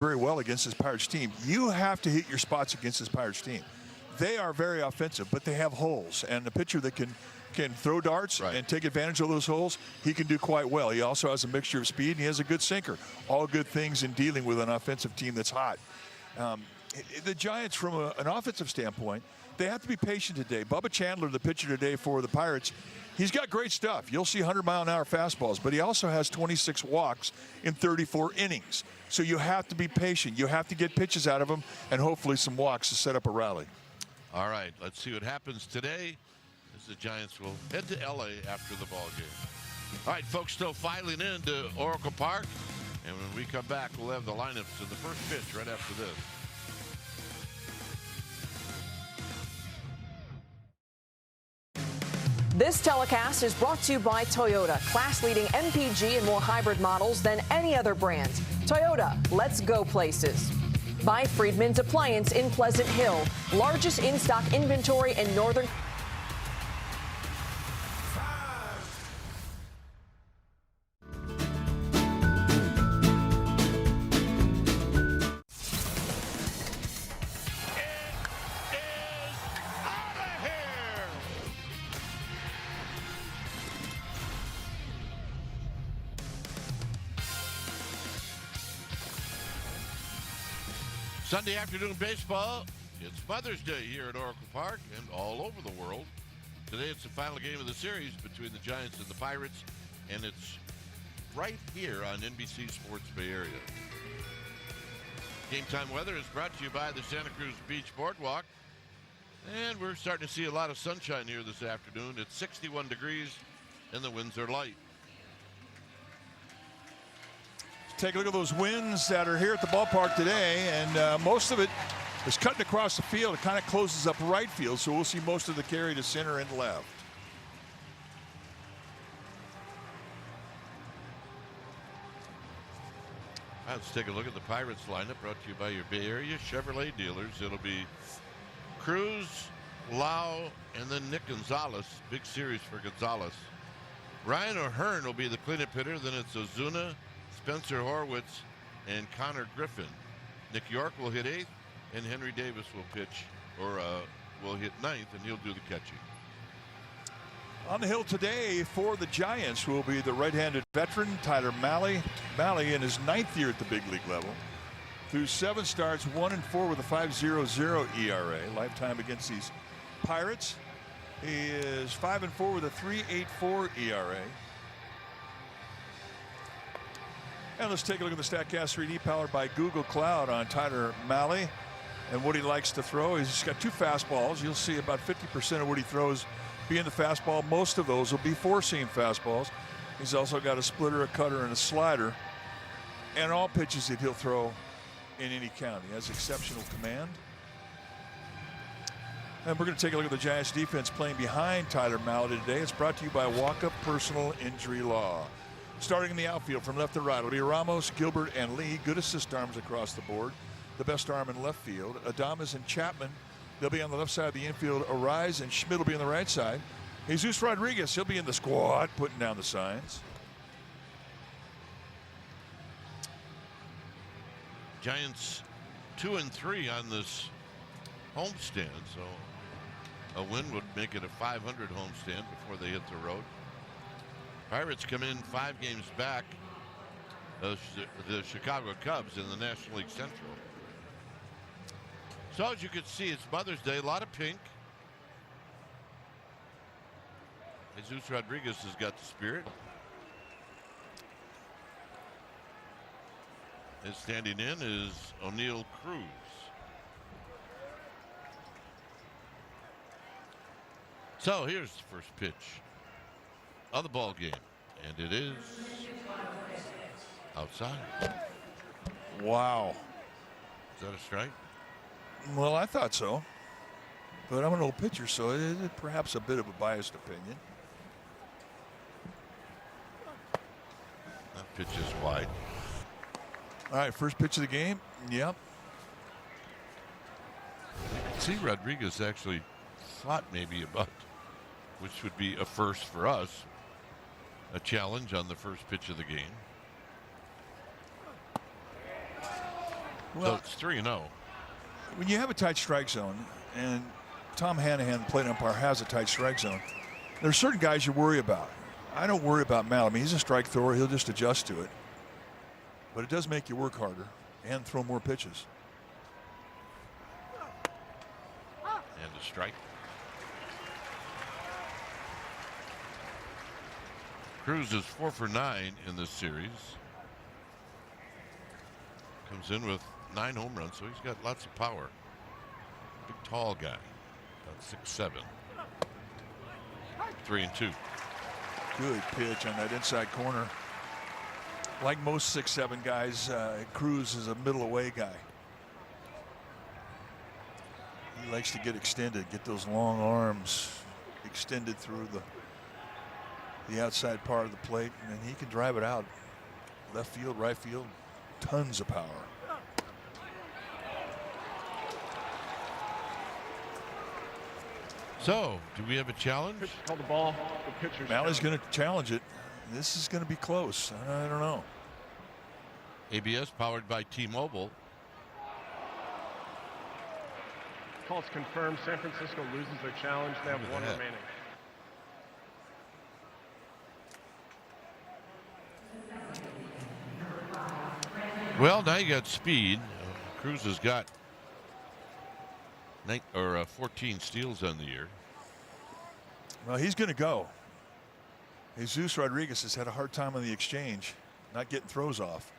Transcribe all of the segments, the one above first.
very well against this Pirates team. You have to hit your spots against this Pirates team. They are very offensive, but they have holes, and the pitcher that can throw darts and take advantage of those holes, he can do quite well. He also has a mixture of speed, and he has a good sinker. All good things in dealing with an offensive team that's hot. The Giants, from an offensive standpoint, they have to be patient today. Bubba Chandler, the pitcher today for the Pirates, he's got great stuff. You'll see 100-mile-an-hour fastballs, but he also has 26 walks in 34 innings. So you have to be patient. You have to get pitches out of him and hopefully some walks to set up a rally. All right, let's see what happens today as the Giants will head to L.A. after the ball game. All right, folks, still filing into Oracle Park. And when we come back, we'll have the lineups to the first pitch right after this. This telecast is brought to you by Toyota, class-leading MPG and more hybrid models than any other brand. Toyota, let's go places. By Friedman's Appliance in Pleasant Hill, largest in-stock inventory in Northern. Sunday afternoon baseball. It's Mother's Day here at Oracle Park and all over the world. Today it's the final game of the series between the Giants and the Pirates, and it's right here on NBC Sports Bay Area. Game time weather is brought to you by the Santa Cruz Beach Boardwalk, and we're starting to see a lot of sunshine here this afternoon. It's 61 degrees and the winds are light. Take a look at those winds that are here at the ballpark today, and most of it is cutting across the field. It kind of closes up right field, so we'll see most of the carry to center and left. All right, let's take a look at the Pirates lineup brought to you by your Bay Area Chevrolet dealers. It'll be Cruz, Lau, and then Nick Gonzalez. Big series for Gonzalez. Ryan O'Hearn will be the cleanup hitter. Then it's Ozuna, Spencer Horwitz, and Connor Griffin. Nick York will hit 8th, and Henry Davis will pitch, or will hit 9th, and he'll do the catching. On the hill today for the Giants will be the right-handed veteran Tyler Mahle. Mahle in his 9th year at the big league level. Through 7 starts, 1-4 with a 5.00 ERA. Lifetime against these Pirates. He is 5-4 with a 3.84 ERA. And let's take a look at the StatCast 3D powered by Google Cloud on Tyler Mahle and what he likes to throw. He's got 2 fastballs. You'll see about 50% of what he throws being the fastball. Most of those will be 4-seam fastballs. He's also got a splitter, a cutter, and a slider. And all pitches that he'll throw in any count. He has exceptional command. And we're going to take a look at the Giants defense playing behind Tyler Mahle today. It's brought to you by Walkup Personal Injury Law. Starting in the outfield from left to right will be Ramos, Gilbert, and Lee. Good assist arms across the board. The best arm in left field. Adames and Chapman, they'll be on the left side of the infield. Arise and Schmidt will be on the right side. Jesus Rodriguez, he'll be in the squad, putting down the signs. Giants 2-3 on this homestand, so a win would make it a 500 homestand before they hit the road. Pirates come in 5 games back of the Chicago Cubs in the National League Central. So as you can see, it's Mother's Day, a lot of pink. Jesus Rodriguez has got the spirit. And standing in is O'Neill Cruz. So here's the first pitch of the ball game, and it is outside. Wow. Is that a strike? Well, I thought so, but I'm an old pitcher, so it is perhaps a bit of a biased opinion. That pitch is wide. All right, first pitch of the game. Yep. You can see Rodriguez actually thought maybe about, which would be a first for us, a challenge on the first pitch of the game. So it's 3-0. When you have a tight strike zone, and Tom Hanahan, the plate umpire, has a tight strike zone, there's certain guys you worry about. I don't worry about Mal. I mean, he's a strike thrower. He'll just adjust to it. But it does make you work harder and throw more pitches. And a strike. Cruz is 4 for 9 in this series. Comes in with 9 home runs, so he's got lots of power. Big, tall guy, about 6'7". 3-2. Good pitch on that inside corner. Like most 6'7" guys, Cruz is a middle away guy. He likes to get extended, get those long arms extended through the outside part of the plate, and he can drive it out. Left field, right field, tons of power. So, do we have a challenge? Pitch called the ball. The pitcher's Mally's going to challenge it. This is going to be close. I don't know. ABS powered by T-Mobile. Call's confirmed. San Francisco loses their challenge. They have Look at one that. remaining. Well, now you got speed. Cruz has got 14 steals on the year. Well, he's going to go. Jesus Rodriguez has had a hard time on the exchange, not getting throws off.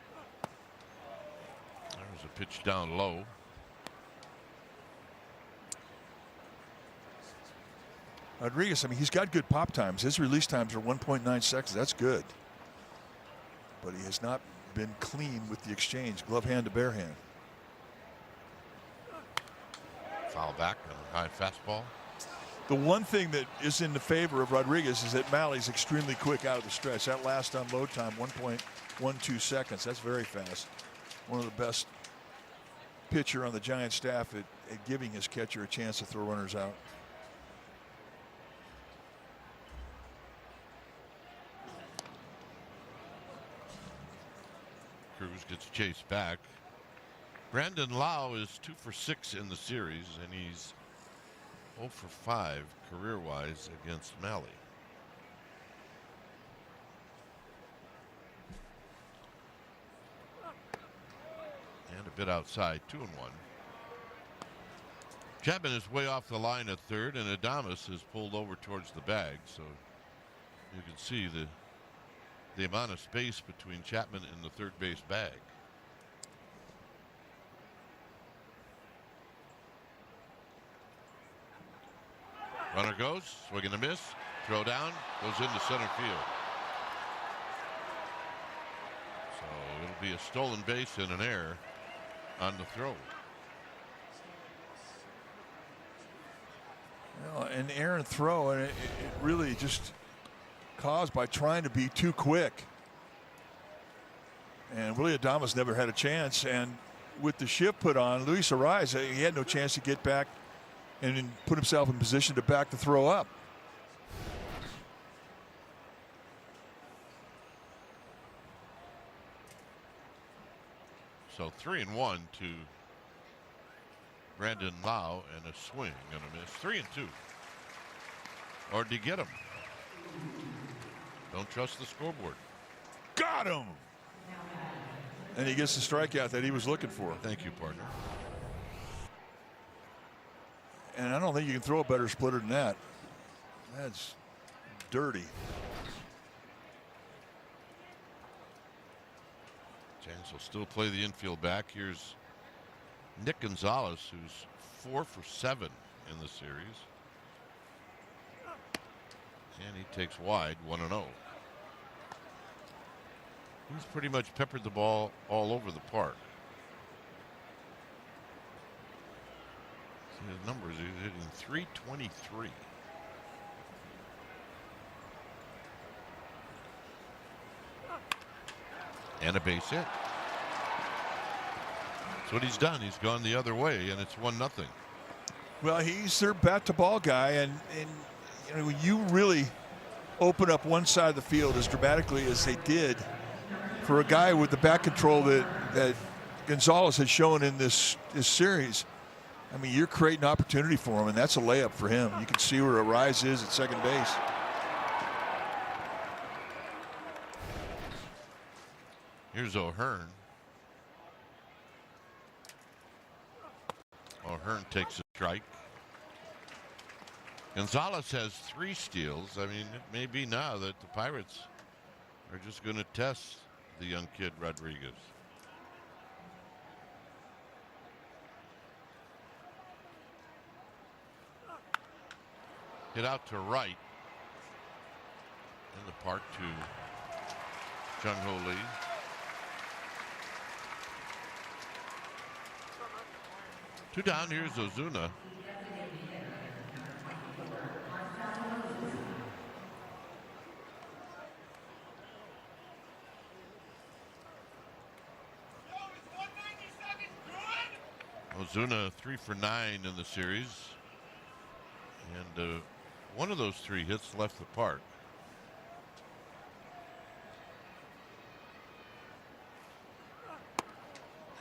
There's a pitch down low. Rodriguez, I mean, he's got good pop times. His release times are 1.9 seconds. That's good. But he has not been clean with the exchange. Glove hand to bare hand. Foul back on a high fastball. The one thing that is in the favor of Rodriguez is that Mally's extremely quick out of the stretch. That last unload time, 1.12 seconds. That's very fast. One of the best pitcher on the Giants staff at giving his catcher a chance to throw runners out. Cruz gets chased back. Brandon Lau is 2 for 6 in the series, and he's 0 for 5 career-wise against Mally. And a bit outside, 2-1. Chapman is way off the line at third, and Adames is pulled over towards the bag, so you can see the amount of space between Chapman and the third base bag. Runner goes, swing and a miss, throw down, goes into center field. So it'll be a stolen base and an error on the throw. Well, an errant throw, and it really just caused by trying to be too quick. And Willie Adames never had a chance, and with the shift put on, Luis Ariz, he had no chance to get back and then put himself in position to back the throw up. So 3-1 to Brandon Lau, and a swing and a miss. 3-2. Or did you get him? Don't trust the scoreboard. Got him! And he gets the strikeout that he was looking for. Thank you, partner. And I don't think you can throw a better splitter than that. That's dirty. Giants will still play the infield back. Here's Nick Gonzalez, who's 4 for 7 in the series. And he takes wide, 1-0. He's pretty much peppered the ball all over the park. See his numbers, he's hitting 323. And a base hit. That's what he's done. He's gone the other way, and it's 1-0. Well, he's their bat to ball guy, and you know, when you really open up one side of the field as dramatically as they did for a guy with the bat control that Gonzalez has shown in this series, I mean, you're creating opportunity for him, and that's a layup for him. You can see where Arise is at second base. Here's O'Hearn. O'Hearn takes a strike. Gonzalez has 3 steals. I mean, it may be now that the Pirates are just going to test the young kid Rodriguez. Hit out to right in the park to Jung-Ho Lee. Two down. Here's Ozuna. Ozuna 3 for 9 in the series, and one of those 3 hits left the park.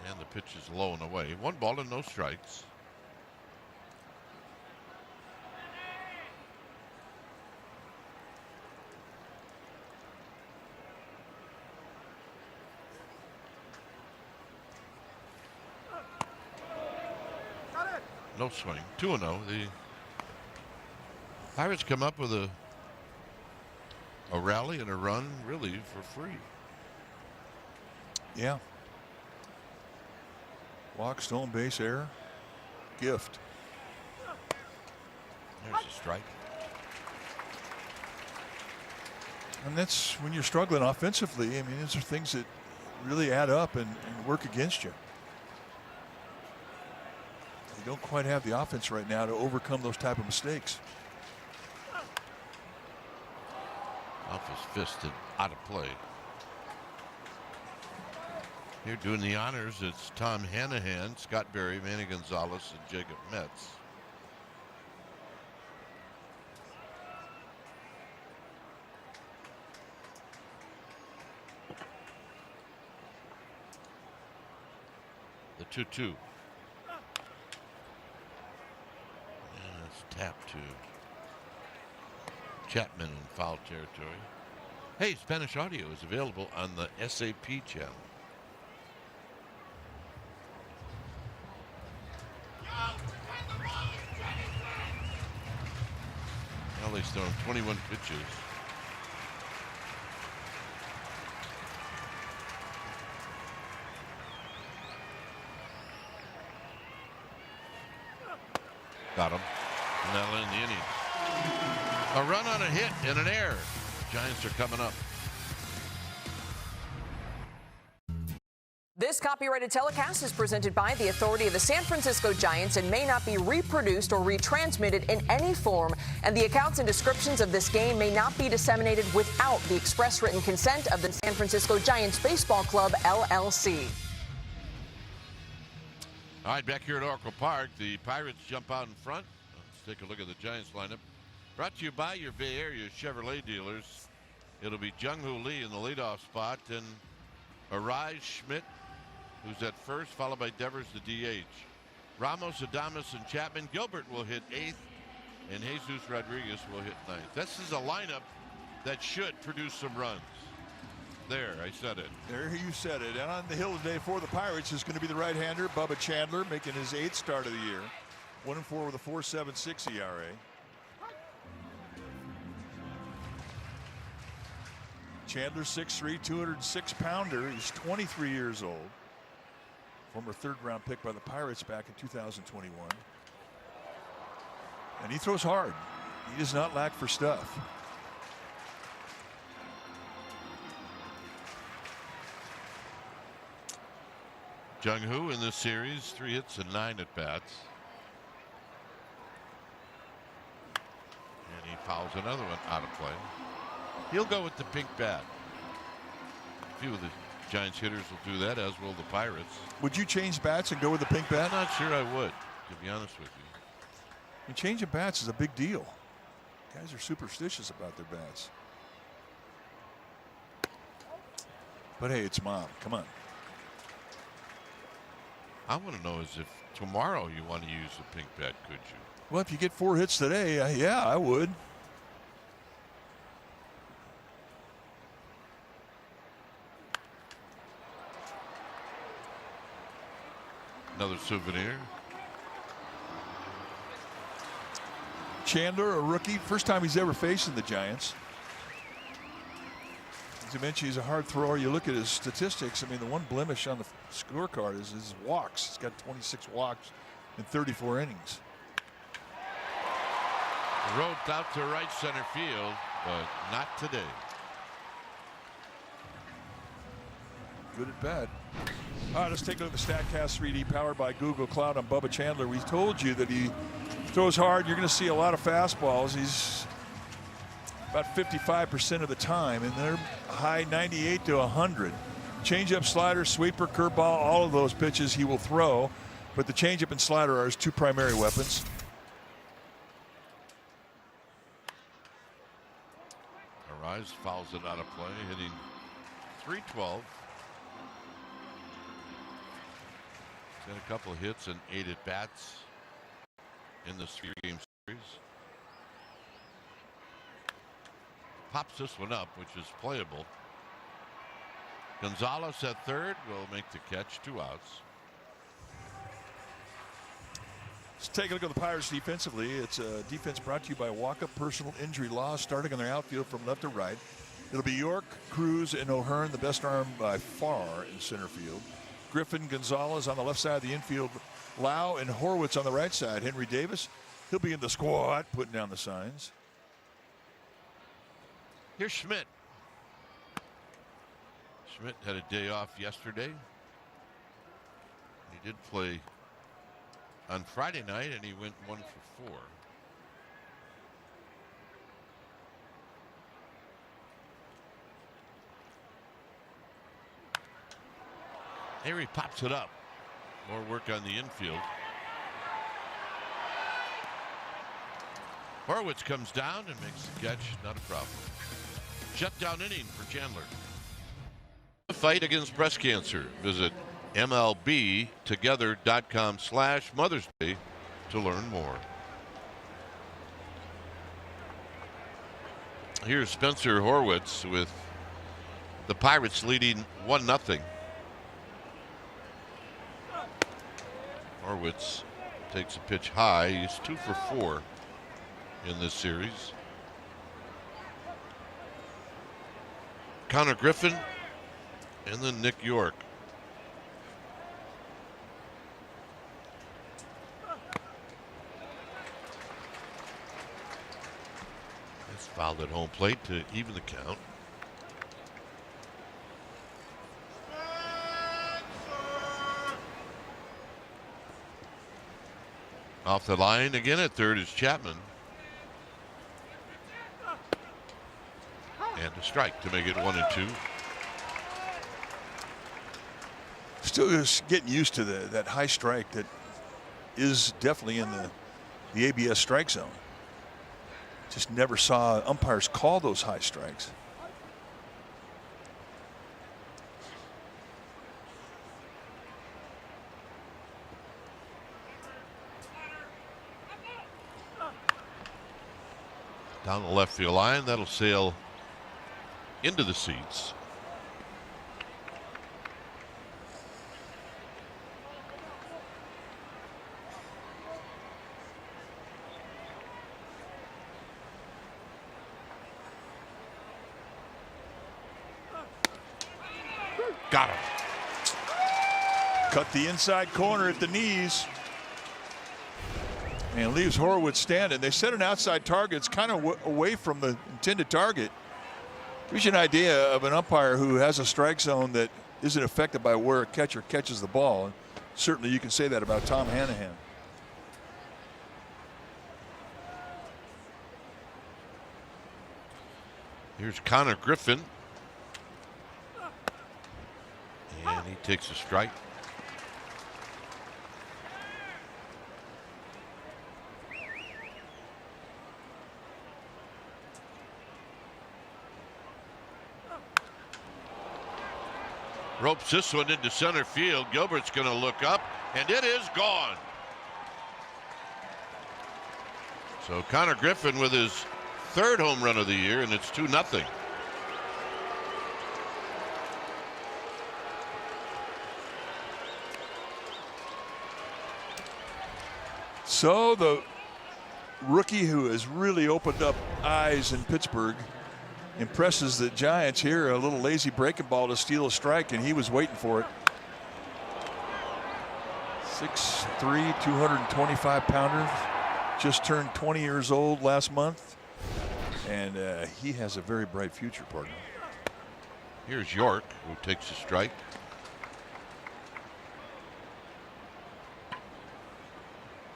And the pitch is low and away. 1 ball and no strikes. No swing. 2-0. The Pirates come up with a rally and a run really for free. Yeah. Walk, stolen base, error, gift. There's a strike. And that's when you're struggling offensively. I mean, these are things that really add up and work against you. You don't quite have the offense right now to overcome those type of mistakes. Off his fist and out of play. Here doing the honors, it's Tom Hanahan, Scott Berry, Manny Gonzalez, and Jacob Metz. The 2-2. And it's tapped to Chapman in foul territory. Hey, Spanish audio is available on the SAP channel. Well, he's thrown 21 pitches. Got him. And that'll end the inning. A run on a hit and an error. Giants are coming up. This copyrighted telecast is presented by the authority of the San Francisco Giants and may not be reproduced or retransmitted in any form, and the accounts and descriptions of this game may not be disseminated without the express written consent of the San Francisco Giants Baseball Club, LLC. All right, back here at Oracle Park, the Pirates jump out in front. Let's take a look at the Giants lineup. Brought to you by your Bay Area Chevrolet dealers. It'll be Jung-Ho Lee in the leadoff spot, and Arise Schmidt, who's at first, followed by Devers, the DH. Ramos, Adames, and Chapman. Gilbert will hit 8th, and Jesus Rodriguez will hit 9th. This is a lineup that should produce some runs. There, I said it. There you said it. And on the hill today for the Pirates is going to be the right-hander, Bubba Chandler, making his 8th start of the year. 1-4 with a 4.76 ERA. Chandler, 6'3", 206-pounder. He's 23 years old. Former 3rd-round pick by the Pirates back in 2021. And he throws hard. He does not lack for stuff. Jung-Ho in this series, 3 hits and 9 at bats. And he fouls another one out of play. He'll go with the pink bat. A few of the Giants hitters will do that, as will the Pirates. Would you change bats and go with the pink bat? I'm not sure I would, to be honest with you. And changing bats is a big deal. Guys are superstitious about their bats. But hey, it's Mom. Come on. I want to know is if tomorrow you want to use the pink bat, could you? Well, if you get 4 hits today, yeah, I would. Another souvenir. Chandler, a rookie, first time he's ever facing the Giants. As I mentioned, he's a hard thrower. You look at his statistics. I mean, the one blemish on the scorecard is his walks. He's got 26 walks in 34 innings. Roped out to right center field, but not today. Good at bat. All right, let's take a look at the StatCast 3D powered by Google Cloud on Bubba Chandler. We told you that he throws hard. You're going to see a lot of fastballs. He's about 55% of the time, and they're high 98 to 100. Changeup, slider, sweeper, curveball, all of those pitches he will throw, but the changeup and slider are his 2 primary weapons. Arise fouls it out of play, hitting .312. He's got a couple of hits and 8 at bats in this 3-game series. Pops this one up, which is playable. Gonzalez at third will make the catch, 2 outs. Let's take a look at the Pirates defensively. It's a defense brought to you by Walkup Personal Injury Law, starting on their outfield from left to right. It'll be York, Cruz, and O'Hearn, the best arm by far in center field. Griffin, Gonzalez on the left side of the infield. Lau and Horwitz on the right side. Henry Davis, he'll be in the squad, putting down the signs. Here's Schmidt. Schmidt had a day off yesterday. He did play on Friday night, and he went 1 for 4. There he pops it up. More work on the infield. Horwitz comes down and makes the catch. Not a problem. Shutdown inning for Chandler. The fight against breast cancer. Visit MLBtogether.com/Mother's Day to learn more. Here's Spencer Horwitz with the Pirates leading 1-0. Horwitz takes a pitch high. He's 2 for 4 in this series. Connor Griffin and then Nick York. That's fouled at home plate to even the count. Off the line again at third is Chapman. And a strike to make it 1-2. Still just getting used to that high strike that is definitely in the ABS strike zone. Just never saw umpires call those high strikes. Down the left field line, that'll sail into the seats. Got him. Cut the inside corner at the knees. And leaves Horwitz standing. They set an outside target. It's kind of away from the intended target. Gives you an idea of an umpire who has a strike zone that isn't affected by where a catcher catches the ball. And certainly you can say that about Tom Hanahan. Here's Connor Griffin. And he takes a strike. Ropes this one into center field. Gilbert's going to look up And it is gone. So Connor Griffin with his third home run of the year, and it's 2-0. So the rookie who has really opened up eyes in Pittsburgh impresses the Giants here. A little lazy breaking ball to steal a strike, and he was waiting for it. 6'3", 225-pounder. Just turned 20 years old last month. And he has a very bright future, partner. Here's York, who takes a strike.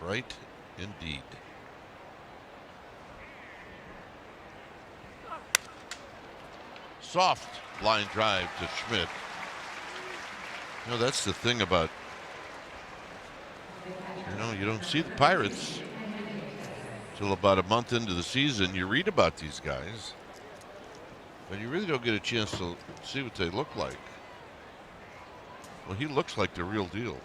Bright indeed. Soft line drive to Schmidt. You know, that's the thing about, you don't see the Pirates till about a month into the season. You read about these guys, but you really don't get a chance to see what they look like. Well, he looks like the real deal.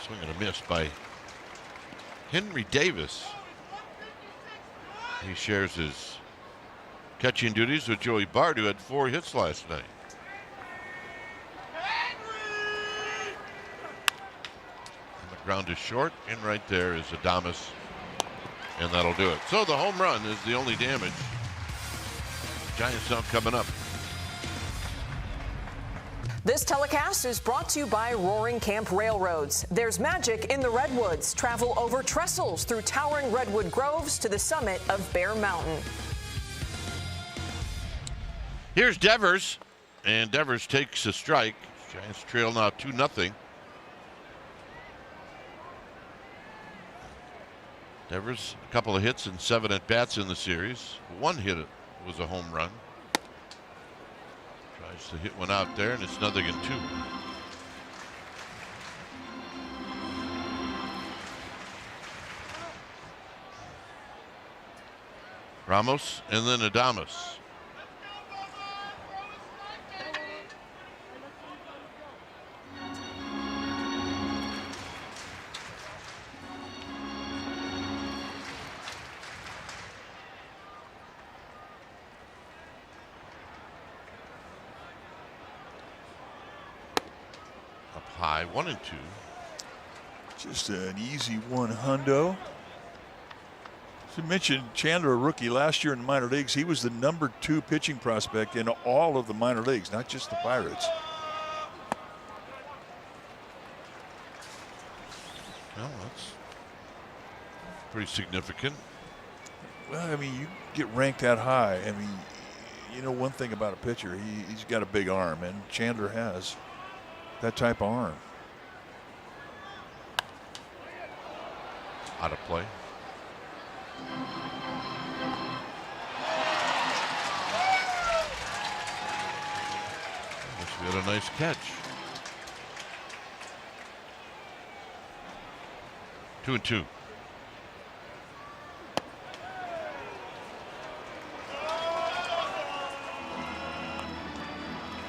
Swing and a miss by Henry Davis. He shares his catching duties with Joey Bart, who had 4 hits last night. And the ground is short, and right there is Adames, and that'll do it. So the home run is the only damage. Giants now coming up. This telecast is brought to you by Roaring Camp Railroads. There's magic in the Redwoods. Travel over trestles through towering redwood groves to the summit of Bear Mountain. Here's Devers, and Devers takes a strike. Giants trail now 2-0. Devers, a couple of hits and 7 at-bats in the series. 1 hit was a home run. Tries to hit one out there, and it's 0-2. Ramos and then Adames. High, 1-2. Just an easy 1-hundo. As you mentioned, Chandler, a rookie last year in the minor leagues. He was the #2 pitching prospect in all of the minor leagues, not just the Pirates. Well, that's pretty significant. Well, I mean, you get ranked that high. I mean, you know one thing about a pitcher, he's got a big arm, and Chandler has that type of arm. Out of play. We had a nice catch. 2-2.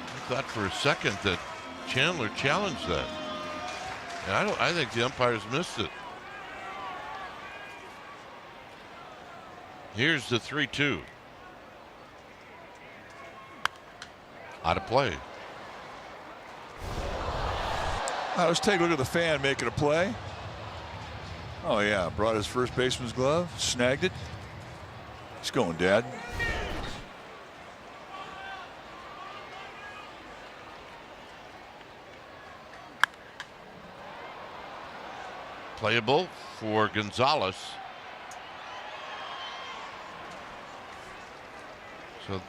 I thought for a second that Chandler challenged that. And I think the umpires missed it. Here's the 3-2. Out of play. Let's take a look at the fan making a play. Oh yeah, brought his first baseman's glove, snagged it. It's going, Dad. Playable for Gonzalez. So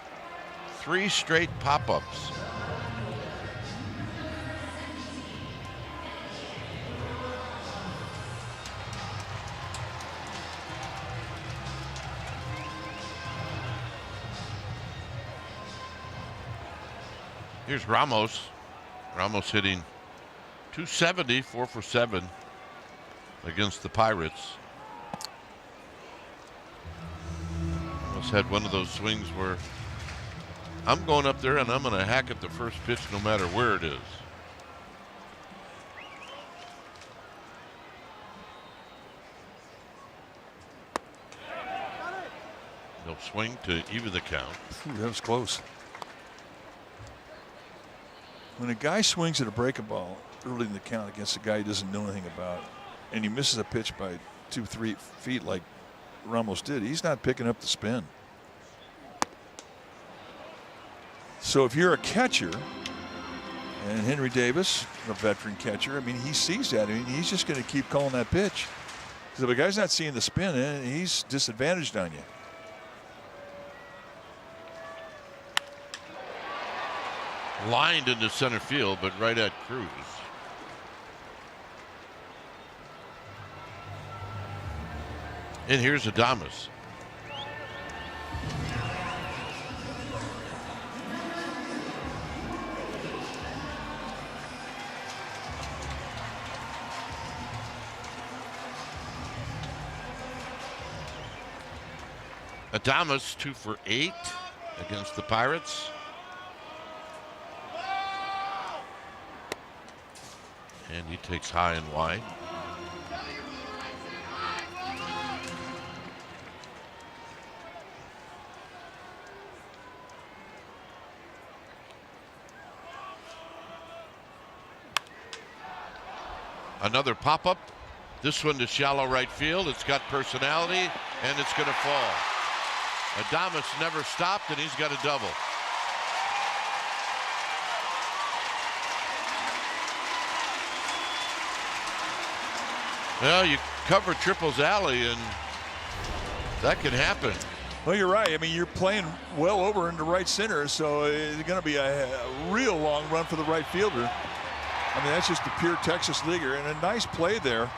3 straight pop-ups. Here's Ramos. Ramos hitting .270, 4 for 7 against the Pirates. Ramos had one of those swings where I'm going up there and I'm going to hack at the first pitch no matter where it is. They'll swing to even the count. Ooh, that was close. When a guy swings at a breaking ball early in the count against a guy he doesn't know anything about, and he misses a pitch by 2-3 feet like Ramos did, he's not picking up the spin. So if you're a catcher, and Henry Davis, a veteran catcher, I mean, he sees that. I mean, he's just going to keep calling that pitch. Because if a guy's not seeing the spin, he's disadvantaged on you. Lined into center field, but right at Cruz. And here's Adames. Adames 2 for 8 against the Pirates. And he takes high and wide. Another pop-up. This one to shallow right field. It's got personality, and it's going to fall. Adames never stopped, and he's got a double. Well, you cover Triple's alley, and that can happen. Well, you're right. I mean, you're playing well over into right center, so it's going to be a real long run for the right fielder. I mean, that's just the pure Texas leaguer, and a nice play there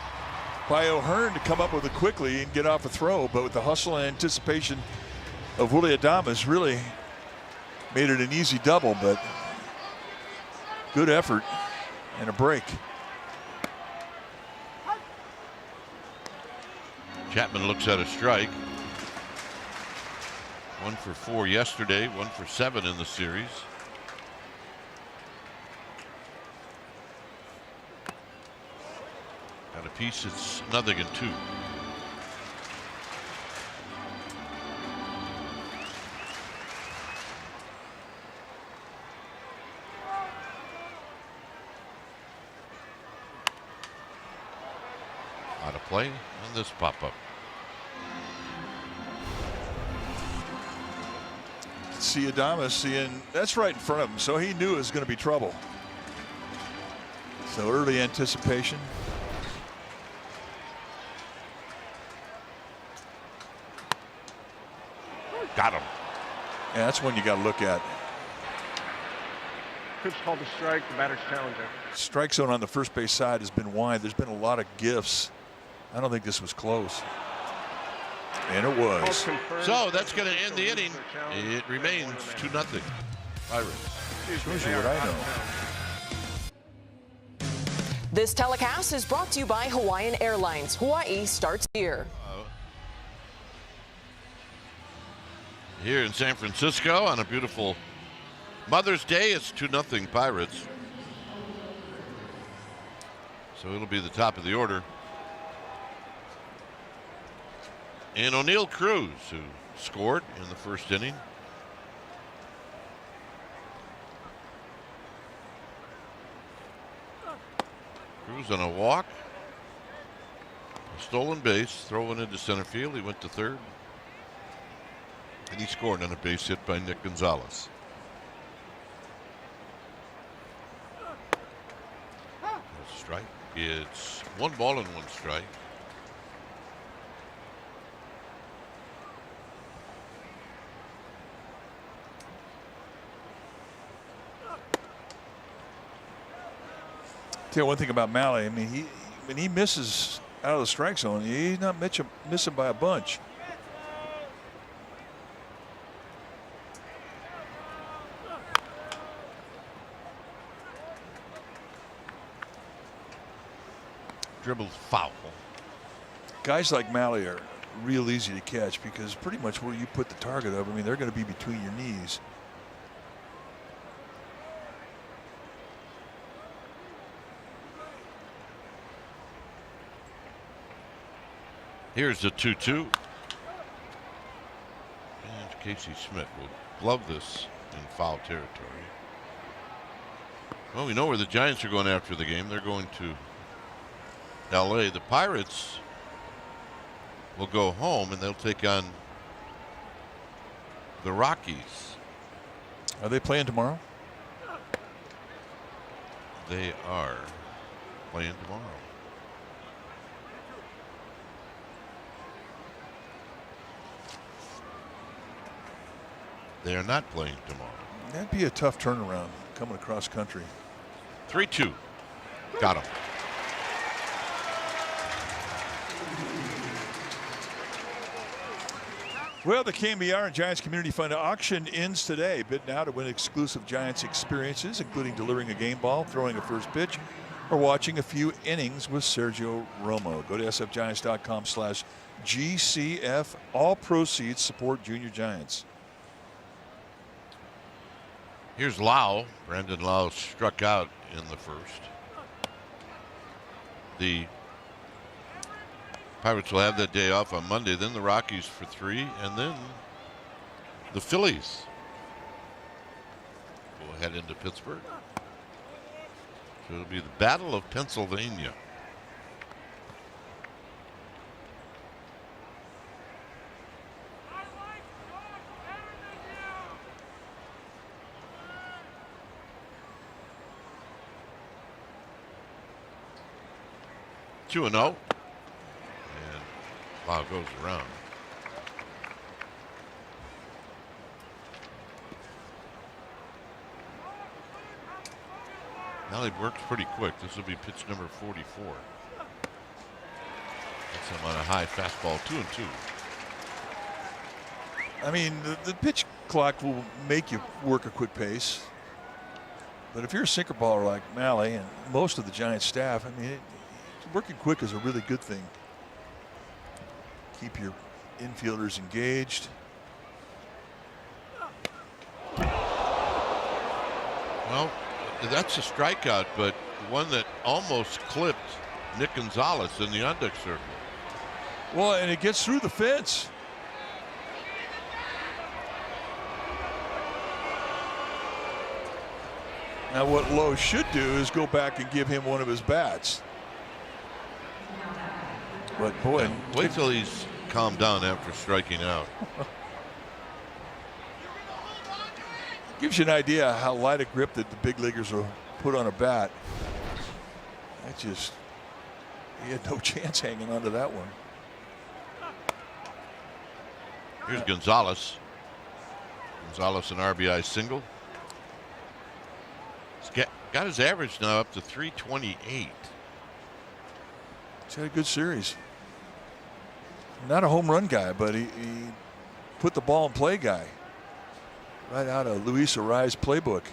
by O'Hearn to come up with it quickly and get off a throw, but with the hustle and anticipation of Willie Adames, really made it an easy double, but good effort and a break. Chapman looks at a strike. 1 for 4 yesterday, 1 for 7 in the series. Got a piece, it's 0-2. Out of play on this pop-up. See Adames, and that's right in front of him, so he knew it was going to be trouble. So early anticipation. Got him. Yeah, that's one you got to look at. Pitch called a strike, the batter's challenger. Strike zone on the first base side has been wide. There's been a lot of gifts. I don't think this was close. And it was. So that's going to end the inning. It remains 2-0. Pirates. Shows you what I know. This telecast is brought to you by Hawaiian Airlines. Hawaii starts here. Here in San Francisco on a beautiful Mother's Day, it's 2-0 Pirates. So it'll be the top of the order. And O'Neal Cruz, who scored in the first inning. Cruz on a walk. A stolen base, throwing into center field. He went to third. And he scored on a base hit by Nick Gonzalez. Strike. It's 1 ball and 1 strike. Tell you one thing about Malley. I mean, when he misses out of the strike zone, he's not missing by a bunch. Dribbles foul. Guys like Malley are real easy to catch because pretty much where you put the target up, I mean, they're going to be between your knees. Here's the 2-2. And Casey Smith will glove this in foul territory. Well, we know where the Giants are going after the game. They're going to LA. The Pirates will go home and they'll take on the Rockies. Are they playing tomorrow? They are playing tomorrow. They are not playing tomorrow. That'd be a tough turnaround coming across country. 3-2. Got him. Well, the KMBR and Giants Community Fund auction ends today. Bid now to win exclusive Giants experiences, including delivering a game ball, throwing a first pitch, or watching a few innings with Sergio Romo. Go to sfgiants.com/GCF. All proceeds support junior Giants. Here's Lau. Brandon Lau struck out in the first. The Pirates will have that day off on Monday, then the Rockies for 3, and then the Phillies will head into Pittsburgh. So it'll be the Battle of Pennsylvania. Two and 0. And Lau goes around. Now he works pretty quick. This will be pitch number 44. That's him on a high fastball. 2-2. I mean, the pitch clock will make you work a quick pace. But if you're a sinker baller like Malley and most of the Giants staff, I mean, working quick is a really good thing. Keep your infielders engaged. Well, that's a strikeout, but one that almost clipped Nick Gonzalez in the on-deck circle. Well, and it gets through the fence. Now what Lowe should do is go back and give him one of his bats. But boy, Yeah, wait till he's calmed down after striking out. gives you an idea how light a grip that the big leaguers will put on a bat. That just, he had no chance hanging on to that one. Here's Gonzalez. Gonzalez an RBI single. He's got his average now up to 328. He's had a good series. Not a home run guy, but he put the ball in play guy. Right out of Luis Arraez's playbook.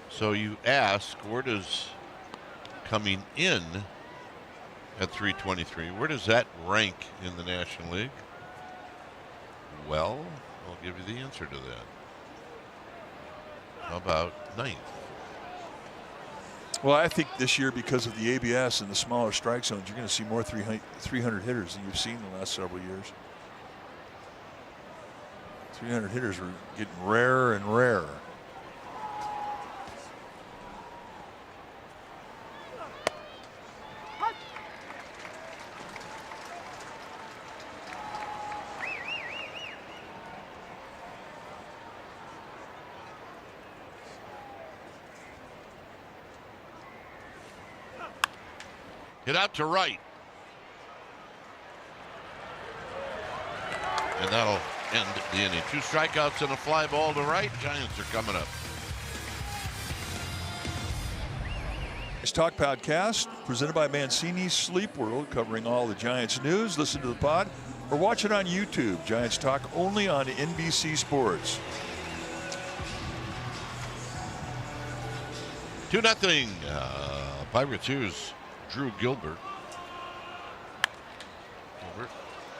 So you ask, where does coming in at 323, where does that rank in the National League? Well, I'll give you the answer to that. How about ninth? Well, I think this year, because of the ABS and the smaller strike zones, you're going to see more 300 hitters than you've seen in the last several years. 300 hitters are getting rarer and rarer. Hit out to right. And that'll end the inning. 2 strikeouts and a fly ball to right. Giants are coming up. It's Talk Podcast, presented by Mancini Sleep World, covering all the Giants news. Listen to the pod or watch it on YouTube. Giants Talk only on NBC Sports. 2-0. Pirates. Here's Drew Gilbert. Gilbert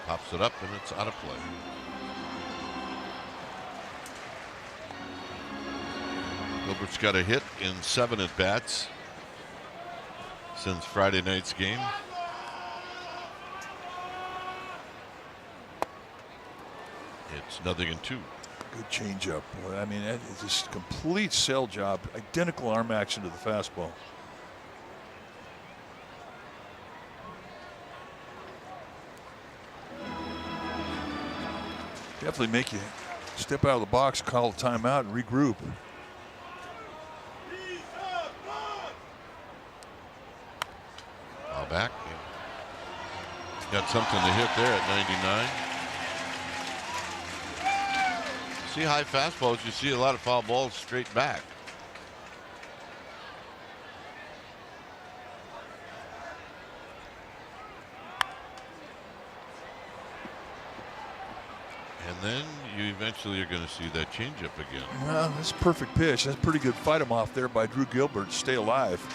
pops it up and it's out of play. Gilbert's got a hit in 7 at-bats since Friday night's game. It's 0-2. Good changeup. Boy, I mean, it's just a complete sell job. Identical arm action to the fastball. Definitely make you step out of the box, call a timeout, and regroup. Ball back. Got something to hit there at 99. See high fastballs, you see a lot of foul balls straight back. And then you eventually are going to see that changeup again. Well, that's a perfect pitch. That's a pretty good fight him off there by Drew Gilbert to stay alive.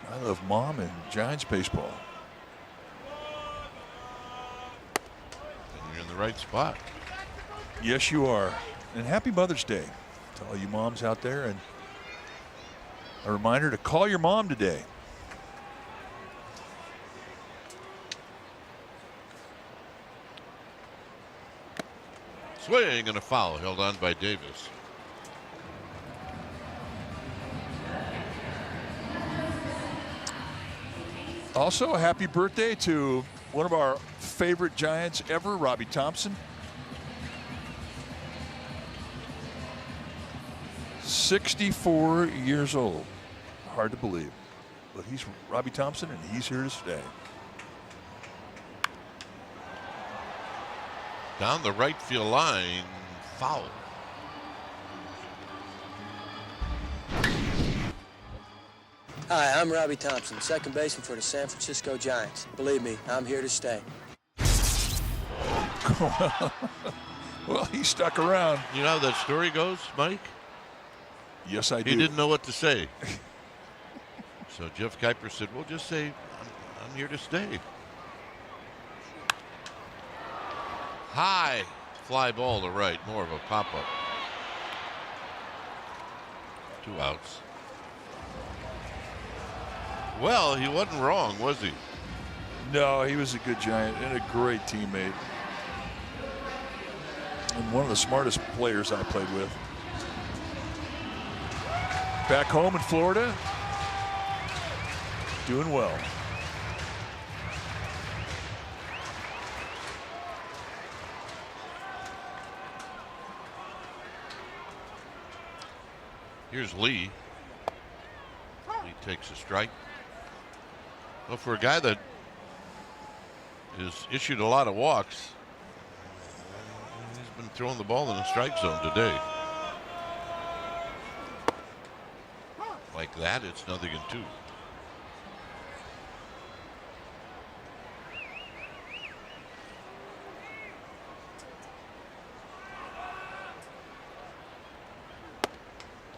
I love Mom and Giants baseball. And you're in the right spot. Yes, you are. And happy Mother's Day to all you moms out there. And a reminder to call your mom today. Swing and a foul held on by Davis. Also, a happy birthday to one of our favorite Giants ever, Robbie Thompson. 64 years old. Hard to believe. But he's Robbie Thompson, and he's here to stay. Down the right field line, foul. Hi, I'm Robbie Thompson, second baseman for the San Francisco Giants. Believe me, I'm here to stay. Well, he stuck around. You know how that story goes, Mike? Yes, I do. He didn't know what to say. So Jeff Kuiper said, well, just say, I'm here to stay. High fly ball to right, more of a pop-up. 2 outs. Well, he wasn't wrong, was he? No, he was a good Giant and a great teammate. And one of the smartest players I played with. Back home in Florida, doing well. Here's Lee. Lee takes a strike. Well, for a guy that has issued a lot of walks, he's been throwing the ball in the strike zone today. Like that, it's 0-2.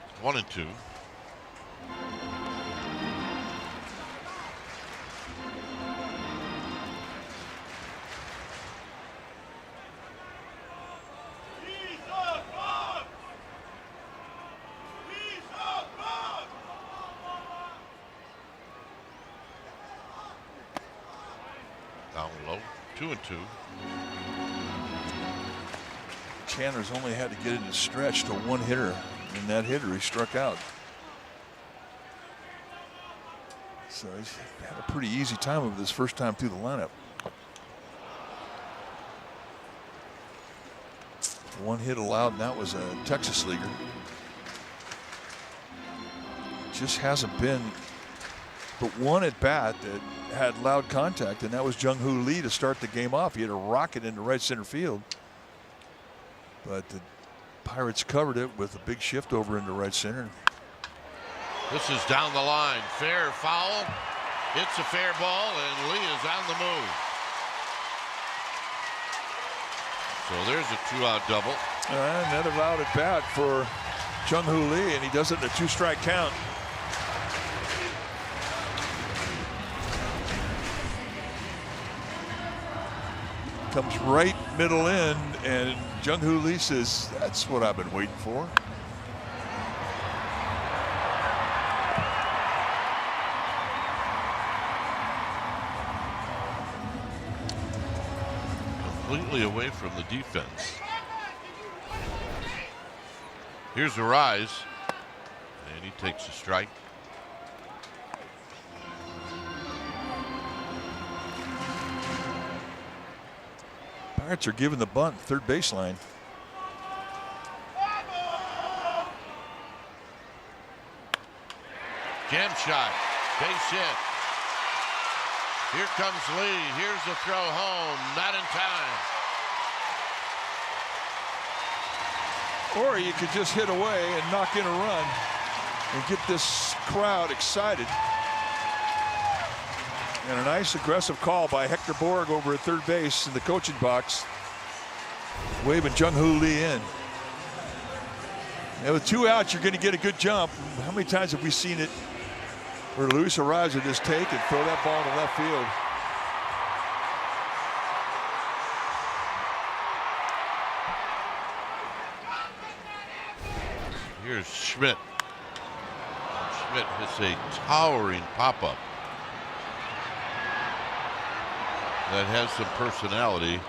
It's 1-2. Down low, 2-2. Chandler's only had to get in the stretch to one hitter, and that hitter he struck out. So he's had a pretty easy time of this first time through the lineup. One hit allowed, and that was a Texas leaguer. Just hasn't been but one at bat that had loud contact, and that was Jung-Hoo Lee to start the game off. He had a rocket into right center field, but the Pirates covered it with a big shift over into right center. This is down the line. Fair foul. It's a fair ball, and Lee is on the move. So there's a 2-out double. Another out at bat for Jung-Hoo Lee, and he does it in a 2-strike count. Comes right middle in, and Jung-Hoo Lee says, "That's what I've been waiting for." Completely away from the defense. Here's a rise, and he takes a strike. Pirates are giving the bunt third baseline. Jam shot, base hit. Here comes Lee. Here's the throw home, not in time. Or you could just hit away and knock in a run and get this crowd excited. And a nice aggressive call by Hector Borg over at third base in the coaching box, waving Jung-Hoo Lee in. And with 2 outs, you're going to get a good jump. How many times have we seen it where Luis Arraez would just take and throw that ball to left field? Here's Schmidt. Schmidt hits a towering pop-up that has some personality,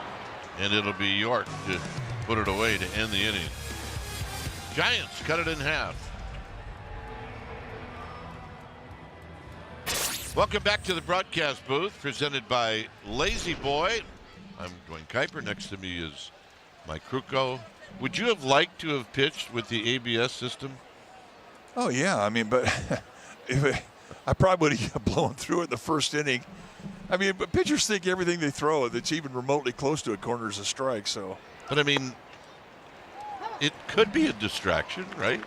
and it'll be York to put it away to end the inning. Giants cut it in half. Welcome back to the broadcast booth, presented by Lazy Boy. I'm Dwayne Kuiper. Next to me is Mike Krukow. Would you have liked to have pitched with the ABS system? Oh, yeah. I mean, but I probably would have blown through it in the first inning. I mean, but pitchers think everything they throw that's even remotely close to a corner is a strike. So, but I mean, it could be a distraction, right?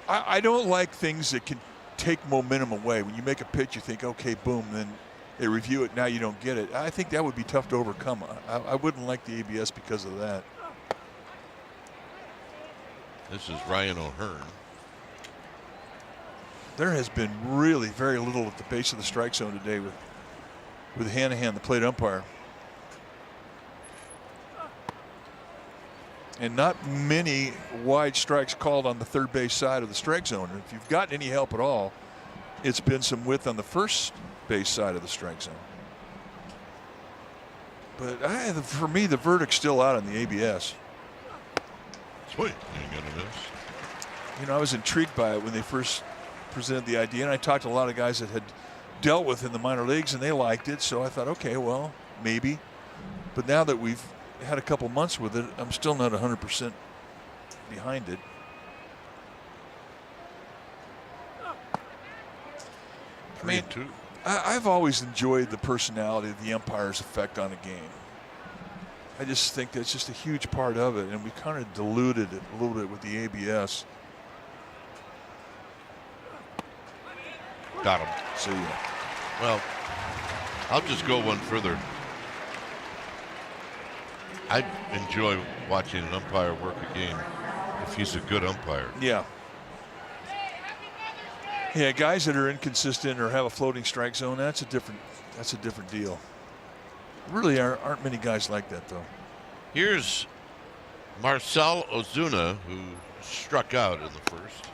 I don't like things that can take momentum away. When you make a pitch, you think, okay, boom, then they review it. Now you don't get it. I think that would be tough to overcome. I wouldn't like the ABS because of that. This is Ryan O'Hearn. There has been really very little at the base of the strike zone today with Hanahan, the plate umpire. And not many wide strikes called on the third base side of the strike zone. If you've gotten any help at all, it's been some width on the first base side of the strike zone. But for me, the verdict's still out on the ABS. Sweet. Ain't gonna miss. You know, I was intrigued by it when they first presented the idea, and I talked to a lot of guys that had dealt with in the minor leagues, and they liked it. So I thought, okay, well, maybe. But now that we've had a couple months with it, I'm still not 100% behind it. I mean, I've always enjoyed the personality of the umpire's effect on a game. I just think that's just a huge part of it, and we kind of diluted it a little bit with the ABS. Got him. See ya. Well, I'll just go one further. I enjoy watching an umpire work a game if he's a good umpire. Yeah. Yeah, guys that are inconsistent or have a floating strike zone, that's a different deal. Really aren't many guys like that, though. Here's Marcell Ozuna, who struck out in the first.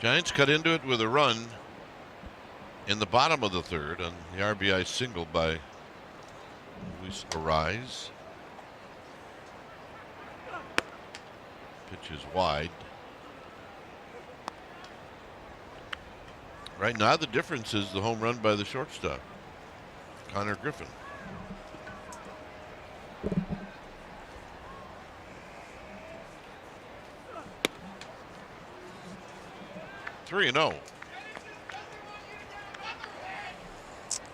Giants cut into it with a run in the bottom of the third on the RBI single by Luis Arraez. Pitch is wide. Right now, the difference is the home run by the shortstop, Connor Griffin. Three and 0.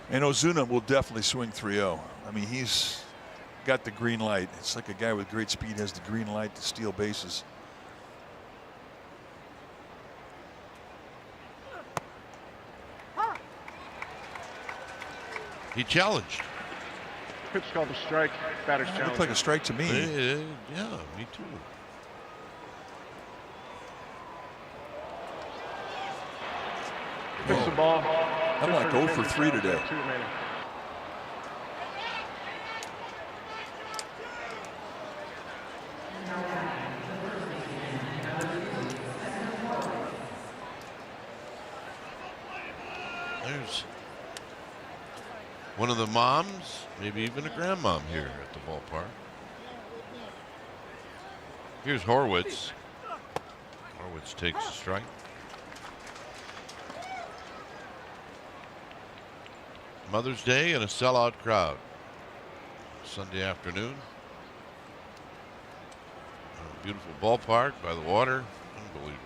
And Ozuna will definitely swing 3-0. I mean, he's got the green light. It's like a guy with great speed has the green light to steal bases. He challenged. Pitch called a strike. Batter's Looked challenge. like a strike to me. Yeah, me too. Pitch the ball. I'm like Pittsburgh 0 for 3 defense today. has 2 remaining. There's one of the moms, maybe even a grandmom here at the ballpark. Here's Horwitz. Horwitz takes a strike. Mother's Day and a sellout crowd. Sunday afternoon. A beautiful ballpark by the water. Unbelievable.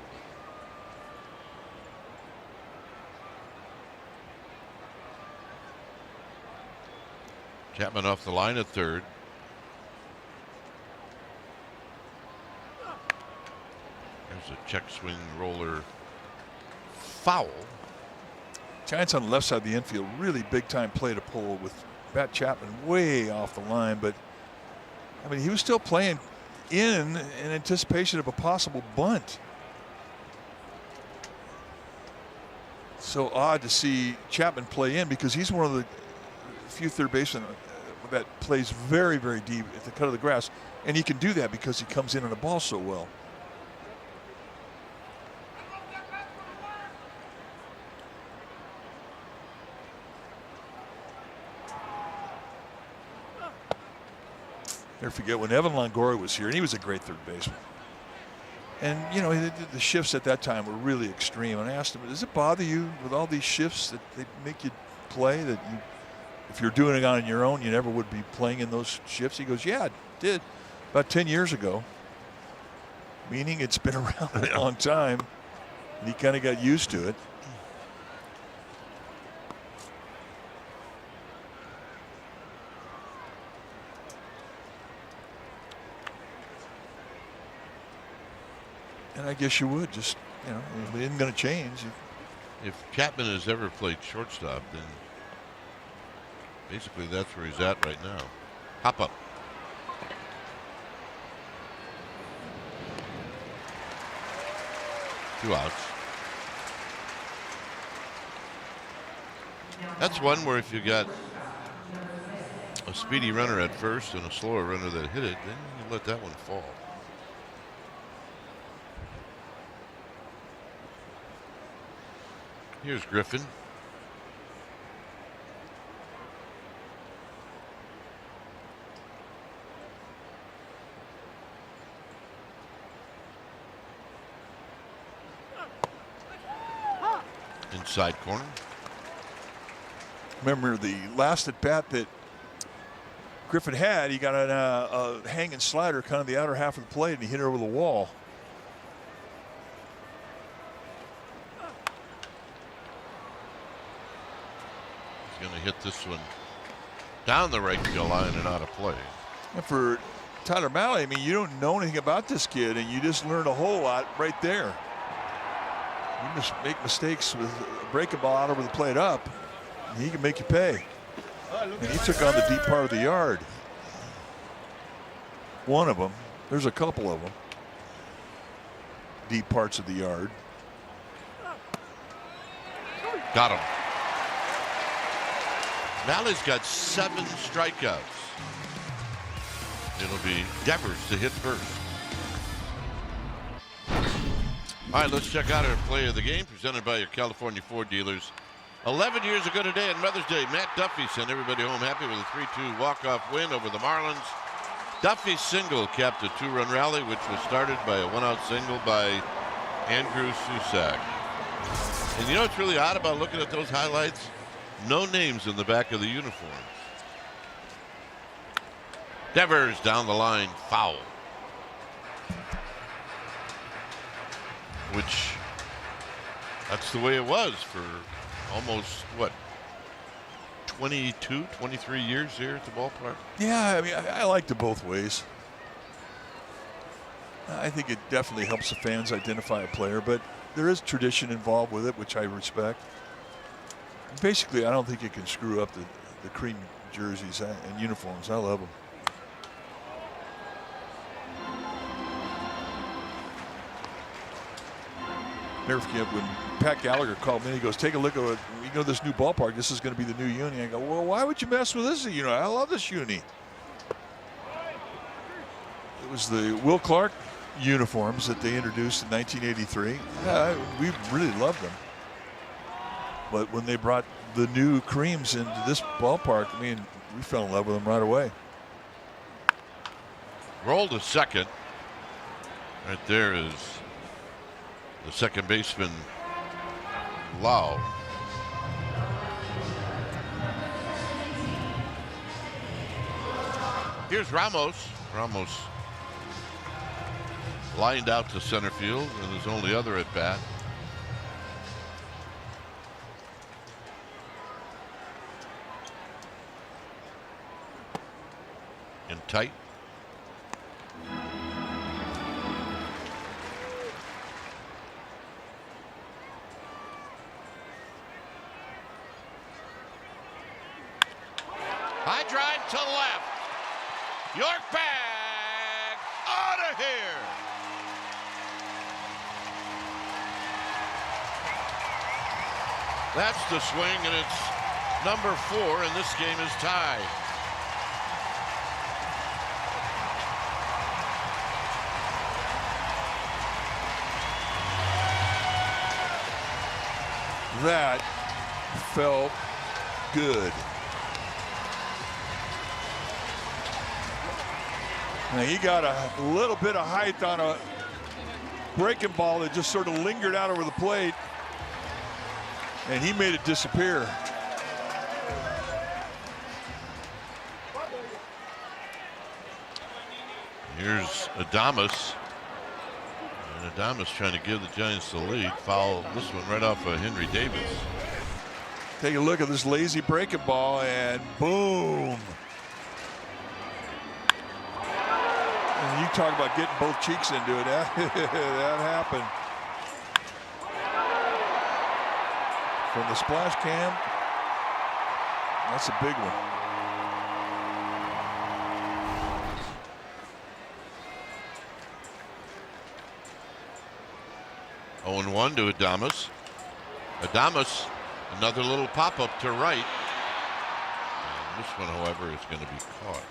Chapman off the line at third. There's a check swing roller foul. Giants on the left side of the infield, really big time play to pull with Bat Chapman way off the line, but I mean he was still playing in anticipation of a possible bunt. So odd to see Chapman play in because he's one of the few third basemen that plays very, very deep at the cut of the grass, and he can do that because he comes in on the ball so well. Never forget when Evan Longoria was here, and he was a great third baseman. And you know the shifts at that time were really extreme. And I asked him, "Does it bother you with all these shifts that they make you play? That you, if you're doing it on your own, you never would be playing in those shifts?" He goes, "Yeah, it did, about 10 years ago." Meaning it's been around a long time, and he kind of got used to it. And I guess you would just, you know, it isn't going to change. If Chapman has ever played shortstop, then basically that's where he's at right now. Hop up. Two outs. That's one where if you got a speedy runner at first and a slower runner that hit it, then you let that one fall. Here's Griffin. Inside corner. Remember the last at bat that Griffin had, he got a hanging slider kind of the outer half of the plate, and he hit it over the wall. He's going to hit this one down the right field line and out of play. And for Tyler Mahle, I mean, you don't know anything about this kid, and you just learned a whole lot right there. You must make mistakes with breaking ball out over the plate up, and he can make you pay. And he took on the deep part of the yard. One of them. There's a couple of them. Deep parts of the yard. Got him. Malle's got 7 strikeouts. It'll be Devers to hit first. All right, let's check out our play of the game presented by your California Ford dealers. 11 years ago today on Mother's Day, Matt Duffy sent everybody home happy with a 3-2 walk-off win over the Marlins. Duffy's single capped a 2-run rally, which was started by a 1-out single by Andrew Susac. And you know what's really odd about looking at those highlights? No names in the back of the uniforms. Devers down the line, foul. Which, that's the way it was for almost, what, 22, 23 years here at the ballpark? Yeah, I mean, I liked it both ways. I think it definitely helps the fans identify a player, but there is tradition involved with it, which I respect. Basically, I don't think you can screw up the cream jerseys and uniforms. I love them. Never forget when Pat Gallagher called me. He goes, "Take a look at this new ballpark. This is going to be the new uni." I go, "Well, why would you mess with this? I love this uni." It was the Will Clark uniforms that they introduced in 1983. We really loved them. But when they brought the new creams into this ballpark, I mean, we fell in love with them right away. Roll to second. Right there is the second baseman, Lau. Here's Ramos. Ramos lined out to center field in his only other at bat. In tight. High drive to left. York bag out of here. That's the swing, and it's number 4, and this game is tied. That felt good. Now he got a little bit of height on a breaking ball that just sort of lingered out over the plate, and he made it disappear. Here's Adames. And Adames trying to give the Giants the lead. Foul this one right off of Henry Davis. Take a look at this lazy breaking ball, and boom. And you talk about getting both cheeks into it. That happened. From the splash cam, that's a big one. Oh, 0-1 to Adames. Adames, another little pop-up to right. And this one, however, is going to be caught.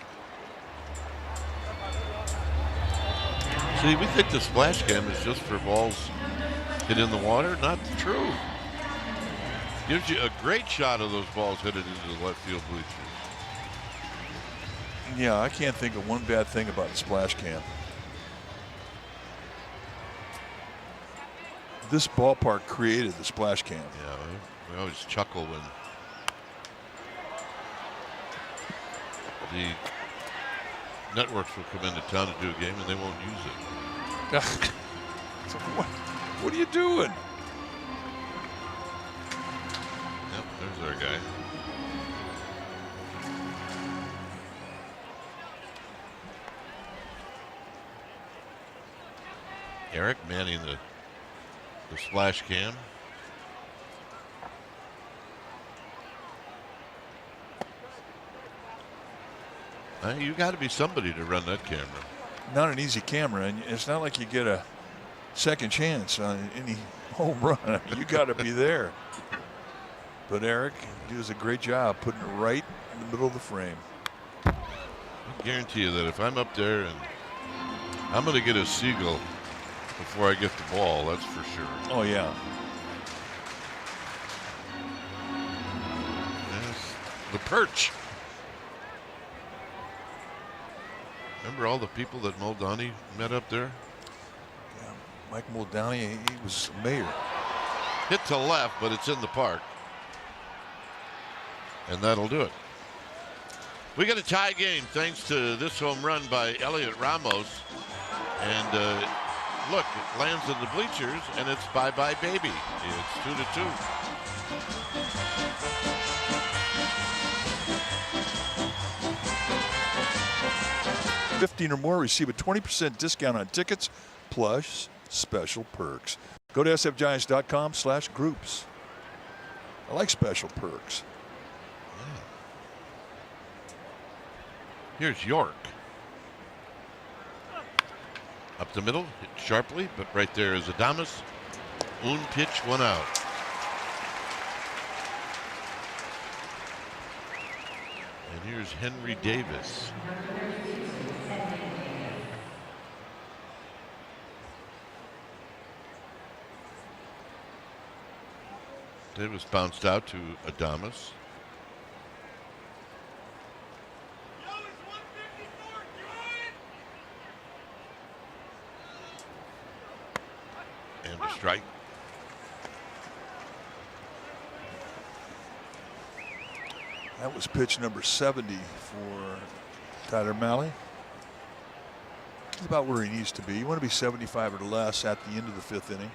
See, we think the splash cam is just for balls hit in the water. Not true. Gives you a great shot of those balls headed into the left field bleachers. Yeah, I can't think of one bad thing about the splash cam. This ballpark created the splash cam. Yeah, we always chuckle when the networks will come into town to do a game and they won't use it. So what are you doing? Yep, there's our guy. Eric manning the splash cam. You got to be somebody to run that camera. Not an easy camera, and it's not like you get a second chance on any home run. You got to be there. But Eric does a great job putting it right in the middle of the frame. I guarantee you that if I'm up there and I'm going to get a seagull before I get the ball, that's for sure. Oh, yeah. Yes, the perch. Remember all the people that Muldowney met up there? Yeah, Mike Muldowney, he was mayor. Hit to left, but it's in the park. And that'll do it. We got a tie game thanks to this home run by Elliot Ramos. And look, it lands in the bleachers, and it's bye-bye baby. It's 2-2. 15 or more, receive a 20% discount on tickets plus special perks. Go to sfgiants.com/groups. I like special perks. Here's York. Up the middle, hit sharply, but right there is Adames. Un pitch, 1 out. And here's Henry Davis. Davis bounced out to Adames. And a strike. That was pitch number 70 for Tyler Mahle. He's about where he needs to be. You want to be 75 or less at the end of the 5th inning.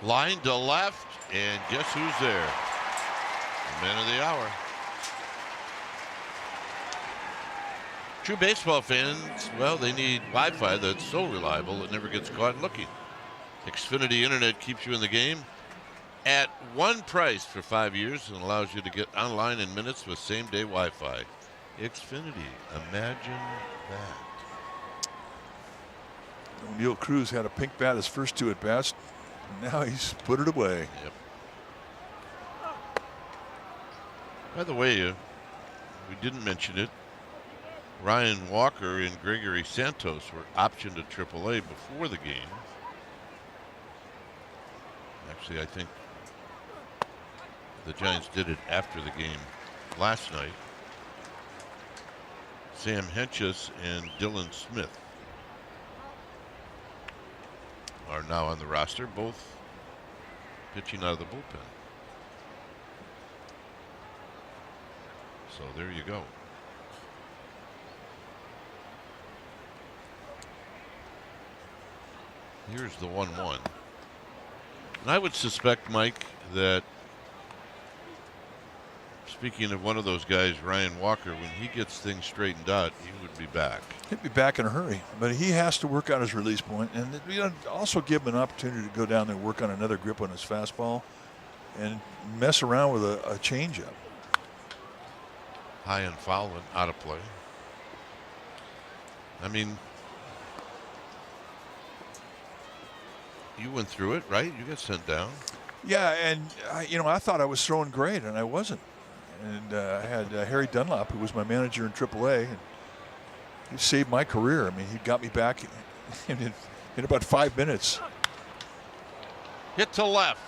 Line to left, and guess who's there? The man of the hour. True baseball fans, well, they need Wi-Fi that's so reliable it never gets caught looking. Xfinity Internet keeps you in the game at one price for 5 years and allows you to get online in minutes with same-day Wi-Fi. Xfinity, imagine that. O'Neill Cruz had a pink bat his first 2 at-bats. Now he's put it away. Yep. By the way, we didn't mention it. Ryan Walker and Gregory Santos were optioned to AAA before the game. Actually, I think the Giants did it after the game last night. Sam Hentges and Dylan Smith are now on the roster, both pitching out of the bullpen. So there you go. Here's the 1-1. And I would suspect, Mike, that speaking of one of those guys, Ryan Walker, when he gets things straightened out, he would be back. He'd be back in a hurry, but he has to work on his release point, and also give him an opportunity to go down there and work on another grip on his fastball and mess around with a changeup. High and foul and out of play. I mean, you went through it, right? You got sent down. Yeah, and I thought I was throwing great, and I wasn't. And I had Harry Dunlap, who was my manager in AAA, and he saved my career. I mean, he got me back in about 5 minutes. Hit to left.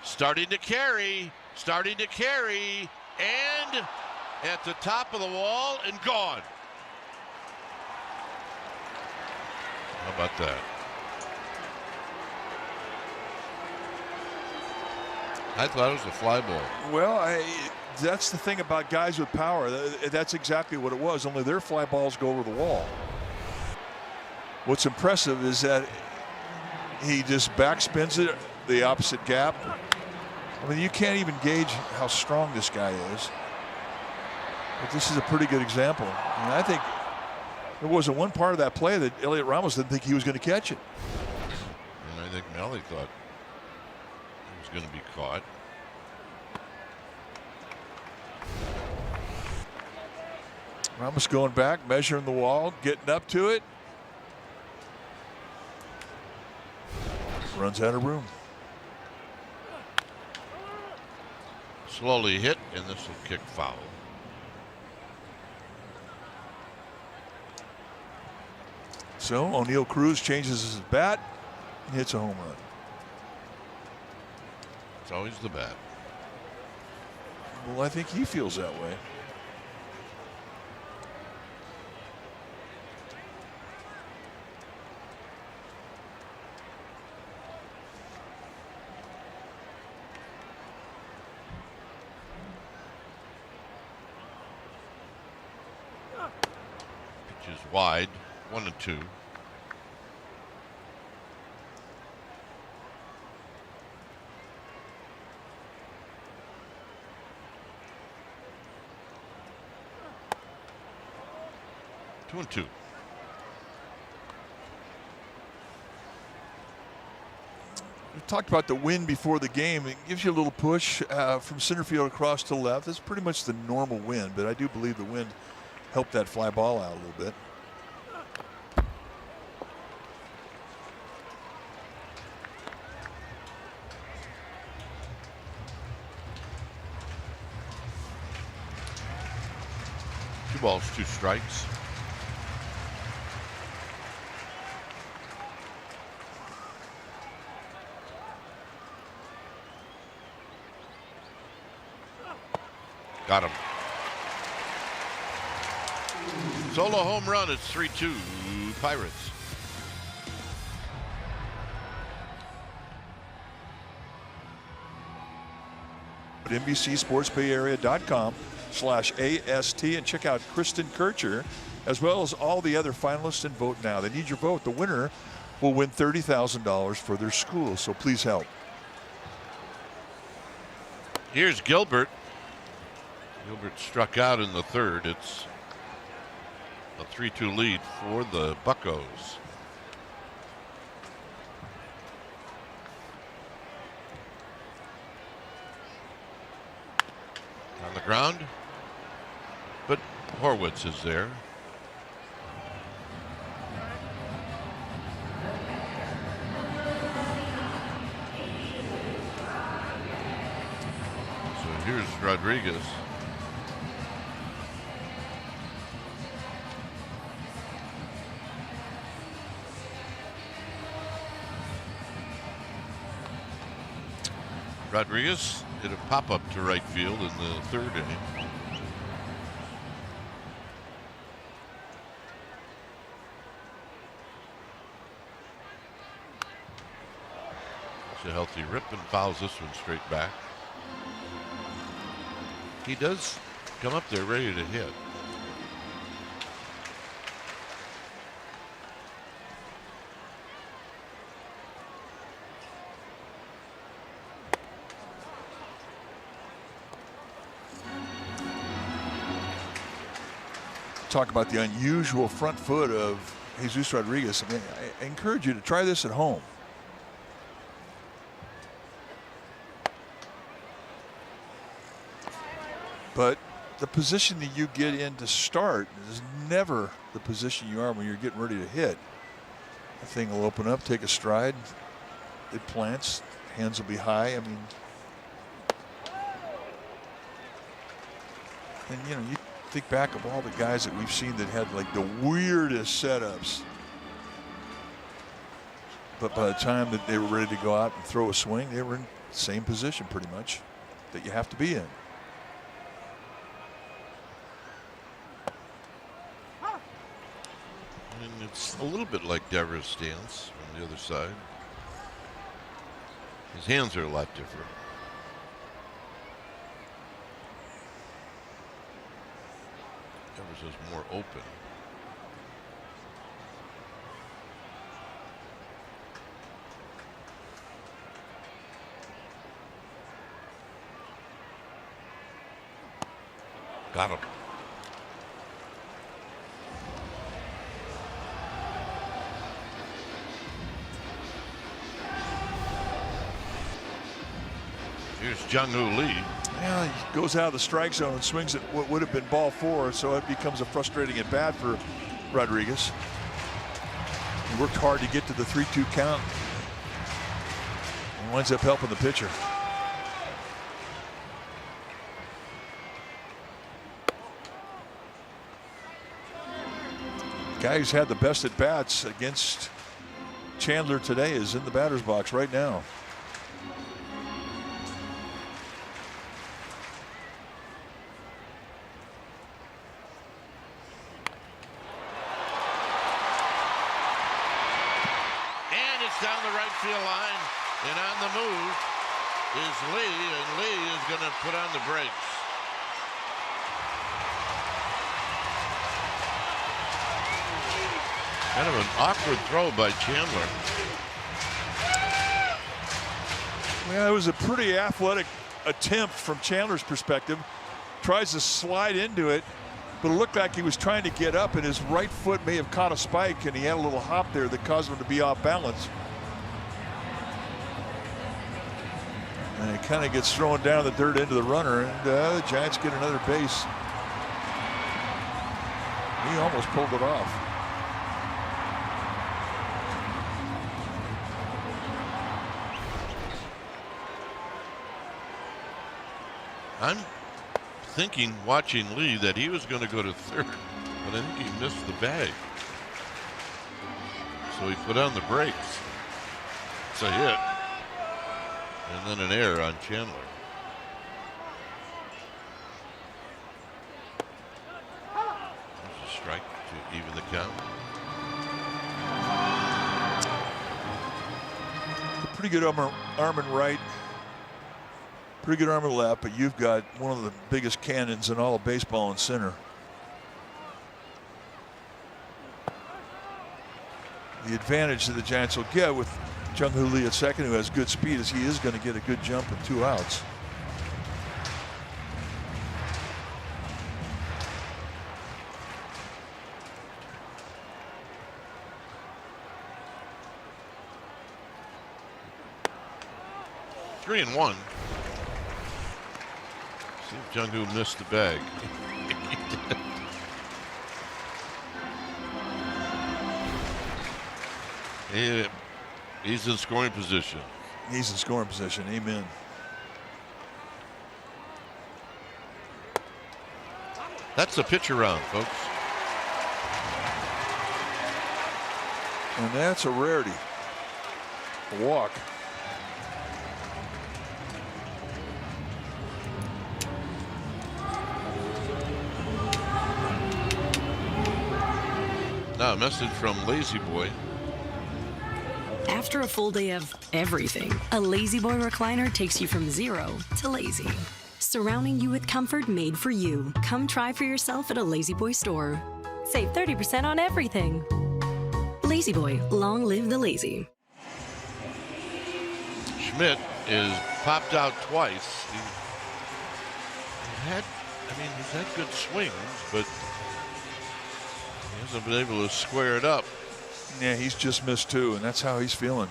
Starting to carry, and at the top of the wall and gone. How about that? I thought it was a fly ball. Well, that's the thing about guys with power. That's exactly what it was, only their fly balls go over the wall. What's impressive is that he just backspins it the opposite gap. I mean, you can't even gauge how strong this guy is. But this is a pretty good example. And I think there wasn't one part of that play that Elliot Ramos didn't think he was going to catch it. And I think Mahle thought he was going to be caught. Ramos going back, measuring the wall, getting up to it. Runs out of room. Slowly hit, and this will kick foul. So O'Neill Cruz changes his bat and hits a home run. It's always the bat. Well, I think he feels that way. Pitch is wide, 1-2. Two and two. We talked about the wind before the game. It gives you a little push from center field across to left. That's pretty much the normal wind, but I do believe the wind helped that fly ball out a little bit. Two balls, two strikes. Got him. Solo home run. It's 3-2 Pirates. At NBCSportsBayArea.com/AST and check out Kristen Kircher as well as all the other finalists and vote now. They need your vote. The winner will win $30,000 for their school, so please help. Here's Gilbert. Gilbert struck out in the third. It's a 3-2 lead for the Buccos. On the ground, but Horwitz is there. So here's Rodriguez. Rodriguez did a pop-up to right field in the third inning. It's a healthy rip and fouls this one straight back. He does come up there ready to hit. Talk about the unusual front foot of Jesus Rodriguez. I mean, I encourage you to try this at home. But the position that you get in to start is never the position you are when you're getting ready to hit. The thing will open up, take a stride, it plants, hands will be high. I mean, and you know, you think back of all the guys that we've seen that had like the weirdest setups, but by the time that they were ready to go out and throw a swing, they were in the same position pretty much that you have to be in. And it's a little bit like Devers' stance on the other side. His hands are a lot different. Devers is more open. Got him. Here's Jung-Hoo Lee. Yeah, he goes out of the strike zone and swings at what would have been ball four, so it becomes a frustrating at bat for Rodriguez. He worked hard to get to the 3-2 count and winds up helping the pitcher. Guy who's had the best at bats against Chandler today is in the batter's box right now. Down the right field line, and on the move is Lee, and Lee is going to put on the brakes. Kind of an awkward throw by Chandler. Well, it was a pretty athletic attempt from Chandler's perspective. Tries to slide into it, but it looked like he was trying to get up, and his right foot may have caught a spike, and he had a little hop there that caused him to be off balance. And it kind of gets thrown down the dirt into the runner, and the Giants get another base. He almost pulled it off. I'm thinking, watching Lee, that he was going to go to third, but I think he missed the bag. So he put on the brakes. It's a hit. And then an error on Chandler. There's a strike to even the count. Pretty good arm and right. Pretty good arm and left, but you've got one of the biggest cannons in all of baseball in center. The advantage that the Giants will get with Jung-Hoo Lee at second, who has good speed, is he is going to get a good jump with 2 outs. Three and one. See if Jung-Hoo missed the bag. He's in scoring position. He's in scoring position. Amen. That's the pitch around, folks. And that's a rarity. A walk. Now a message from Lazy Boy. After a full day of everything, a Lazy Boy recliner takes you from zero to lazy. Surrounding you with comfort made for you. Come try for yourself at a Lazy Boy store. Save 30% on everything. Lazy Boy, long live the lazy. Schmidt is popped out twice. He's had good swings, but he hasn't been able to square it up. Yeah, he's just missed 2, and that's how he's feeling.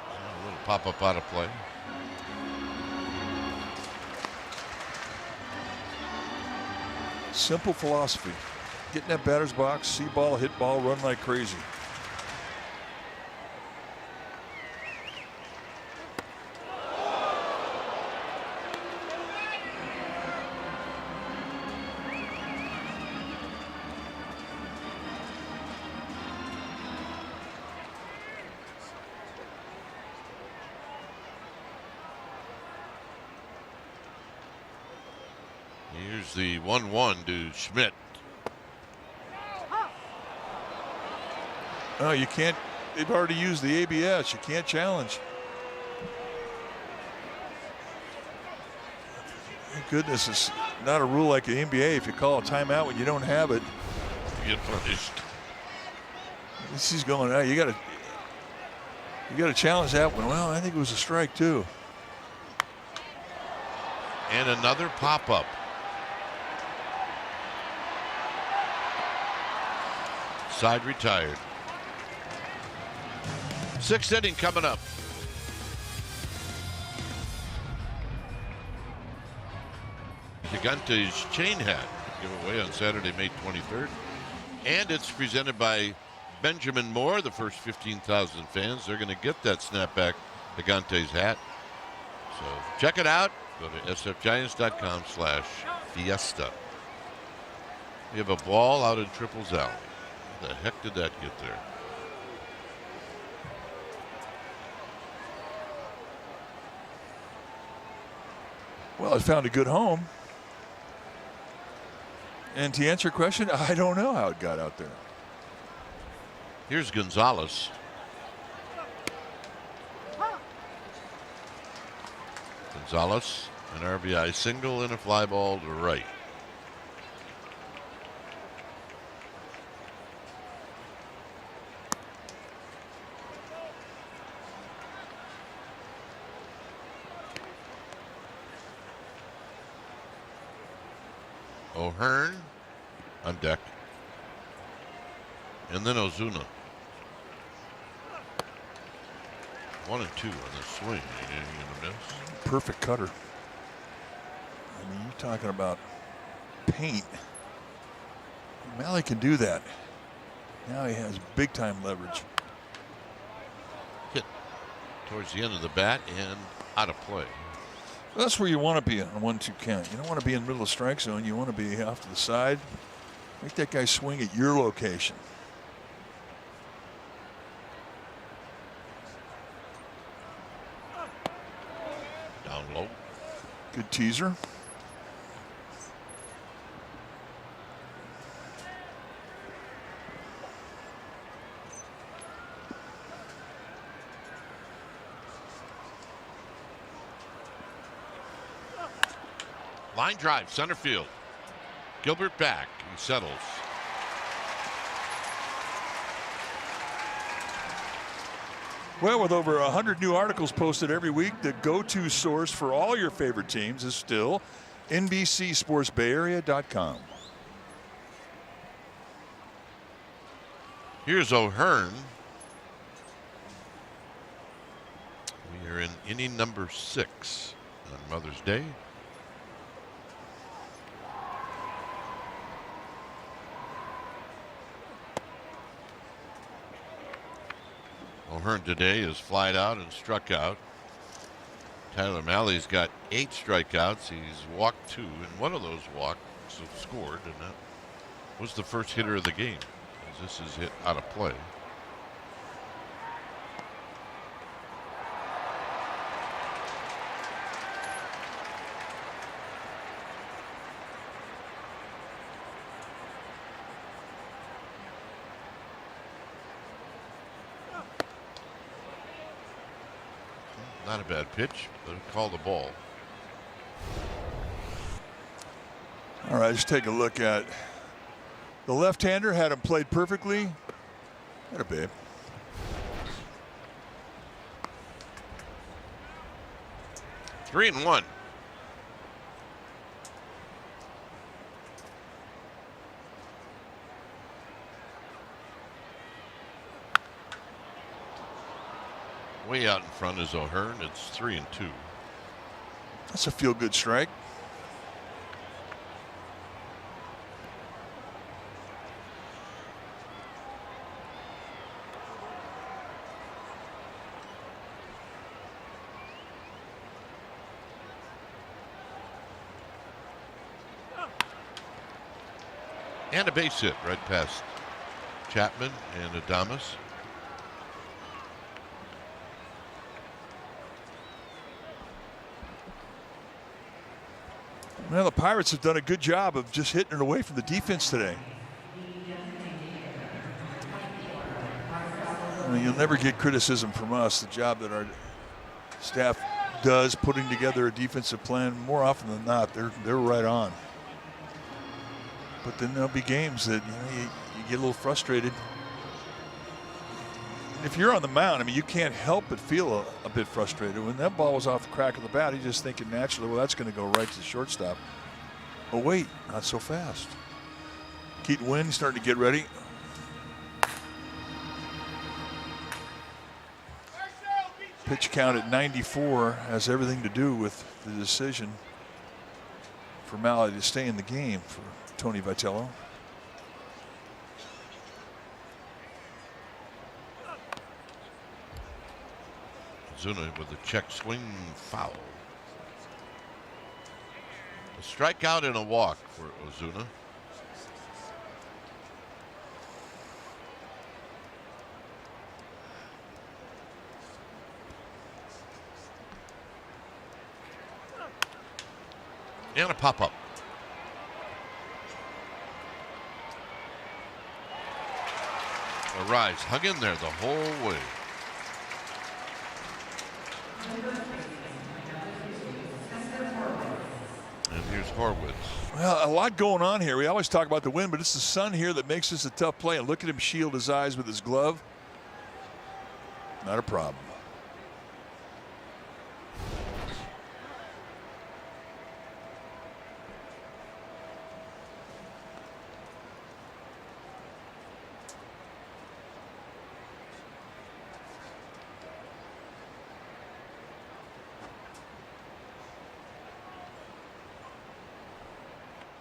A little pop-up out of play. Simple philosophy. Get in that batter's box, see ball, hit ball, run like crazy. Here's the 1-1 to Schmidt. Oh, you can't. They've already used the ABS. You can't challenge. Thank goodness it's not a rule like the NBA. If you call a timeout when you don't have it, You get punished. he's going. Oh, you got to challenge that one. Well, I think it was a strike too. And another pop-up. Side retired. 6th inning coming up. Gigante's chain hat giveaway on Saturday, May 23rd. And it's presented by Benjamin Moore, the first 15,000 fans. They're going to get that snapback Gigante's hat. So check it out. Go to sfgiants.com/fiesta. We have a ball out in Triples Alley. How the heck did that get there? Well, it found a good home. And to answer your question, I don't know how it got out there. Here's Gonzalez. Gonzalez, an RBI single and a fly ball to right. O'Hearn on deck. And then Ozuna. 1 and 2 on the swing. Anything gonna miss? Perfect cutter. I mean, you're talking about paint. O'Malley can do that. Now he has big time leverage. Hit towards the end of the bat and out of play. That's where you want to be on a 1-2 count. You don't want to be in the middle of the strike zone. You want to be off to the side. Make that guy swing at your location. Down low. Good teaser. Line drive, center field. Gilbert back. He settles. Well, with over 100 new articles posted every week, the go-to source for all your favorite teams is still NBCSportsBayArea.com. Here's O'Hearn. We are in inning number 6 on Mother's Day. O'Hearn today is flied out and struck out. Tyler Mahle's got 8 strikeouts. He's walked 2, and one of those walks scored, and that was the first hitter of the game, as this is hit out of play. Not a bad pitch, but call the ball. All right, let's take a look at the left-hander. Had him played perfectly. Had a babe. Three and one. Way out in front is O'Hearn. It's 3 and 2. That's a feel-good strike. And a base hit right past Chapman and Adames. Well, the Pirates have done a good job of just hitting it away from the defense today. I mean, you'll never get criticism from us. The job that our staff does putting together a defensive plan, more often than not, they're right on. But then there'll be games that you get a little frustrated. And if you're on the mound, I mean, you can't help but feel a bit frustrated. When that ball was off the crack of the bat, you're just thinking naturally, well, that's going to go right to the shortstop. Oh, wait, not so fast. Keaton Wynn starting to get ready. Pitch count at 94 has everything to do with the decision for Mahle to stay in the game for Tony Vitello. Ozuna with a check swing foul. A strikeout and a walk for Ozuna. And a pop-up. Arise hung in there the whole way. And here's Horwitz. Well, a lot going on here. We always talk about the wind, but it's the sun here that makes this a tough play. And look at him shield his eyes with his glove. Not a problem.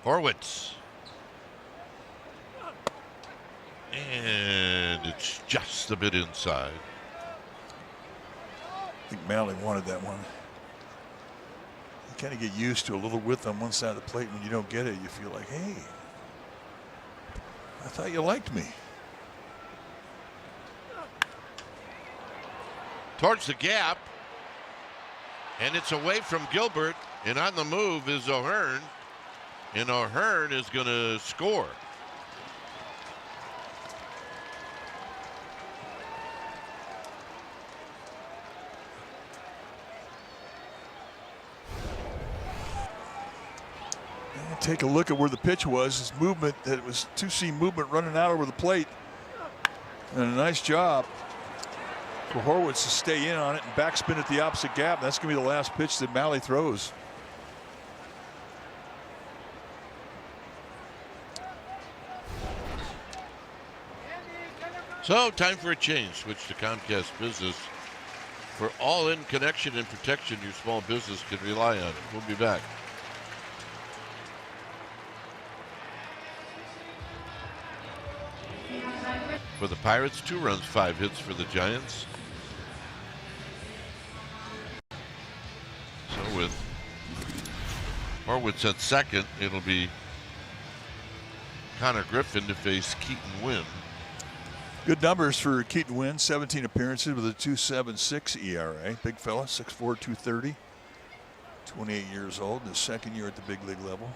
Horwitz. And it's just a bit inside. I think Malley wanted that one. You kind of get used to a little width on one side of the plate. When you don't get it, you feel like, hey, I thought you liked me. Towards the gap. And it's away from Gilbert. And on the move is O'Hearn. And O'Hearn is going to score. Take a look at where the pitch was. His movement, that it was two-seam movement running out over the plate. And a nice job for Horwitz to stay in on it and backspin at the opposite gap. That's going to be the last pitch that Malley throws. So time for a change. Switch to Comcast Business for all-in connection and protection your small business can rely on. We'll be back. For the Pirates, 2 runs, 5 hits for the Giants. So with Horwitz at second, it'll be Connor Griffin to face Keaton Wynn. Good numbers for Keaton Wynn, 17 appearances with a 2.76 ERA. Big fella, 6'4", 230. 28 years old, his second year at the big league level.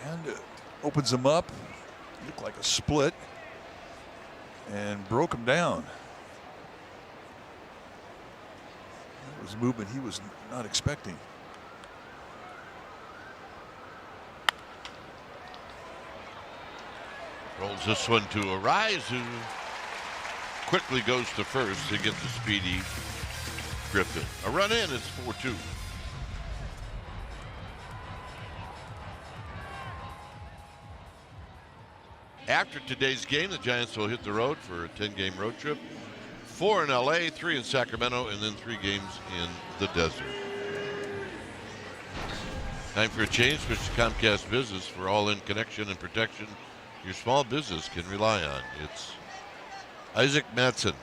And opens him up. Looked like a split. And broke him down. That was movement he was not expecting. Rolls this one to Arise, who quickly goes to first to get the speedy Griffin. A run in, it's 4-2. After today's game, the Giants will hit the road for a 10-game road trip. 4 in LA, 3 in Sacramento, and then 3 games in the desert. Time for a change. Switch to Comcast Business for all-in connection and protection your small business can rely on. It's Isaac Madsen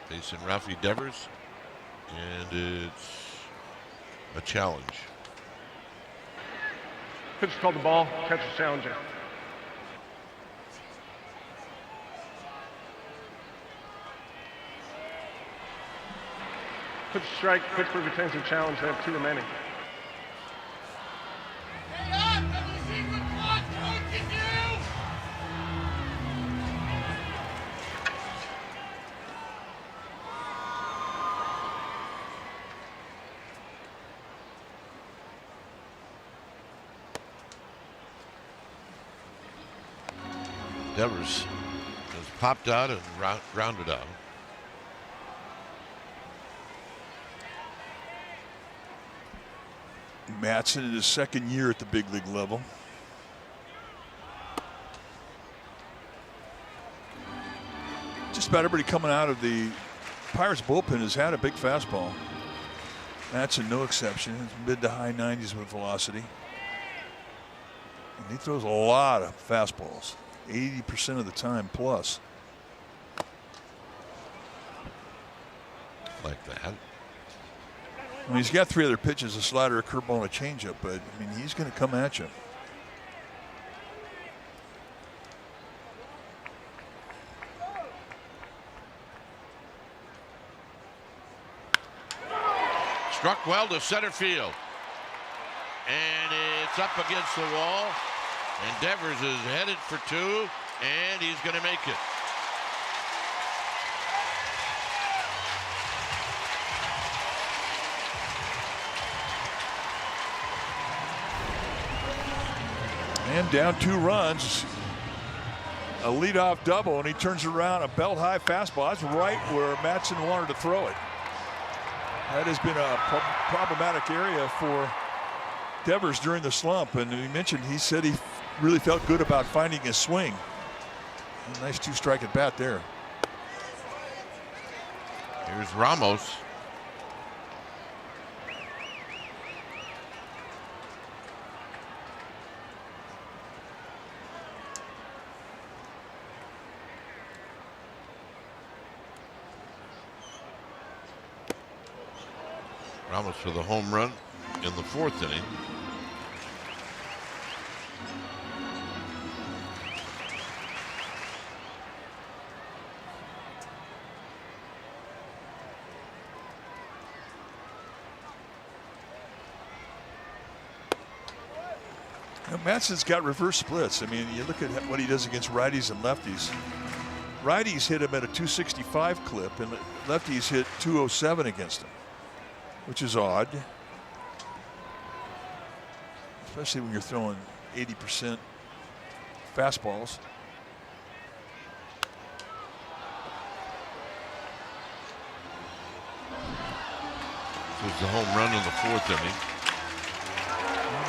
facing Rafi Devers, and it's a challenge. Pitch called the ball. Catch the challenger. Pitch strike. Pittsburgh retains the challenge. They have 2 remaining. Devers has popped out and grounded out. Madsen in his second year at the big league level. Just about everybody coming out of the Pirates bullpen has had a big fastball. Madsen no exception. It's mid to high 90s with velocity. And he throws a lot of fastballs. 80% of the time plus. Like that. I mean, he's got 3 other pitches, a slider, a curveball, and a changeup, but I mean, he's going to come at you. Struck well to center field. And it's up against the wall. And Devers is headed for 2, and he's going to make it. And down 2 runs. A leadoff double, and he turns around a belt-high fastball. That's right where Madsen wanted to throw it. That has been a problematic area for Devers during the slump, and he mentioned, he said he really felt good about finding his swing. A nice 2-strike at bat there. Here's Ramos. Ramos for the home run in the 4th inning. Matson's got reverse splits. I mean, you look at what he does against righties and lefties. Righties hit him at a 265 clip, and lefties hit 207 against him, which is odd, especially when you're throwing 80% fastballs. This was the home run in the 4th inning.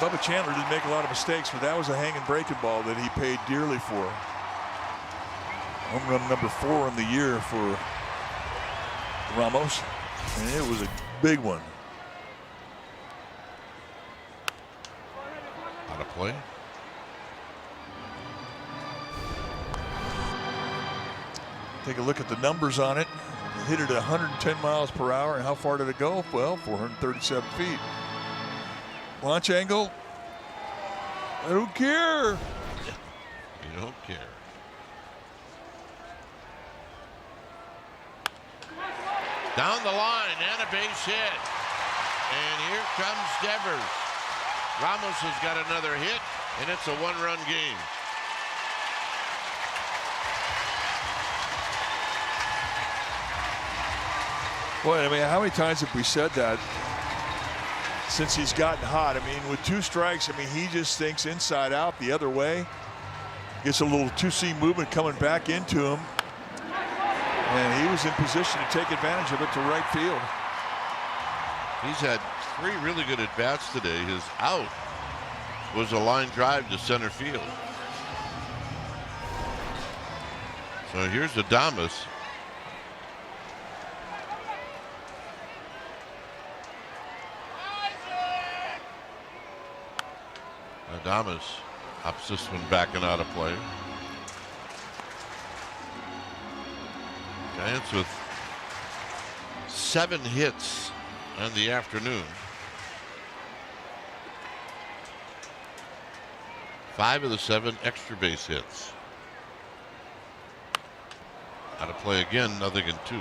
Bubba Chandler didn't make a lot of mistakes, but that was a hanging breaking ball that he paid dearly for. Home run number 4 in the year for Ramos, and it was a big one. Out of play. Take a look at the numbers on it. It hit it at 110 miles per hour, and how far did it go? Well, 437 feet. Launch angle. I don't care. You don't care. Down the line and a base hit. And here comes Devers. Ramos has got another hit, and it's a 1-run game. Boy, I mean, how many times have we said that since he's gotten hot? I mean, with 2 strikes, I mean, he just thinks inside out the other way. Gets a little 2-seam movement coming back into him. And he was in position to take advantage of it to right field. He's had 3 really good at-bats today. His out was a line drive to center field. So here's Adames. Adames ups this one back and out of play. Giants with 7 hits on the afternoon. 5 of the 7 extra base hits. Out of play again, nothing in 2.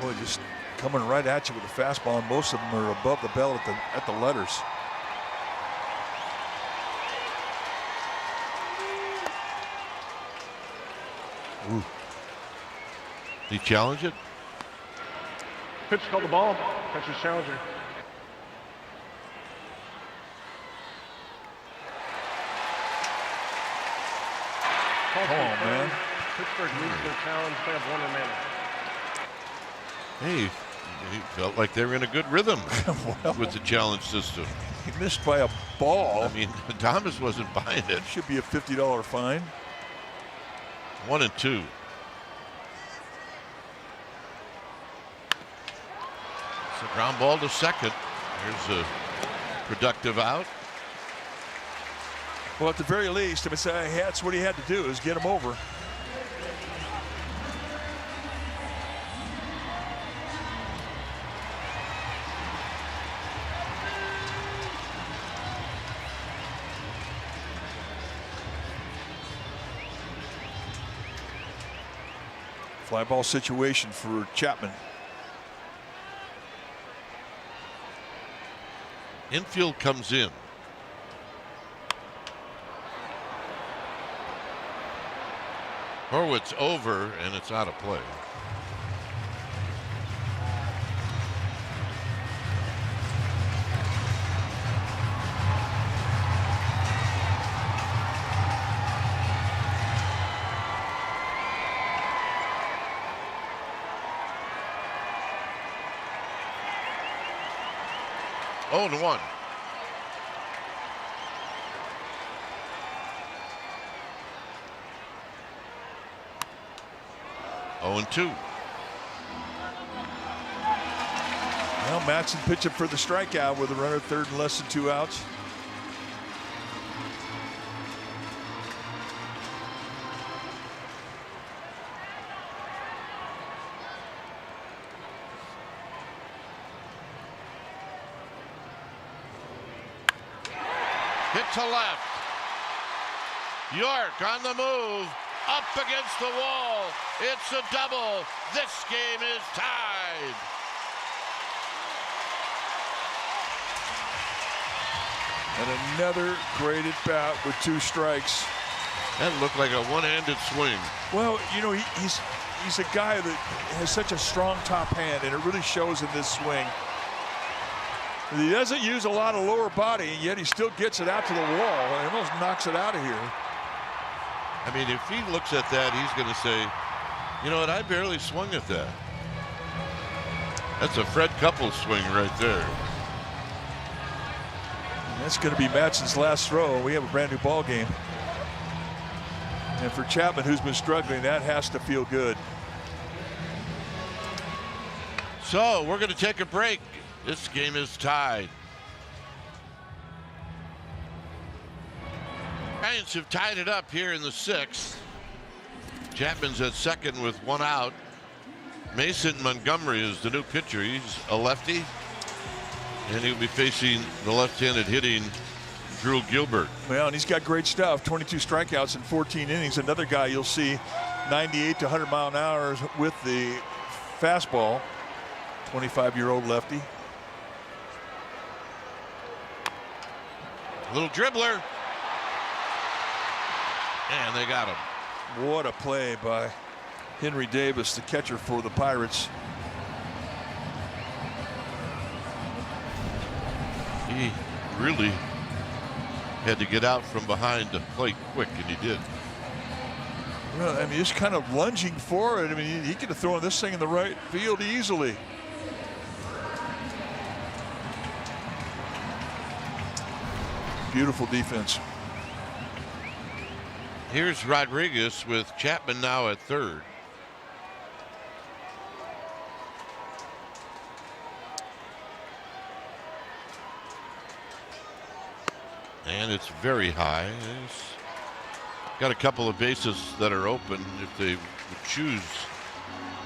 Boy, just coming right at you with a fastball, and most of them are above the belt at the letters. Ooh. He challenged it? Pitch called the ball. Catcher's challenger. Come on, man. Pittsburgh leads their challenge. They have 1 remaining. Hey, he felt like they were in a good rhythm Well, with the challenge system. he missed by a ball. I mean, Thomas wasn't buying it. Should be a $50 fine. 1 and 2. It's a ground ball to second. Here's a productive out. Well, at the very least, I mean, that's what he had to do, is get him over. Fly ball situation for Chapman. Infield comes in. Horwitz over, and it's out of play. Oh, and 1. 0-2. Well, Matson pitching for the strikeout with a runner at third and less than 2 outs. Hit to left. York on the move. Up against the wall. It's a double. This game is tied. And another great at bat with 2 strikes. That looked like a one-handed swing. Well, you know, he's a guy that has such a strong top hand, and it really shows in this swing. He doesn't use a lot of lower body, and yet he still gets it out to the wall and almost knocks it out of here. I mean, if he looks at that, he's going to say, you know what, I barely swung at that. That's a Fred Couples swing right there. And that's going to be Matson's last throw. We have a brand new ball game. And for Chapman, who's been struggling, that has to feel good. So we're going to take a break. This game is tied. Giants have tied it up here in the 6th. Chapman's at second with 1 out. Mason Montgomery is the new pitcher. He's a lefty, and he'll be facing the left-handed hitting Drew Gilbert. Well, and he's got great stuff. 22 strikeouts in 14 innings. Another guy you'll see 98 to 100 mile an hour with the fastball. 25-year-old lefty. Little dribbler. And they got him. What a play by Henry Davis, the catcher for the Pirates. He really had to get out from behind the plate quick, and he did. Well, I mean, just kind of lunging forward. I mean, he could have thrown this thing in the right field easily. Beautiful defense. Here's Rodriguez with Chapman now at third. And it's very high. It's got a couple of bases that are open if they would choose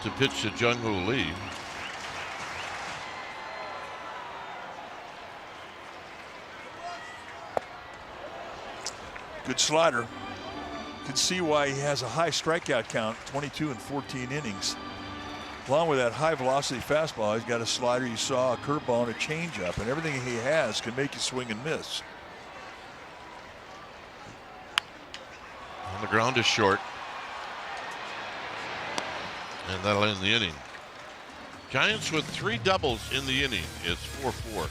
to pitch to Jung-Hoo Lee. Good slider. You can see why he has a high strikeout count, 22 in 14 innings. Along with that high velocity fastball, he's got a slider, you saw a curveball and a changeup, and everything he has can make you swing and miss. And the ground is short. And that'll end the inning. Giants with 3 doubles in the inning. It's 4-4.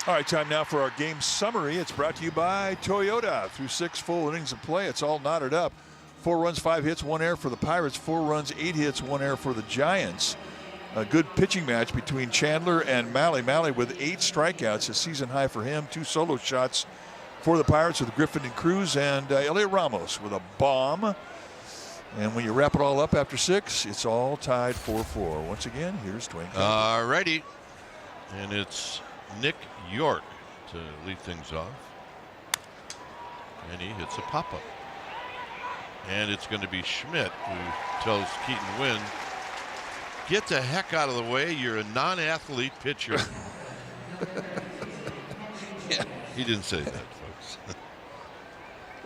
All right, time now for our game summary. It's brought to you by Toyota. Through 6 full innings of play, it's all knotted up. 4 runs, 5 hits, 1 error for the Pirates. 4 runs, 8 hits, 1 error for the Giants. A good pitching match between Chandler and Malley. Malley with 8 strikeouts, a season high for him. 2 solo shots for the Pirates with Griffin and Cruz, and Elliot Ramos with a bomb. And when you wrap it all up after 6, it's all tied 4-4. Once again, here's Dwayne. All righty. And it's Nick York to lead things off. And he hits a pop-up. And it's going to be Schmidt who tells Keaton Wynn, get the heck out of the way. You're a non-athlete pitcher. Yeah. He didn't say that, folks.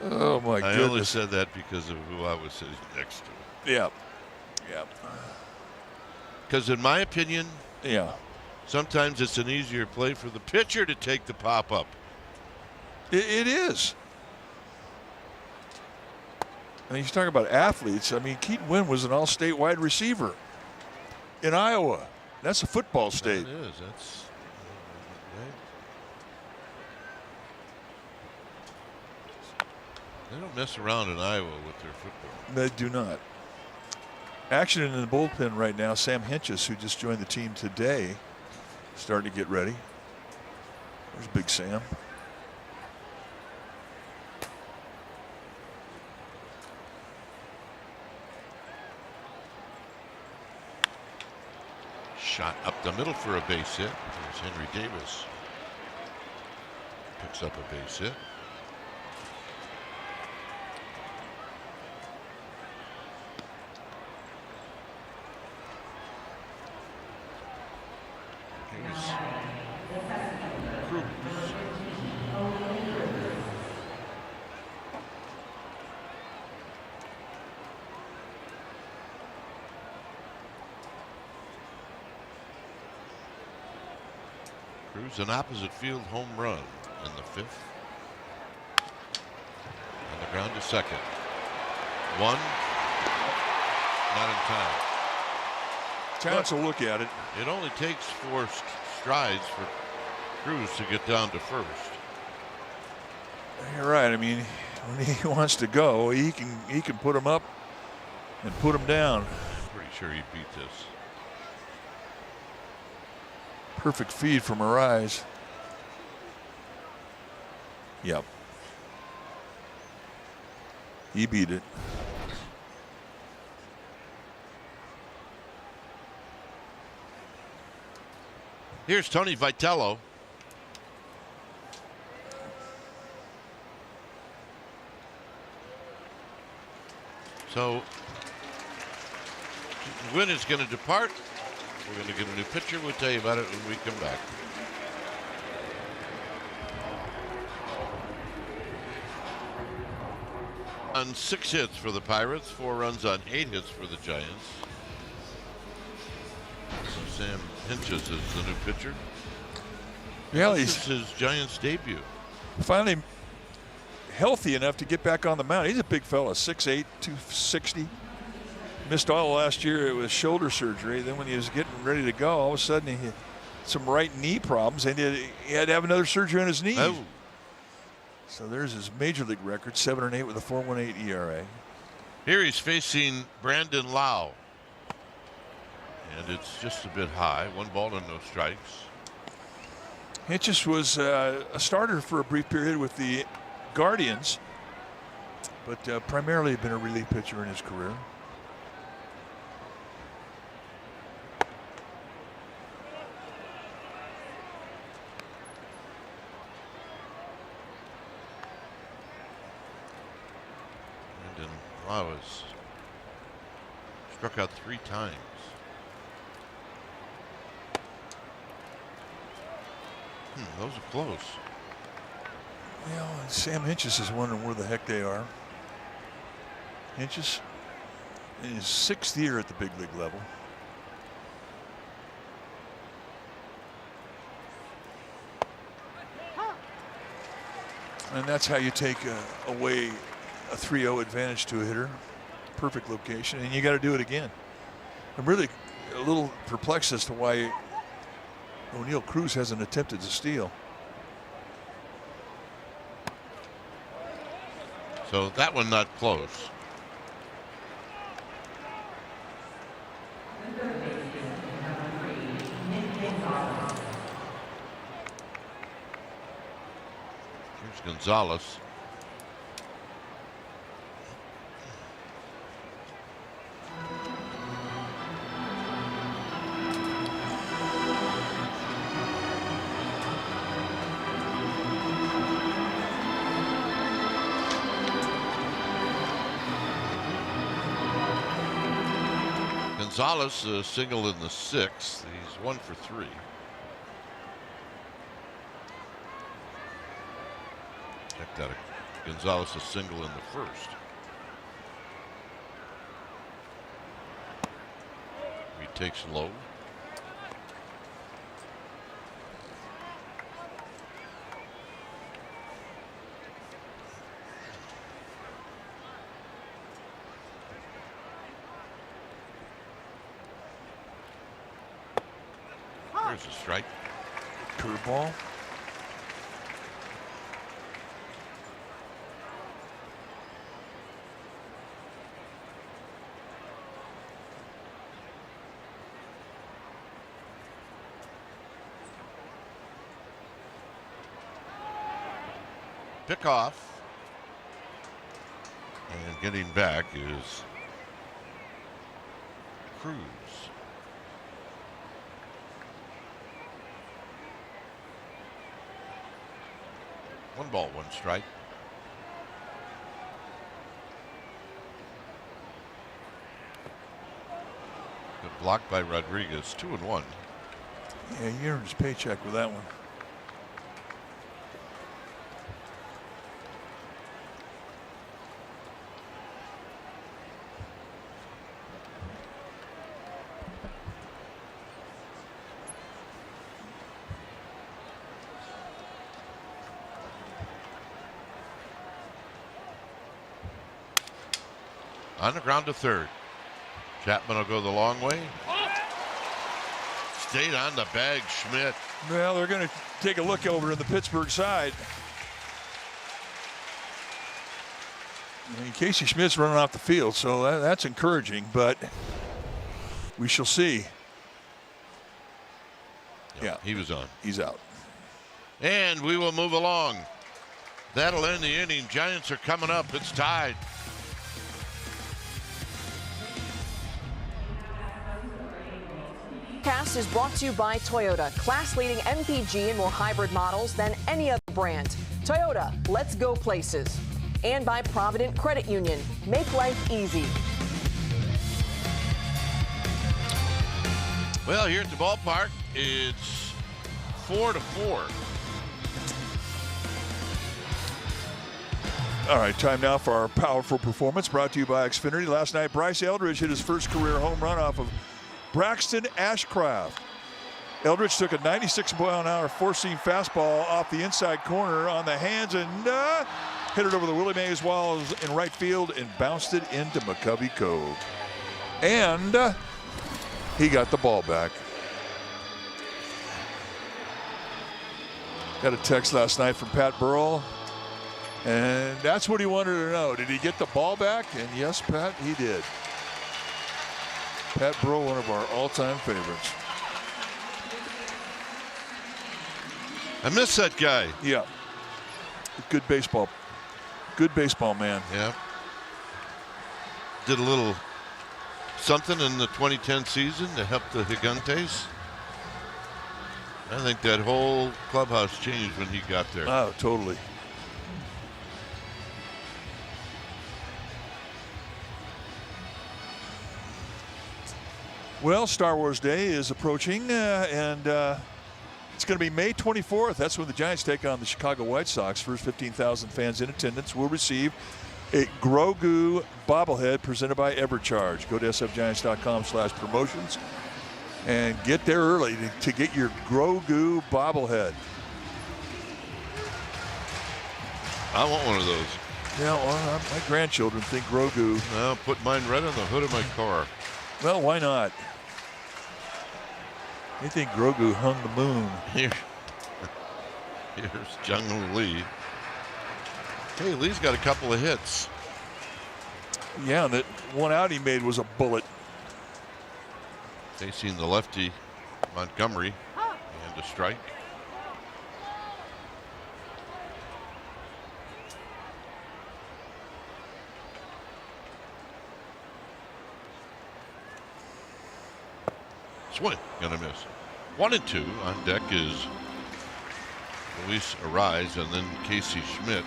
Oh, my goodness. I only said that because of who I was sitting next to. Yeah. Yeah. Because in my opinion, Yeah. sometimes it's an easier play for the pitcher to take the pop-up. It is. I mean, he's talking about athletes. I mean, Keaton Wynn was an all-state wide receiver in Iowa. That's a football state. It is. That's right. They don't mess around in Iowa with their football. They do not. Action in the bullpen right now. Sam Hinches, who just joined the team today, starting to get ready. There's Big Sam. Shot up the middle for a base hit. There's Henry Davis. Picks up a base hit. Here's Cruz. Cruz, an opposite field home run in the 5th. On the ground to second. 1. Not in time. Chance to look at it. It only takes 4 strides for Cruz to get down to first. You're right. I mean, when he wants to go, he can put him up and put him down. Pretty sure he beat this. Perfect feed from Arise. Yep. He beat it. Here's Tony Vitello. So Wynn is going to depart. We're going to get a new pitcher. We'll tell you about it when we come back. On 6 hits for the Pirates, 4 runs on 8 hits for the Giants. Sam Hinches is the new pitcher. Yeah, This is his Giants debut. Finally healthy enough to get back on the mound. He's a big fella, 6'8", 260. Missed all last year with shoulder surgery. Then when he was getting ready to go, all of a sudden he had some right knee problems, and he had to have another surgery on his knee. Oh. So there's his major league record, 7-8 with a 4.18 ERA. Here he's facing Brandon Lau. And it's just a bit high. 1 ball and no strikes. Hinches was a starter for a brief period with the Guardians, but primarily been a relief pitcher in his career. Brandon Lau has struck out 3 times. Those are close. You know, Sam Hinches is wondering where the heck they are. Hinches in his 6th year at the big league level. And that's how you take away a 3-0 advantage to a hitter. Perfect location, and you got to do it again. I'm really a little perplexed as to why O'Neal Cruz hasn't attempted to steal. So that one not close. Here's Gonzalez. Gonzalez a single in the 6th. He's 1 for 3. Check that. Gonzalez a single in the 1st. He takes low. There's a strike. Curveball. pick off. And getting back is Cruz. One ball, one strike. Good block by Rodriguez. 2-1. Yeah, he earned his paycheck with that one. On the ground to third. Chapman will go the long way. Stayed on the bag, Schmidt. Well, they're going to take a look over in the Pittsburgh side. And Casey Schmidt's running off the field, so that's encouraging, but we shall see. Yeah, he was on. He's out. And we will move along. That'll end the inning. Giants are coming up. It's tied. Cast is brought to you by Toyota, class-leading MPG and more hybrid models than any other brand. Toyota, let's go places. And by Provident Credit Union, make life easy. Well, here at the ballpark, it's 4-4. All right, time now for our powerful performance brought to you by Xfinity. Last night, Bryce Eldridge hit his first career home run off of Braxton Ashcraft. Eldridge took a 96-mile-an-hour four-seam fastball off the inside corner on the hands and hit it over the Willie Mays walls in right field and bounced it into McCovey Cove. And he got the ball back. Got a text last night from Pat Burrell, and that's what he wanted to know. Did he get the ball back? And yes, Pat, he did. Pat Burrell, one of our all-time favorites. I miss that guy. Yeah. Good baseball. Good baseball man. Yeah. Did a little something in the 2010 season to help the Gigantes. I think that whole clubhouse changed when he got there. Oh, totally. Well, Star Wars Day is approaching, and it's going to be May 24th. That's when the Giants take on the Chicago White Sox. First 15,000 fans in attendance will receive a Grogu bobblehead presented by Evercharge. Go to sfgiants.com/promotions and get there early to get your Grogu bobblehead. I want one of those. Yeah, well, my grandchildren think Grogu. I'll put mine right on the hood of my car. Well, why not? They think Grogu hung the moon. Here's Jung Lee. Hey, Lee's got a couple of hits. Yeah, that one out he made was a bullet. Facing the lefty, Montgomery, and a strike. Swing, gonna miss. 1-2 on deck is Luis Arise and then Casey Schmidt.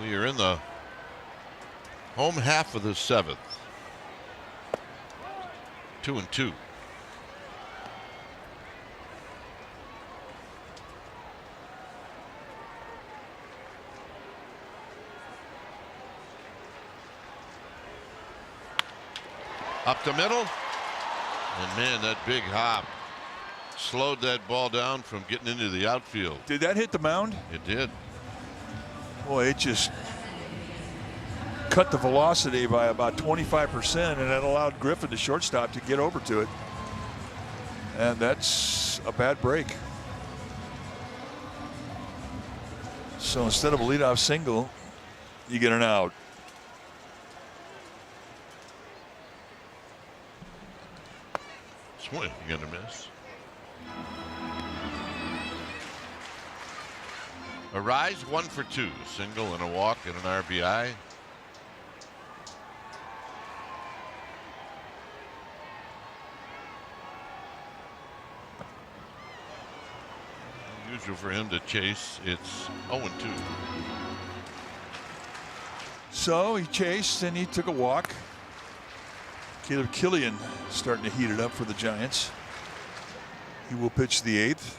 We are in the home half of the seventh. 2-2. Up the middle, and man, that big hop slowed that ball down from getting into the outfield. Did that hit the mound? It did. Boy, it just cut the velocity by about 25%, and it allowed Griffin, the shortstop, to get over to it. And that's a bad break. So instead of a leadoff single, you get an out. Swing, you're gonna miss. Arise 1 for 2, single and a walk and an RBI. Unusual for him to chase. It's 0-2. So he chased and he took a walk. Caleb Killian starting to heat it up for the Giants. He will pitch the 8th.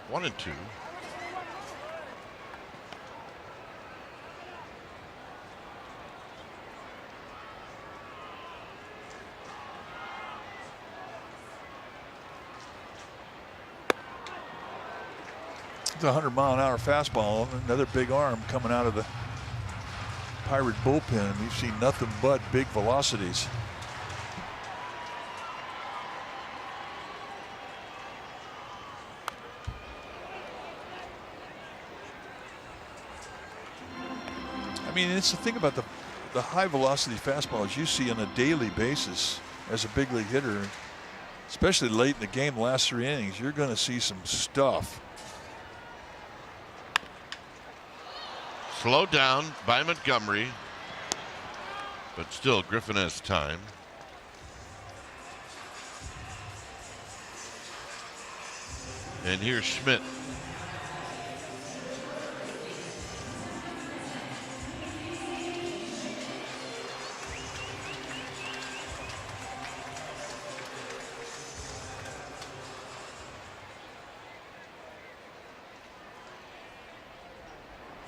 One and 2. It's a 100-mile-an-hour fastball. Another big arm coming out of the Pirate bullpen. We've seen nothing but big velocities. I mean, it's the thing about the high velocity fastballs you see on a daily basis as a big league hitter, especially late in the game, last 3 innings. You're going to see some stuff. Slowed down by Montgomery, but still Griffin has time. And here's Schmidt.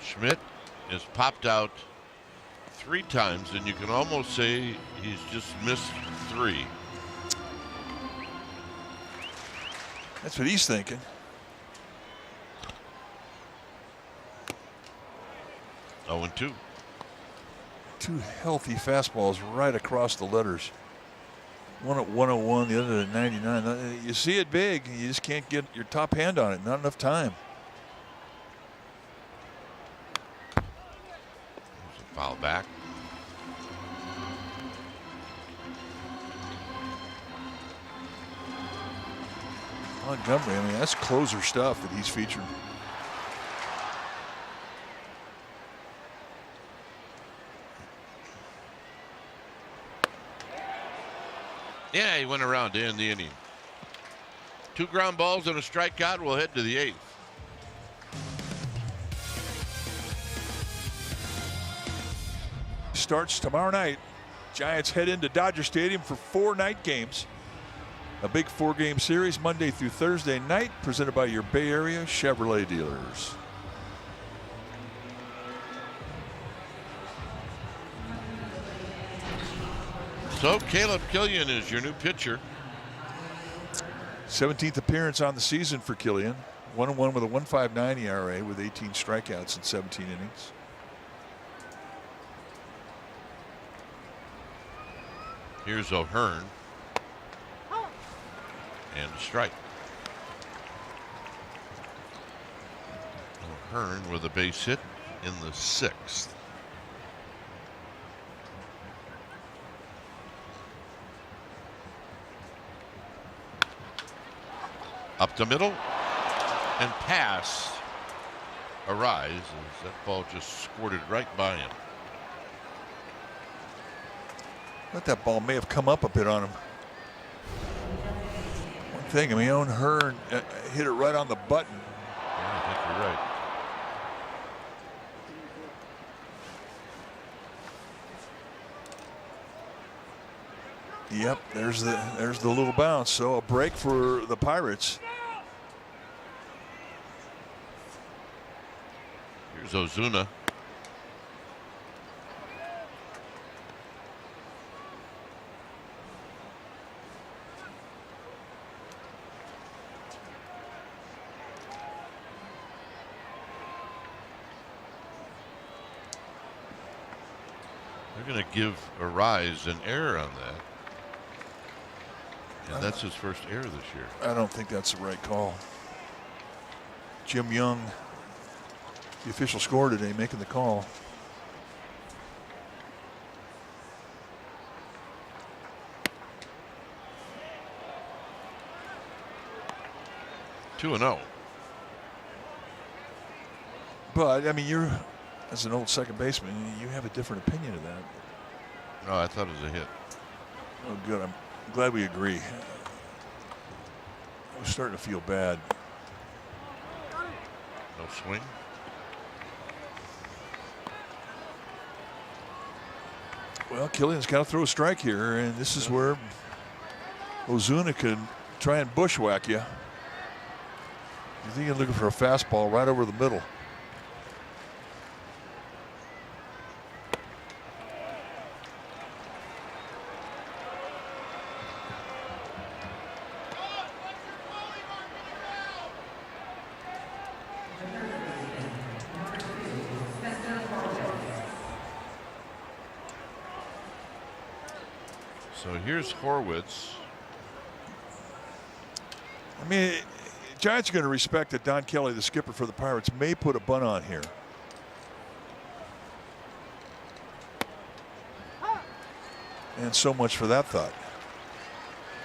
Schmidt has popped out 3 times, and you can almost say he's just missed 3. That's what he's thinking. 0-2. 2 healthy fastballs right across the letters. One at 101, the other at 99. You see it big, you just can't get your top hand on it. Not enough time. Foul back. Montgomery, I mean, that's closer stuff that he's featuring. Yeah, he went around to end the inning. 2 ground balls and a strikeout. We'll head to the 8th. Starts tomorrow night. Giants head into Dodger Stadium for 4 night games. A big 4-game series Monday through Thursday night, presented by your Bay Area Chevrolet dealers. So Caleb Killian is your new pitcher. 17th appearance on the season for Killian. 1-1 with a 1.59 ERA with 18 strikeouts in 17 innings. Here's O'Hearn. And a strike. O'Hearn with a base hit in the 6th. Up the middle and pass. Arise as that ball just squirted right by him. But that ball may have come up a bit on him. One thing, I mean, O'Hearn hit it right on the button. Yeah, I think you're right. Yep, there's the little bounce. So a break for the Pirates. Here's Ozuna. They're going to give Arise an error on that. And that's his first error this year. I don't think that's the right call. Jim Young the official score today, making the call. Two and 0. But I mean, you're as an old second baseman, you have a different opinion of that. No, I thought it was a hit. Oh, good. I'm glad we agree. I was starting to feel bad. No swing. Well, Killian's got to throw a strike here, and this is where Ozuna could try and bushwhack you. You think you're looking for a fastball right over the middle. So here's Horwitz. I mean, Giants are going to respect that Don Kelly, the skipper for the Pirates, may put a bunt on here. And so much for that thought.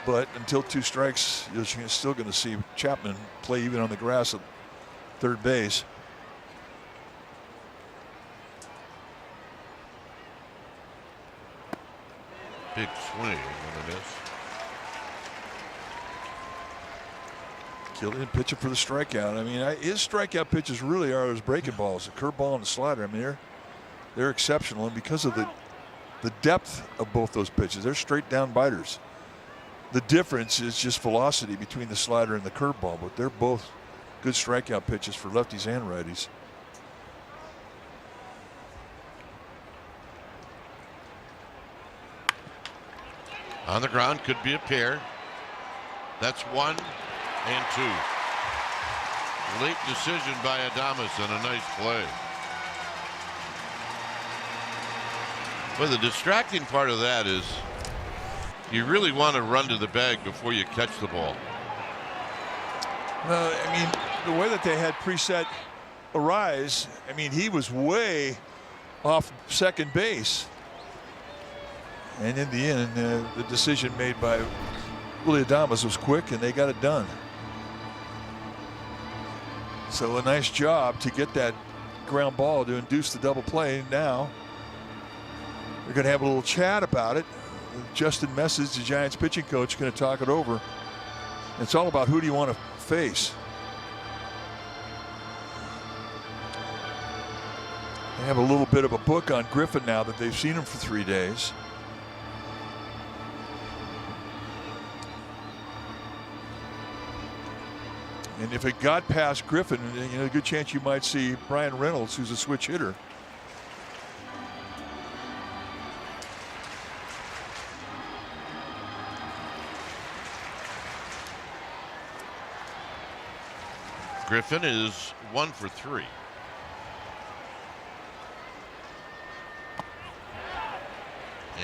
But until 2 strikes, you're still going to see Chapman play even on the grass at third base. Big swing on this. Killian pitching for the strikeout. I mean, his strikeout pitches really are his breaking balls, the curveball and the slider. I mean, they're exceptional, and because of the depth of both those pitches, they're straight down biters. The difference is just velocity between the slider and the curveball, but they're both good strikeout pitches for lefties and righties. On the ground, could be a pair. That's 1 and 2. Late decision by Adames and a nice play. Well, the distracting part of that is you really want to run to the bag before you catch the ball. Well, I mean, the way that they had preset Arise, I mean, he was way off second base. And in the end, the decision made by Willie Adames was quick, and they got it done. So a nice job to get that ground ball to induce the double play. Now they're going to have a little chat about it. Justin Message, the Giants pitching coach, going to talk it over. It's all about who do you want to face. They have a little bit of a book on Griffin now that they've seen him for 3 days. And if it got past Griffin, you know, a good chance you might see Brian Reynolds, who's a switch hitter. Griffin is 1 for 3.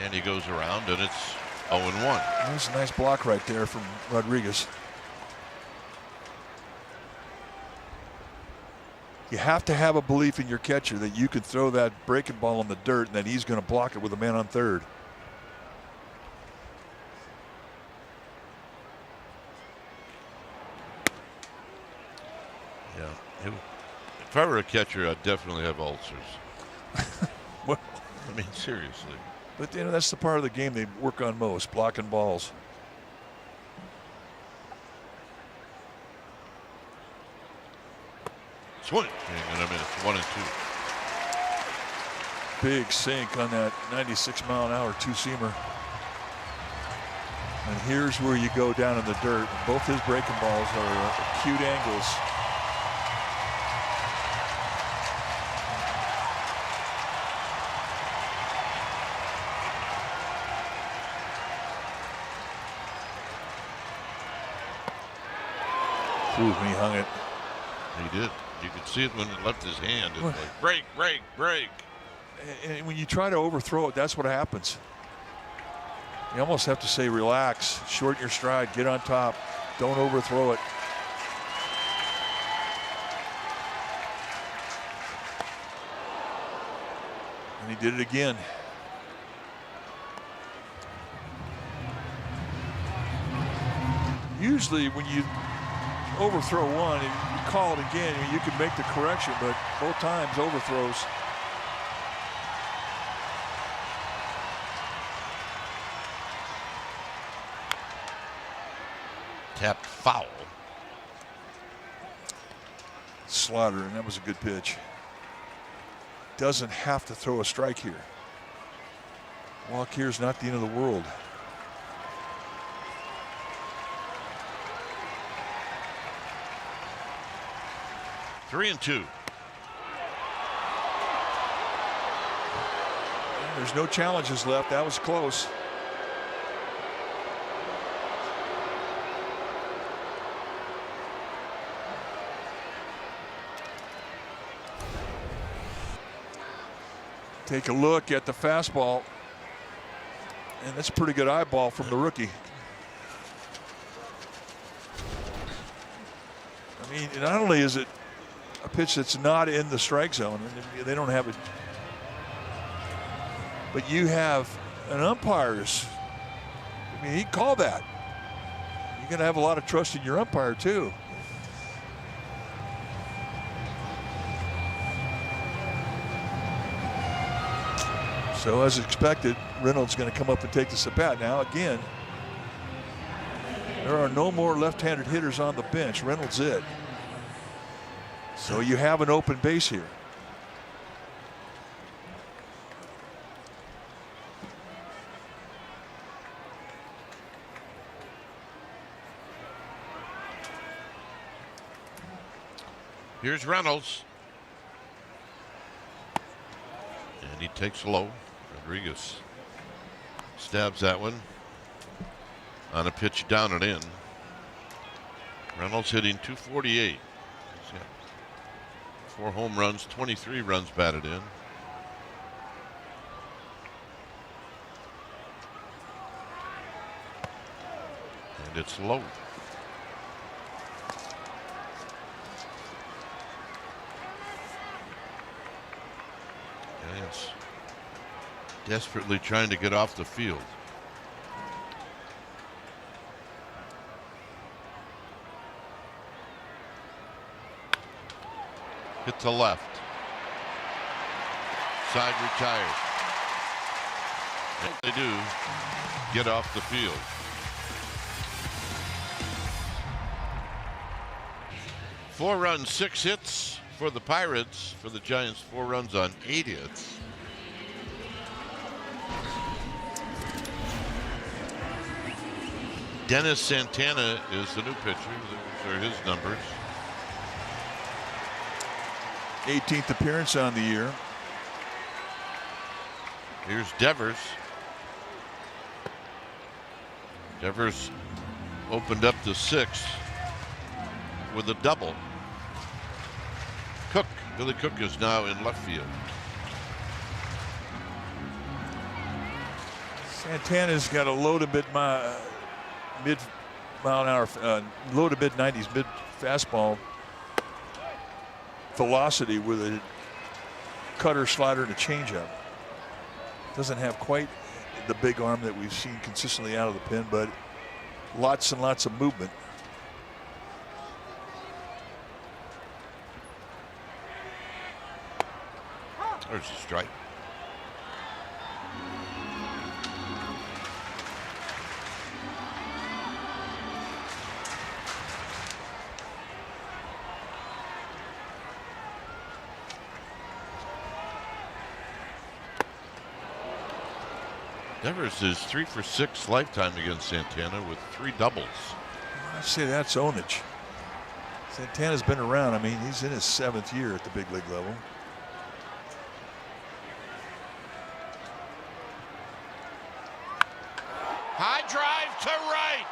And he goes around, and it's 0-1. That's a nice block right there from Rodriguez. You have to have a belief in your catcher that you can throw that breaking ball in the dirt and that he's going to block it with a man on third. Yeah. If I were a catcher, I'd definitely have ulcers. Well, I mean, seriously. But you know, that's the part of the game they work on most, blocking balls. Swing. And I mean, it's 1 and 2. Big sink on that 96-mile-an-hour two-seamer. And here's where you go down in the dirt. Both his breaking balls are acute angles. Ooh, when he hung it. He did. You could see it when it left his hand. It was like, break, break, break. And when you try to overthrow it, that's what happens. You almost have to say, relax, shorten your stride, get on top, don't overthrow it. did it again. Usually when you overthrow one and you call it again, you can make the correction, but both times overthrows. Tapped foul. Slaughter, and that was a good pitch. Doesn't have to throw a strike here. Walk here is not the end of the world. Three and two. There's no challenges left. That was close. Take a look at the fastball, and that's a pretty good eyeball from the rookie. I mean, not only is it a pitch that's not in the strike zone, and they don't have it, but you have an umpire's. I mean, he called that. You're going to have a lot of trust in your umpire too. So as expected, Reynolds going to come up and take this at bat. Now again, there are no more left-handed hitters on the bench. Reynolds it. So you have an open base here. Here's Reynolds. And he takes low. Rodriguez stabs that one on a pitch down and in. Reynolds hitting .248. He's got 4 home runs, 23 runs batted in. And it's low. Yes. Desperately trying to get off the field. Hit to left. Side retired. And they do get off the field. Four runs, 6 hits for the Pirates. For the Giants, 4 runs on 8 hits. Dennis Santana is the new pitcher. Those are his numbers. 18th appearance on the year. Here's Devers. Devers opened up the 6th with a double. Cook, Billy Cook is now in left field. Santana's got a low to mid mile an hour, low to mid 90s mid fastball velocity with a cutter, slider, and a changeup. Doesn't have quite the big arm that we've seen consistently out of the pen, but lots and lots of movement. There's a strike. Devers is 3 for 6 lifetime against Santana with 3 doubles. I'd say that's ownage. Santana's been around. I mean, he's in his 7th year at the big league level. High drive to right.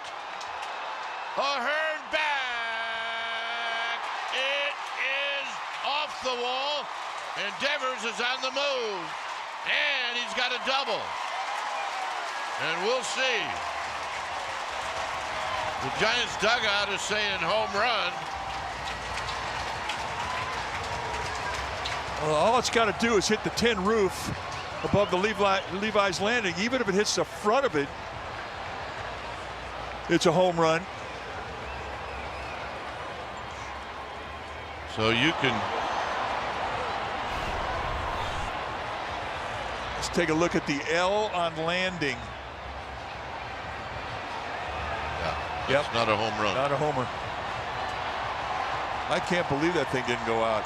Ahern back. It is off the wall, and Devers is on the move, and he's got a double. And we'll see. The Giants dugout is saying home run. Well, all it's got to do is hit the tin roof above the Levi's landing. Even if it hits the front of it, it's a home run. So you can. Let's take a look at the L on landing. Yeah, it's not a home run. Not a homer. I can't believe that thing didn't go out.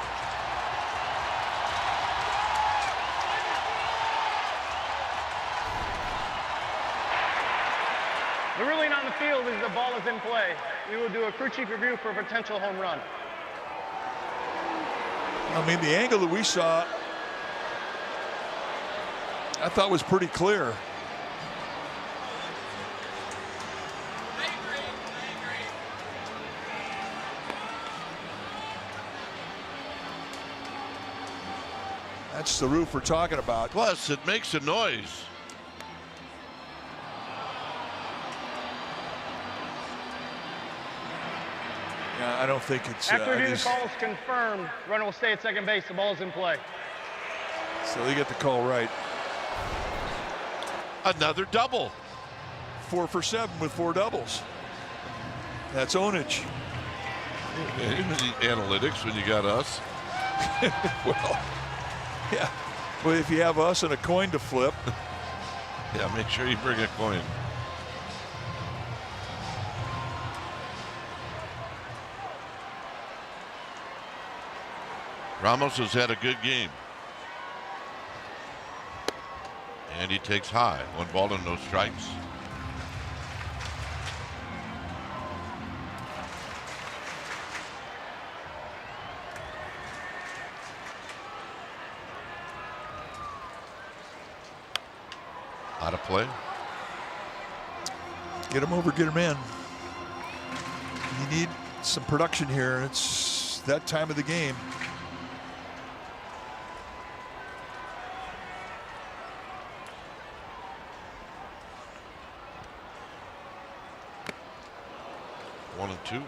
The ruling on the field is the ball is in play. We will do a crew chief review for a potential home run. I mean, the angle that we saw, I thought was pretty clear. That's the roof we're talking about. Plus, it makes a noise. Yeah, I don't think it's. After review, the call is confirmed. Runner will stay at second base. The ball is in play. So they get the call right. Another double. 4 for 7 with 4 doubles. That's ownage. The analytics when you got us. Well, yeah. Well, if you have us and a coin to flip. Yeah, make sure you bring a coin. Ramos has had a good game. And he takes high. 1 ball and no strikes. Out of play. Get him over, get him in. You need some production here. It's that time of the game. One and two.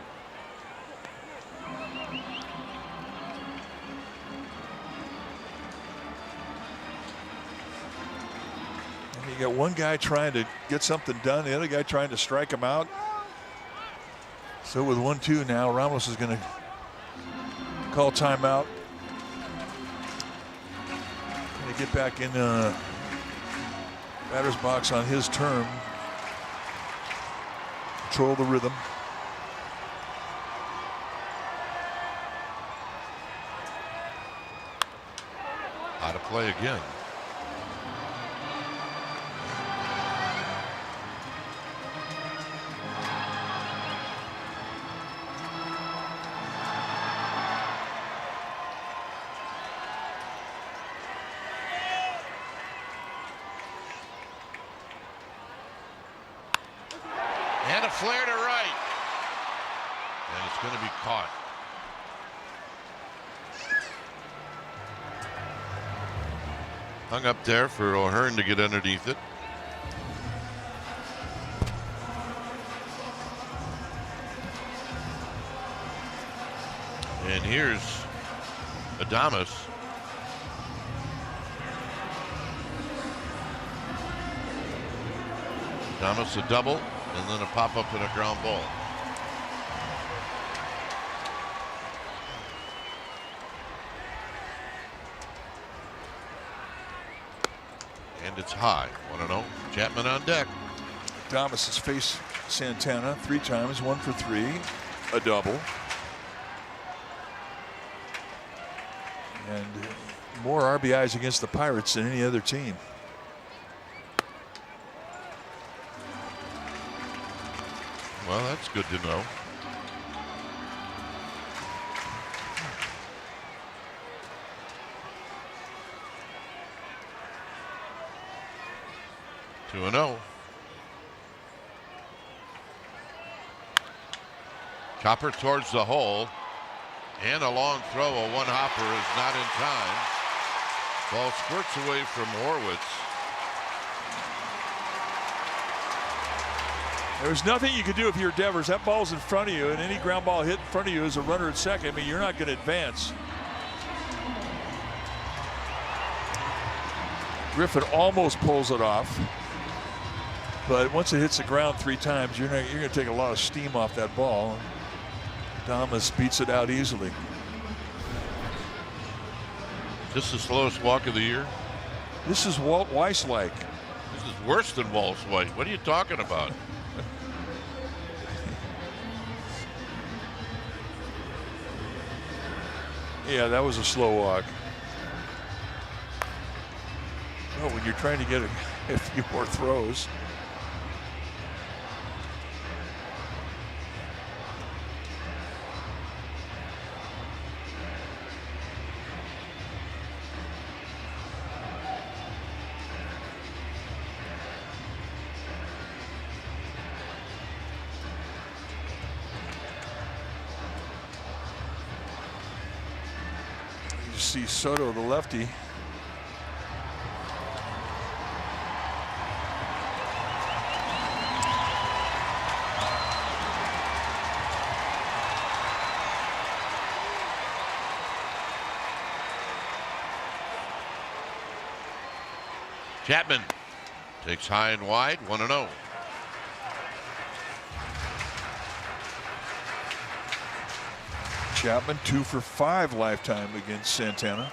You got one guy trying to get something done, the other guy trying to strike him out. So with 1-2 now, Ramos is going to call timeout. Going to get back in the batter's box on his term. Control the rhythm. Out of play again. And a flare to right. And it's going to be caught. Hung up there for O'Hearn to get underneath it. And here's Adames. Adames a double, and then a pop-up and a ground ball. And it's high. 1-0. Chapman on deck. Thomas has faced Santana 3 times, 1 for 3, a double. And more RBIs against the Pirates than any other team. Well, that's good to know. Two and 0. Chopper towards the hole. And a long throw. A one-hopper is not in time. Ball squirts away from Horwitz. There's nothing you can do if you're Devers. That ball's in front of you, and any ground ball hit in front of you as a runner at second. I mean, you're not going to advance. Griffin almost pulls it off, but once it hits the ground 3 times, you're going to take a lot of steam off that ball. Thomas beats it out easily. This is the slowest walk of the year? This is Walt Weiss-like. This is worse than Walt's White. What are you talking about? Yeah, that was a slow walk. Well, when you're trying to get a few more throws. You see Soto, the lefty. Chapman takes high and wide, 1-0. Chapman 2 for 5 lifetime against Santana.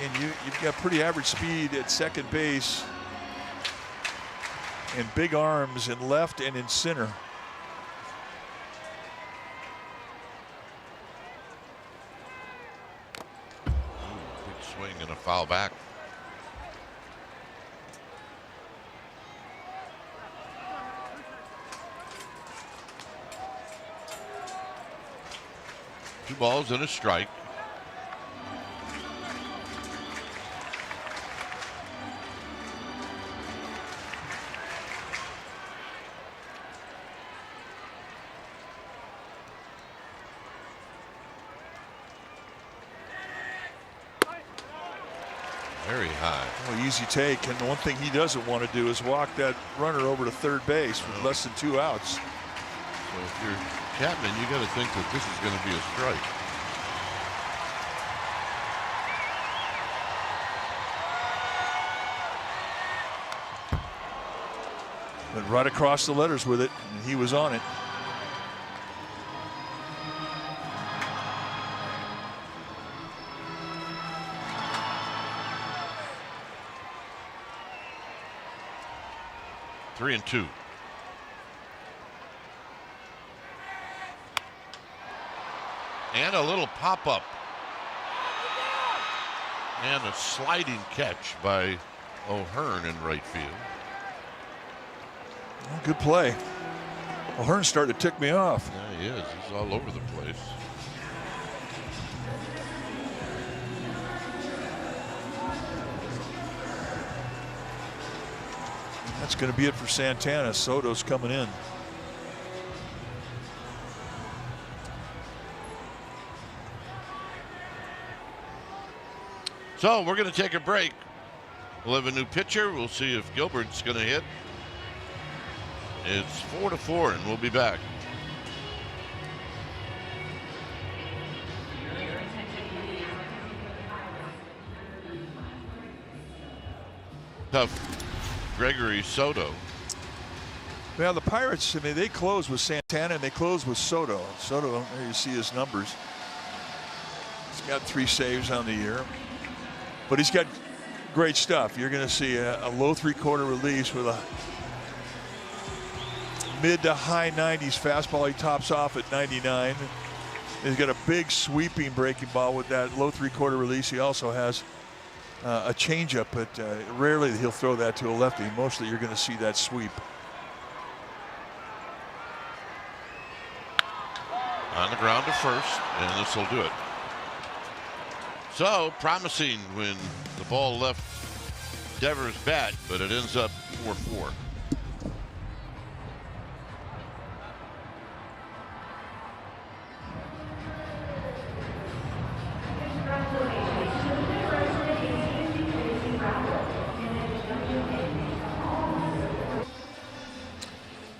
And you've got pretty average speed at second base and big arms in left and in center. Big swing and a foul back. Two balls and a strike. Very high. Well, easy take, and one thing he doesn't want to do is walk that runner over to third base with less than 2 outs. So if you're Chapman, you got to think that this is going to be a strike. Went right across the letters with it, and he was on it. 3-2. And a little pop-up. And a sliding catch by O'Hearn in right field. Well, good play. O'Hearn's starting to tick me off. Yeah, he is. He's all over the place. That's going to be it for Santana. Soto's coming in. So we're going to take a break. We'll have a new pitcher. We'll see if Gilbert's going to hit. It's 4-4, and we'll be back. Tough Gregory Soto. Well, the Pirates, I mean, they close with Santana and they close with Soto. Soto, there you see his numbers. He's got 3 saves on the year, but he's got great stuff. You're going to see a low 3/4 release with a mid to high 90s fastball. He tops off at 99. He's got a big sweeping breaking ball with that low 3/4 release. He also has a changeup, but rarely he'll throw that to a lefty. Mostly you're going to see that sweep. On the ground to first, and this will do it. So promising when the ball left Devers' bat, but it ends up 4-4.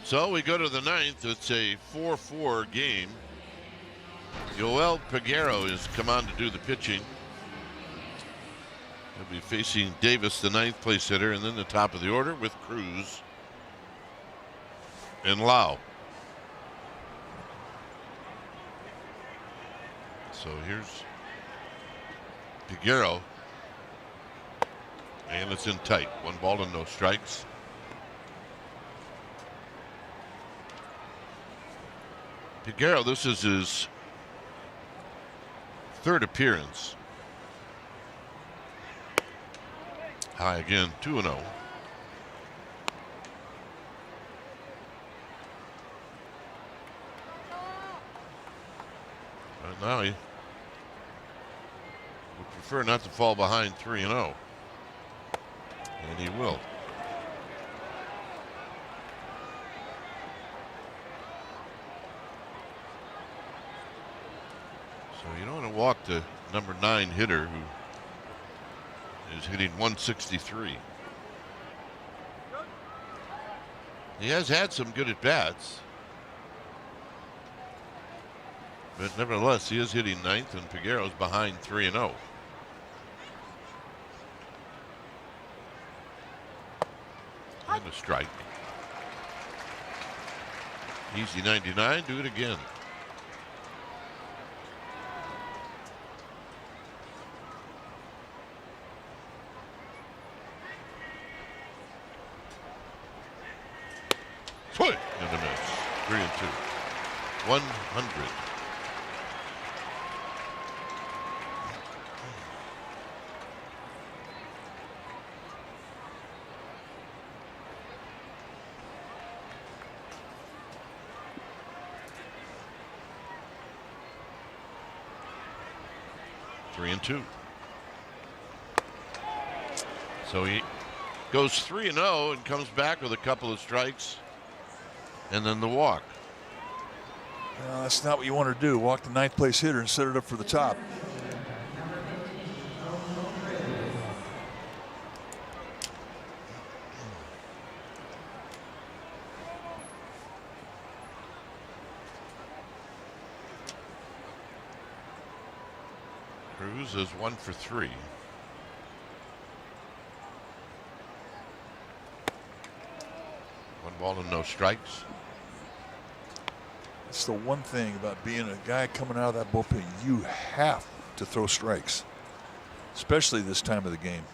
So we go to the ninth. It's a 4-4 game. Yoel Peguero has come on to do the pitching. He'll be facing Davis, the ninth place hitter, and then the top of the order with Cruz and Lau. So here's Peguero, and it's in tight. 1 ball and no strikes. Peguero, this is his 3rd appearance. High again, 2-0. And now he would prefer not to fall behind 3-0. And he will. So you don't want to walk the number 9 hitter who is hitting 163. He has had some good at-bats. But nevertheless, he is hitting 9th, and Peguero's behind 3-0. And a strike. Easy 99, do it again. Swing and a miss. 3-2. 100. And 2. So he goes 3-0 and comes back with a couple of strikes and then the walk. That's not what you want to do. Walk the 9th place hitter and set it up for the top. Cruz is 1 for 3. One ball and no strikes. That's the one thing about being a guy coming out of that bullpen. You have to throw strikes, especially this time of the game.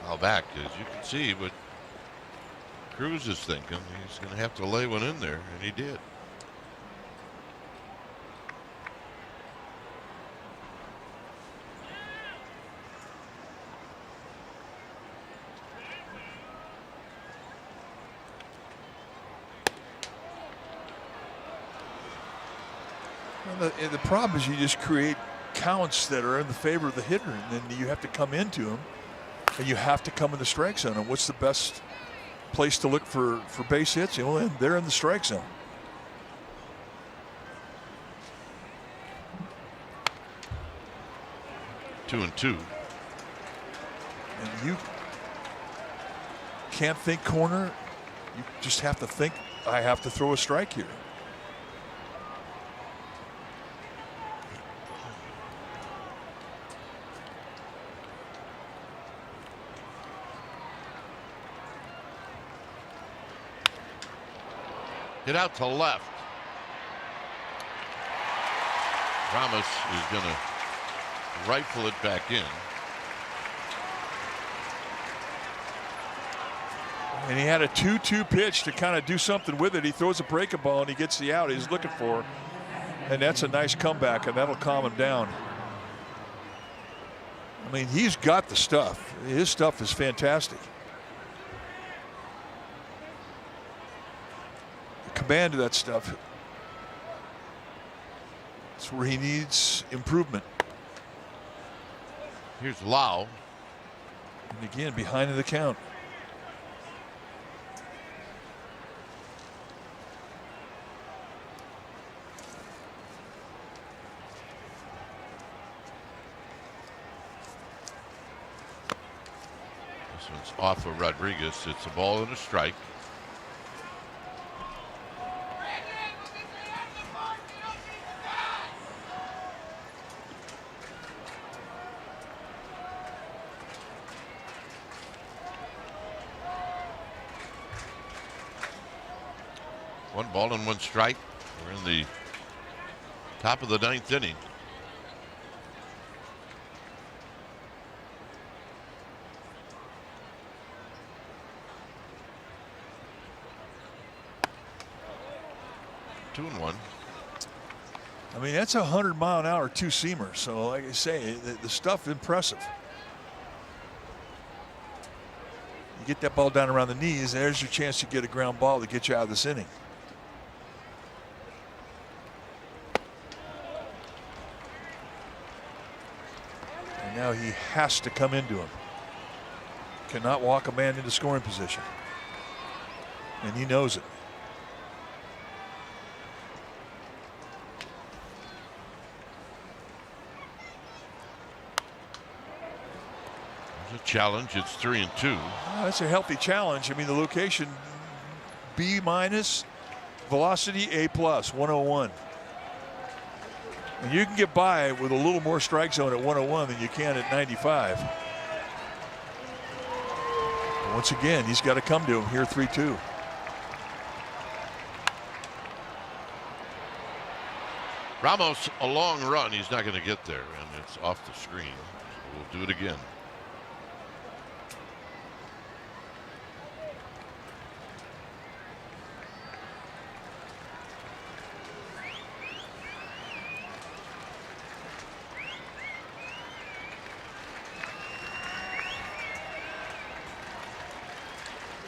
Now back, as you can see what Cruz is thinking. He's going to have to lay one in there, and he did. And the problem is you just create counts that are in the favor of the hitter, and then you have to come into him, and you have to come in the strike zone. And what's the best place to look for base hits? Well, they're in the strike zone. Two and two. And you can't think corner. You just have to think, I have to throw a strike here. Hit out to left. Ramos is going to rifle it back in. And he had a 2-2 pitch to kind of do something with it. He throws a breaking ball and he gets the out he's looking for. And that's a nice comeback, and that'll calm him down. I mean, he's got the stuff. His stuff is fantastic. The command of that stuff. That's where he needs improvement. Here's Lau. And again, behind in the count. one's off of Rodriguez. It's a ball and a strike. One ball and one strike. We're in the top of the 9th inning. Two and one. I mean, that's a 100-mile-an-hour two-seamer. So, like I say, the stuff impressive. You get that ball down around the knees, there's your chance to get a ground ball to get you out of this inning. And now he has to come into him. Cannot walk a man into scoring position. And he knows it. Challenge. It's 3-2. That's a healthy challenge. I mean, the location B-, velocity A+, 101. And you can get by with a little more strike zone at 101 than you can at 95. But once again, he's got to come to him here. 3-2. Ramos, a long run. He's not going to get there, and it's off the screen. So we'll do it again.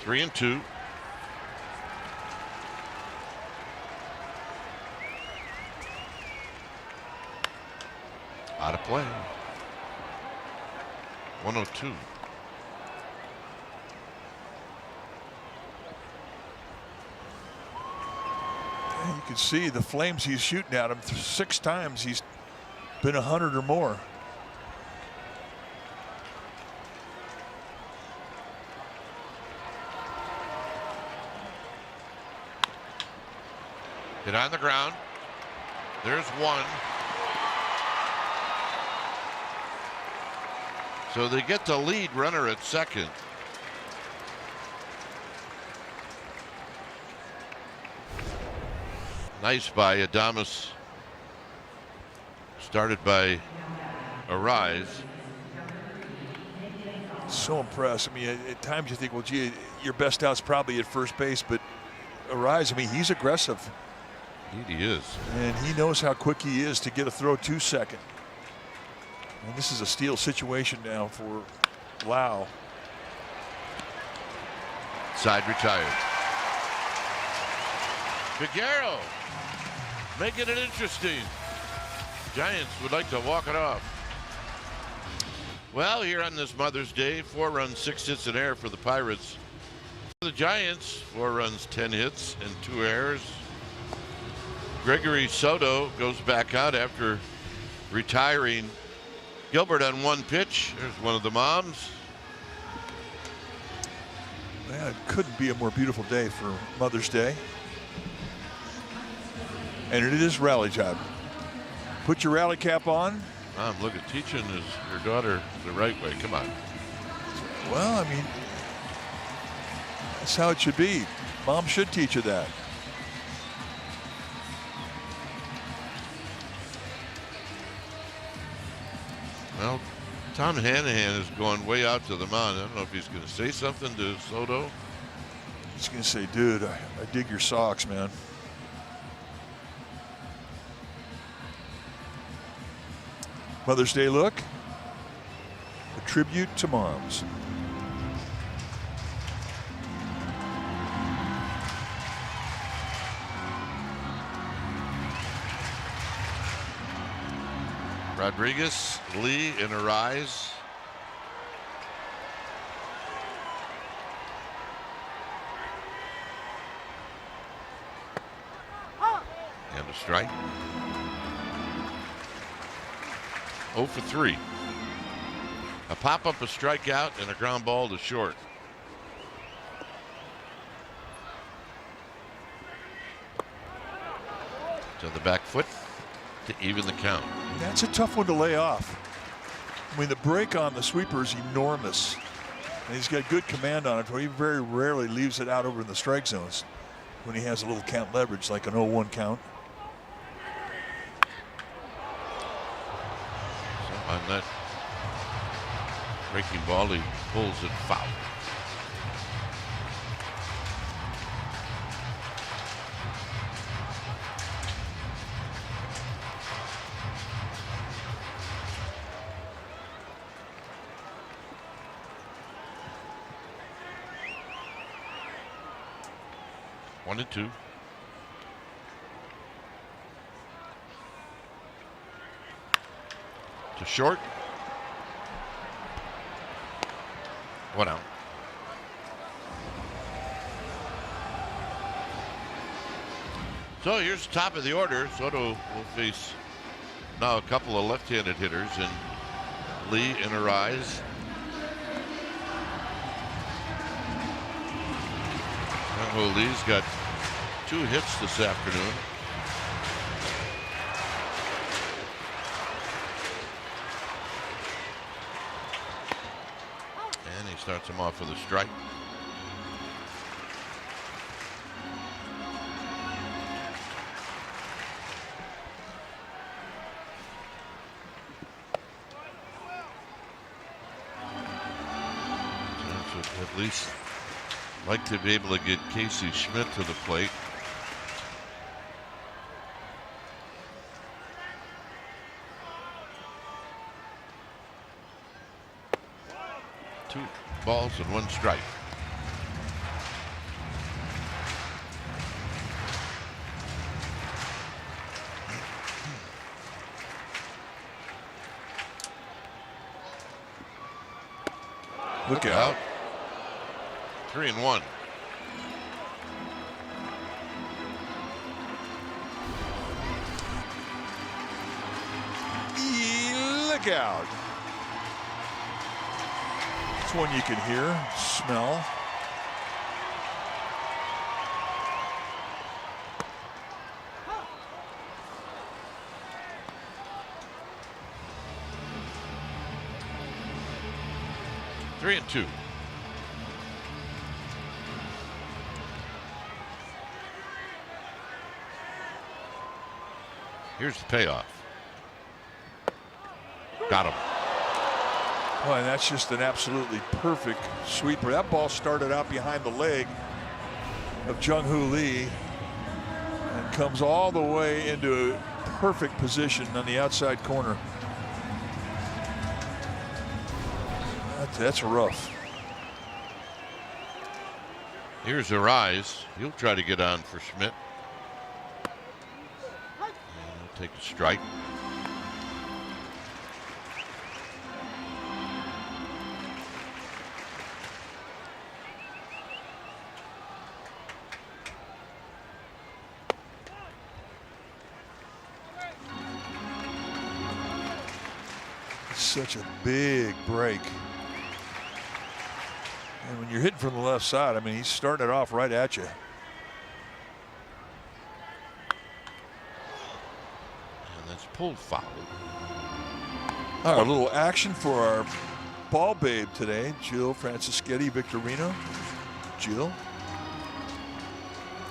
Three and two. Out of play. 102. You can see the flames he's shooting at him. 6 times he's been 100 or more. Hit on the ground. There's one. So they get the lead runner at second. Nice by Adames. Started by Arise. So impressed. I mean, at times you think, well, gee, your best out's probably at first base, but Arise, I mean, he's aggressive. Indeed he is. And he knows how quick he is to get a throw to second. And this is a steal situation now for Lau. Side retired. Figueroa making it interesting. Giants would like to walk it off. Well, here on this Mother's Day, 4 runs, 6 hits, and error for the Pirates. For the Giants, 4 runs, 10 hits, and 2 errors. Gregory Soto goes back out after retiring Gilbert on 1 pitch. There's one of the moms. Man, it couldn't be a more beautiful day for Mother's Day. And it is rally time. Put your rally cap on. Mom, look at teaching your daughter the right way. Come on. Well, I mean, that's how it should be. Mom should teach you that. Well, Tom Hanahan is going way out to the mound. I don't know if he's going to say something to Soto. He's going to say, dude, I dig your socks, man. Mother's Day look. A tribute to moms. Rodriguez, Lee, and Arise. And a strike. 0 for 3. A pop-up, a strikeout, and a ground ball to short. To the back foot to even the count. That's a tough one to lay off. I mean, the break on the sweeper is enormous. And he's got good command on it, where he very rarely leaves it out over in the strike zones when he has a little count leverage, like an 0-1 count. So on that breaking ball, he pulls it foul. One and two. To short. One out. So here's the top of the order. Soto will face now a couple of left-handed hitters, and Lee and Arise. Lee's got 2 hits this afternoon. And he starts him off with a strike. So at least like to be able to get Casey Schmidt to the plate. Two balls and 1 strike. Look out. 3-1. Look out. It's one you can hear, smell. Three and 2. Here's the payoff. Got him. Oh, and that's just an absolutely perfect sweeper. That ball started out behind the leg of Jung-Hoo Lee and comes all the way into a perfect position on the outside corner. That's rough. Here's Arise. He'll try to get on for Schmidt. And he'll take a strike. Such a big break. And when you're hitting from the left side, I mean, he's starting it off right at you. And that's pulled foul. All right, a little action for our ball babe today, Jill Francischetti Victorino. Jill.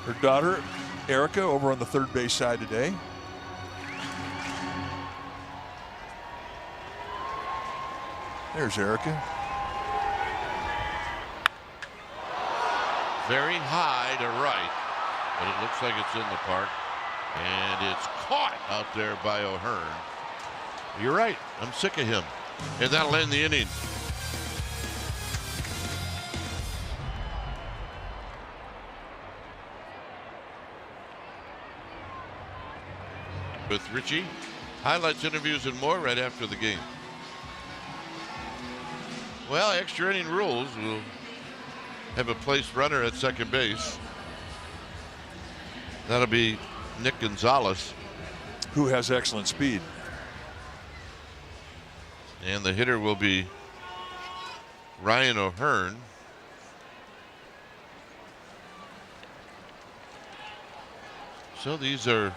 Her daughter, Erica, over on the third base side today. There's Erica. Very high to right, but it looks like it's in the park. And it's caught out there by O'Hearn. You're right. I'm sick of him. And that'll end the inning. With Richie. Highlights, interviews, and more right after the game. Well, extra inning rules will have a placed runner at second base. That'll be Nick Gonzalez, who has excellent speed. And the hitter will be Ryan O'Hearn. So these are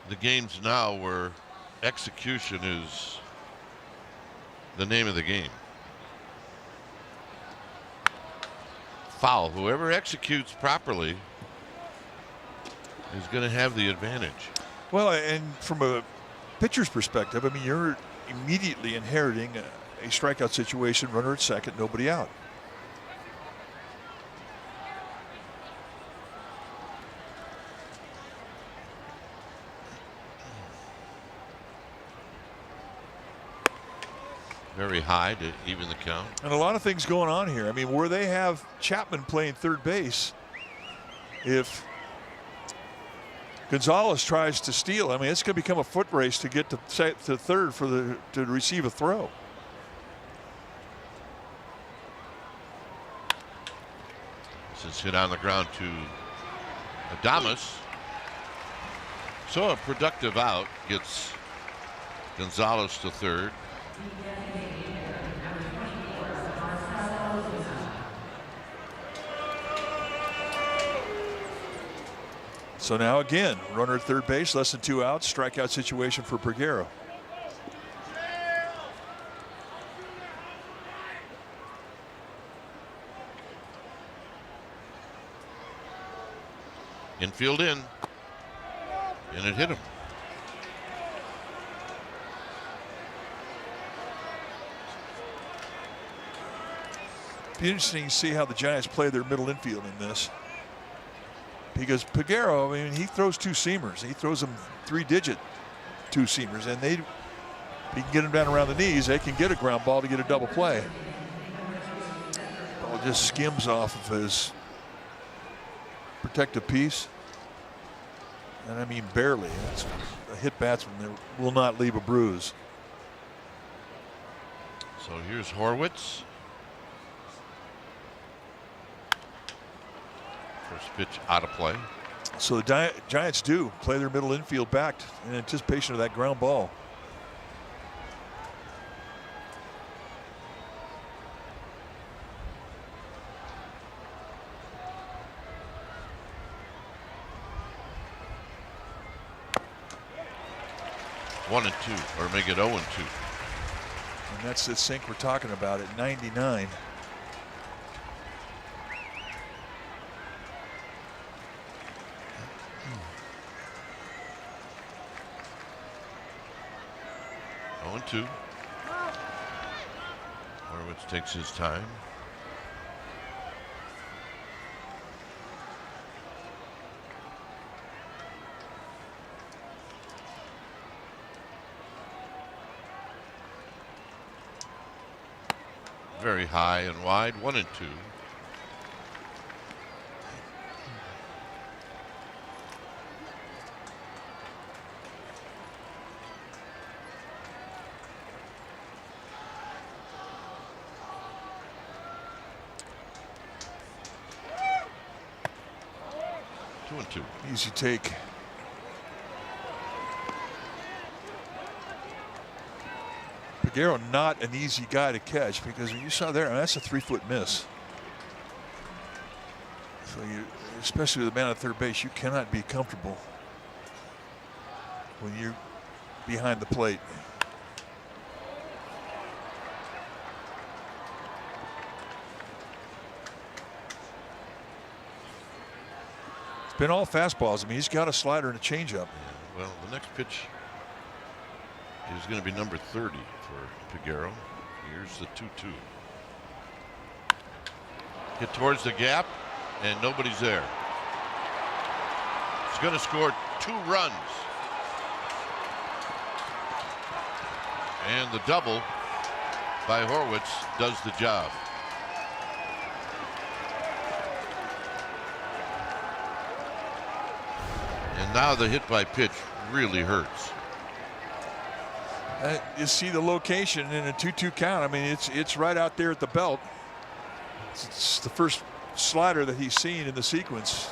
the games now where execution is the name of the game. Foul. Whoever executes properly is going to have the advantage. Well, and from a pitcher's perspective, I mean, you're immediately inheriting a strikeout situation, runner at second, nobody out. Very high to even the count. And a lot of things going on here. I mean, where they have Chapman playing third base, if Gonzalez tries to steal, I mean, it's going to become a foot race to get to third to receive a throw. This is hit on the ground to Adames. So a productive out gets Gonzalez to third. So now again, runner at third base, less than 2 outs, strikeout situation for Peguero. Infield in, and it hit him. Be interesting to see how the Giants play their middle infield in this. Because Peguero, I mean, he throws 2-seamers. He throws them 3-digit 2-seamers, and he can get them down around the knees. They can get a ground ball to get a double play. Ball just skims off of his protective piece, and I mean barely. It's a hit batsman that will not leave a bruise. So here's Horwitz. First pitch out of play. So the Giants do play their middle infield back in anticipation of that ground ball. One and two, or make it 0-2. And that's the sink we're talking about at 99. Two. Horwitz takes his time. Very high and wide, 1 and 2. Easy take. Peguero not an easy guy to catch, because you saw there, that's a 3-foot miss. So you, especially with the man at third base, you cannot be comfortable when you're behind the plate. It's been all fastballs. I mean, he's got a slider and a changeup. Yeah, well, the next pitch is going to be number 30 for Peguero. Here's the 2-2. Hit towards the gap, and nobody's there. He's going to score 2 runs. And the double by Horwitz does the job. And now the hit by pitch really hurts. You see the location in a 2-2 count. I mean, it's right out there at the belt. It's the first slider that he's seen in the sequence,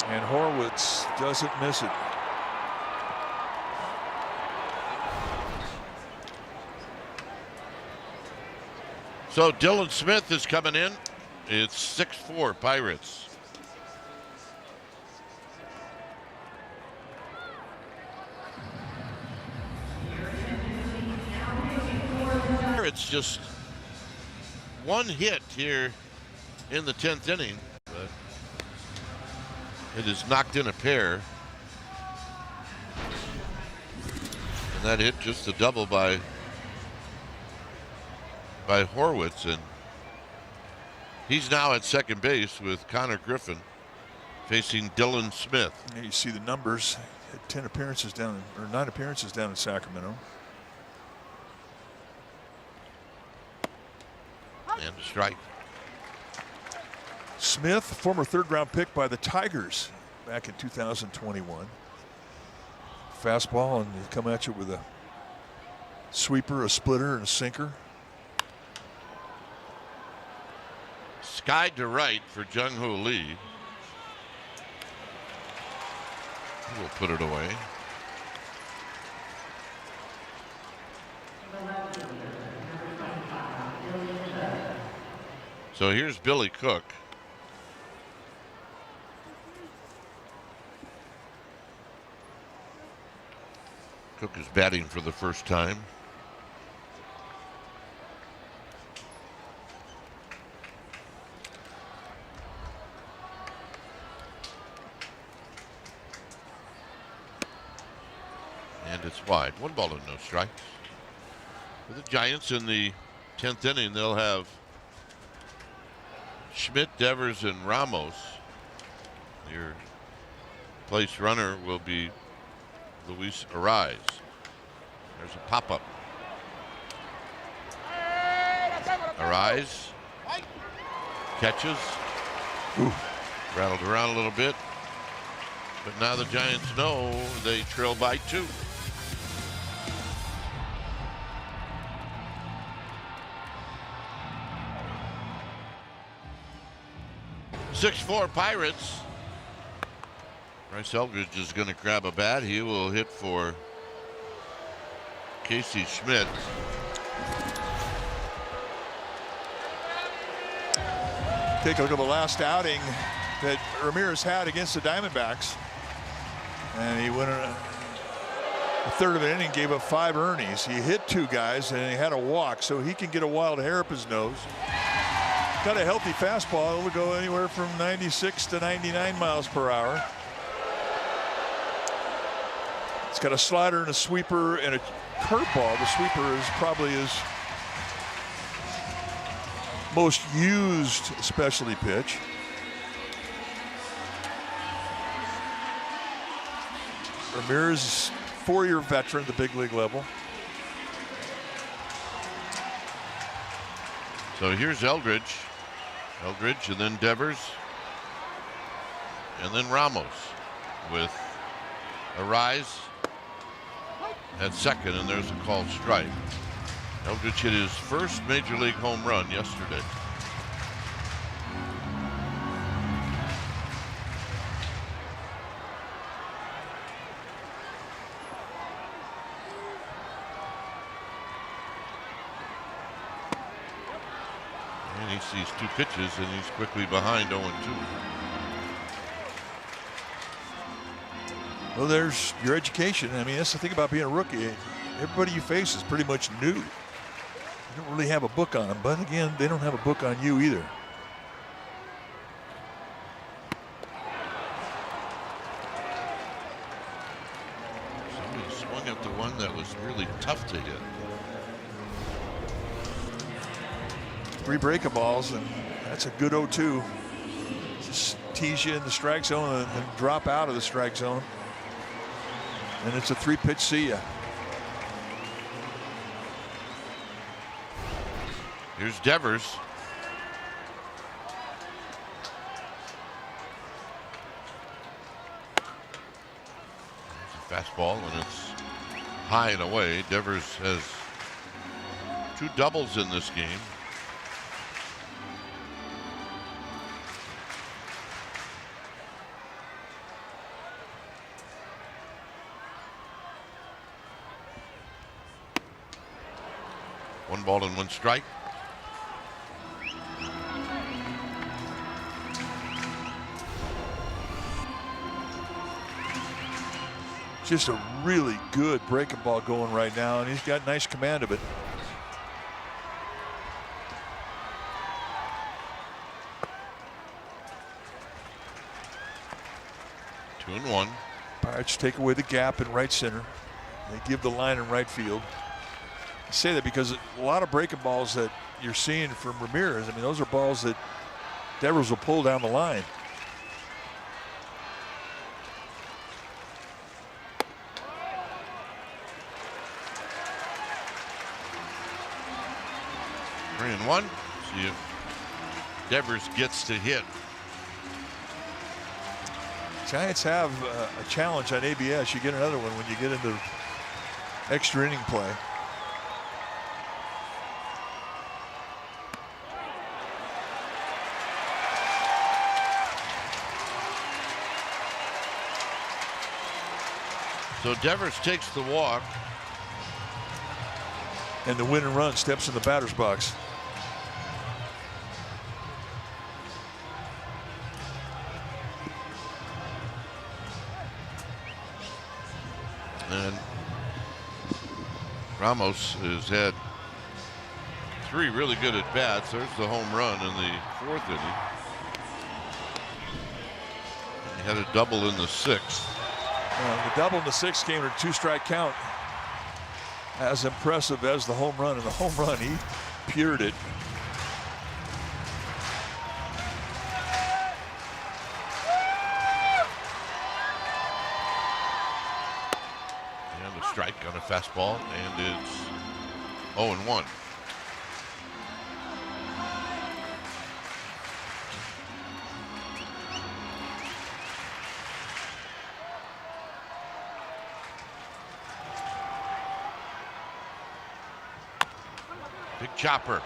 and Horwitz doesn't miss it. So Dylan Smith is coming in. It's 6-4 Pirates. It's just one hit here in the 10th inning, but it has knocked in a pair. And that hit just a double by Horwitz, and he's now at second base with Connor Griffin facing Dylan Smith. And you see the numbers, 10 appearances down, or 9 appearances down in Sacramento. And a strike. Smith, former third-round pick by the Tigers back in 2021. Fastball, and you come at you with a sweeper, a splitter, and a sinker. Skied to right for Jung-Hoo Lee. He will put it away. So here's Billy Cook. Cook is batting for the first time. And it's wide. 1 ball and no strikes. For the Giants in the 10th inning, they'll have Schmidt, Devers, and Ramos. Your place runner will be Luis Arise. There's a pop-up. Arise catches. Ooh. Rattled around a little bit. But now the Giants know they trail by 2. .6-4 Pirates. Bryce Eldridge is going to grab a bat. He will hit for Casey Schmidt. Take a look at the last outing that Ramirez had against the Diamondbacks. And he went a third of an inning, gave up 5 earnings. He hit 2 guys and he had a walk, so he can get a wild hair up his nose. Got a healthy fastball. It'll go anywhere from 96 to 99 miles per hour. It's got a slider and a sweeper and a curveball. The sweeper is probably his most used specialty pitch. Ramirez, 4-year veteran at the big league level. So here's Eldridge. Eldridge and then Devers. And then Ramos with Arise at second, and there's a called strike. Eldridge hit his first major league home run yesterday. And he sees 2 pitches and he's quickly behind 0-2. Well, there's your education. I mean, that's the thing about being a rookie. Everybody you face is pretty much new. You don't really have a book on them, but again, they don't have a book on you either. Somebody swung at the one that was really tough to hit. 3 breakables, and that's a good 0-2. Just tease you in the strike zone and then drop out of the strike zone. And it's a 3-pitch see ya. Here's Devers. There's a fastball, and it's high and away. Devers has 2 doubles in this game. One ball and 1 strike. Just a really good breaking ball going right now, and he's got nice command of it. Two and one. Pirates take away the gap in right center. They give the line in right field. I say that because a lot of breaking balls that you're seeing from Ramirez, I mean, those are balls that Devers will pull down the line. Three and one. See if Devers gets to hit. Giants have a challenge on ABS. You get another one when you get into extra inning play. So Devers takes the walk. And the win and run steps in the batter's box. And Ramos has had 3 really good at bats. There's the home run in the 4th inning. He had a double in the 6th. The double in the 6th came to a 2-strike count. As impressive as the home run. And the home run, he pured it. And a strike on a fastball, and it's 0-1. Big chopper.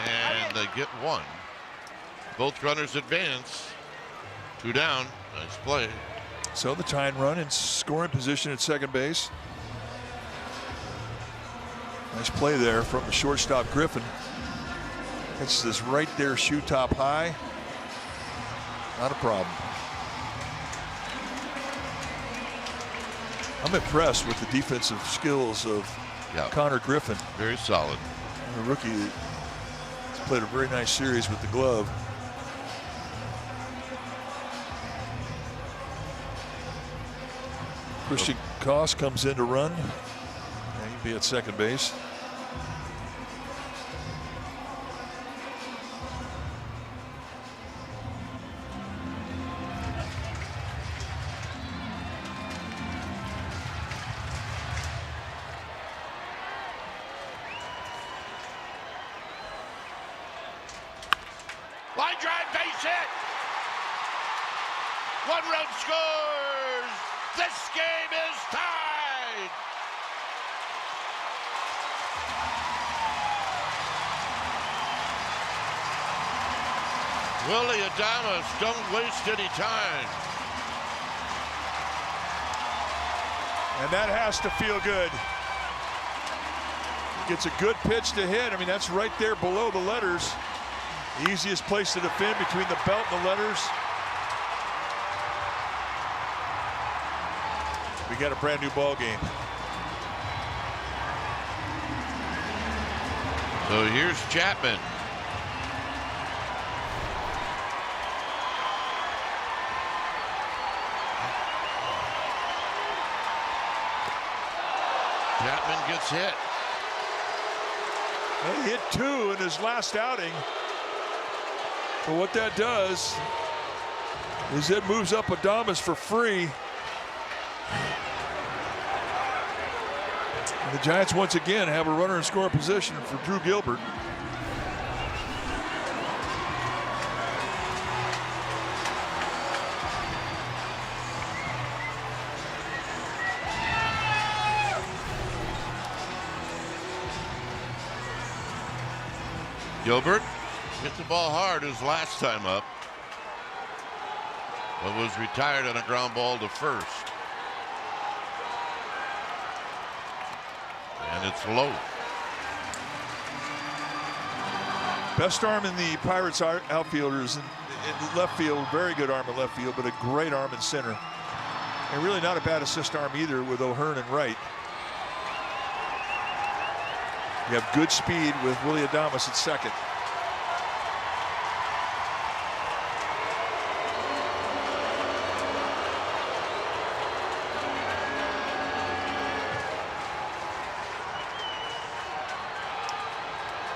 And they get 1. Both runners advance. 2 down. Nice play. So the tying run in scoring position at second base. Nice play there from the shortstop Griffin. It's this right there, shoe top high. Not a problem. I'm impressed with the defensive skills of Connor Griffin. Very solid. The rookie has played a very nice series with the glove. Christian Koss comes in to run. He'll be at second base. Line drive, base hit. 1 run scores. This game is tied. Willie Adames, don't waste any time. And that has to feel good. Gets a good pitch to hit. I mean, that's right there below the letters. The easiest place to defend between the belt and the letters. We got a brand new ball game. So here's Chapman. Chapman gets hit. He hit 2 in his last outing. But what that does is it moves up Adames for free. And the Giants once again have a runner in scoring position for Drew Gilbert. Gilbert hit the ball hard his last time up, but was retired on a ground ball to first. And it's low. Best arm in the Pirates outfielders in left field. Very good arm in left field, but a great arm in center. And really not a bad assist arm either with O'Hearn and Wright. You have good speed with Willie Adames at second.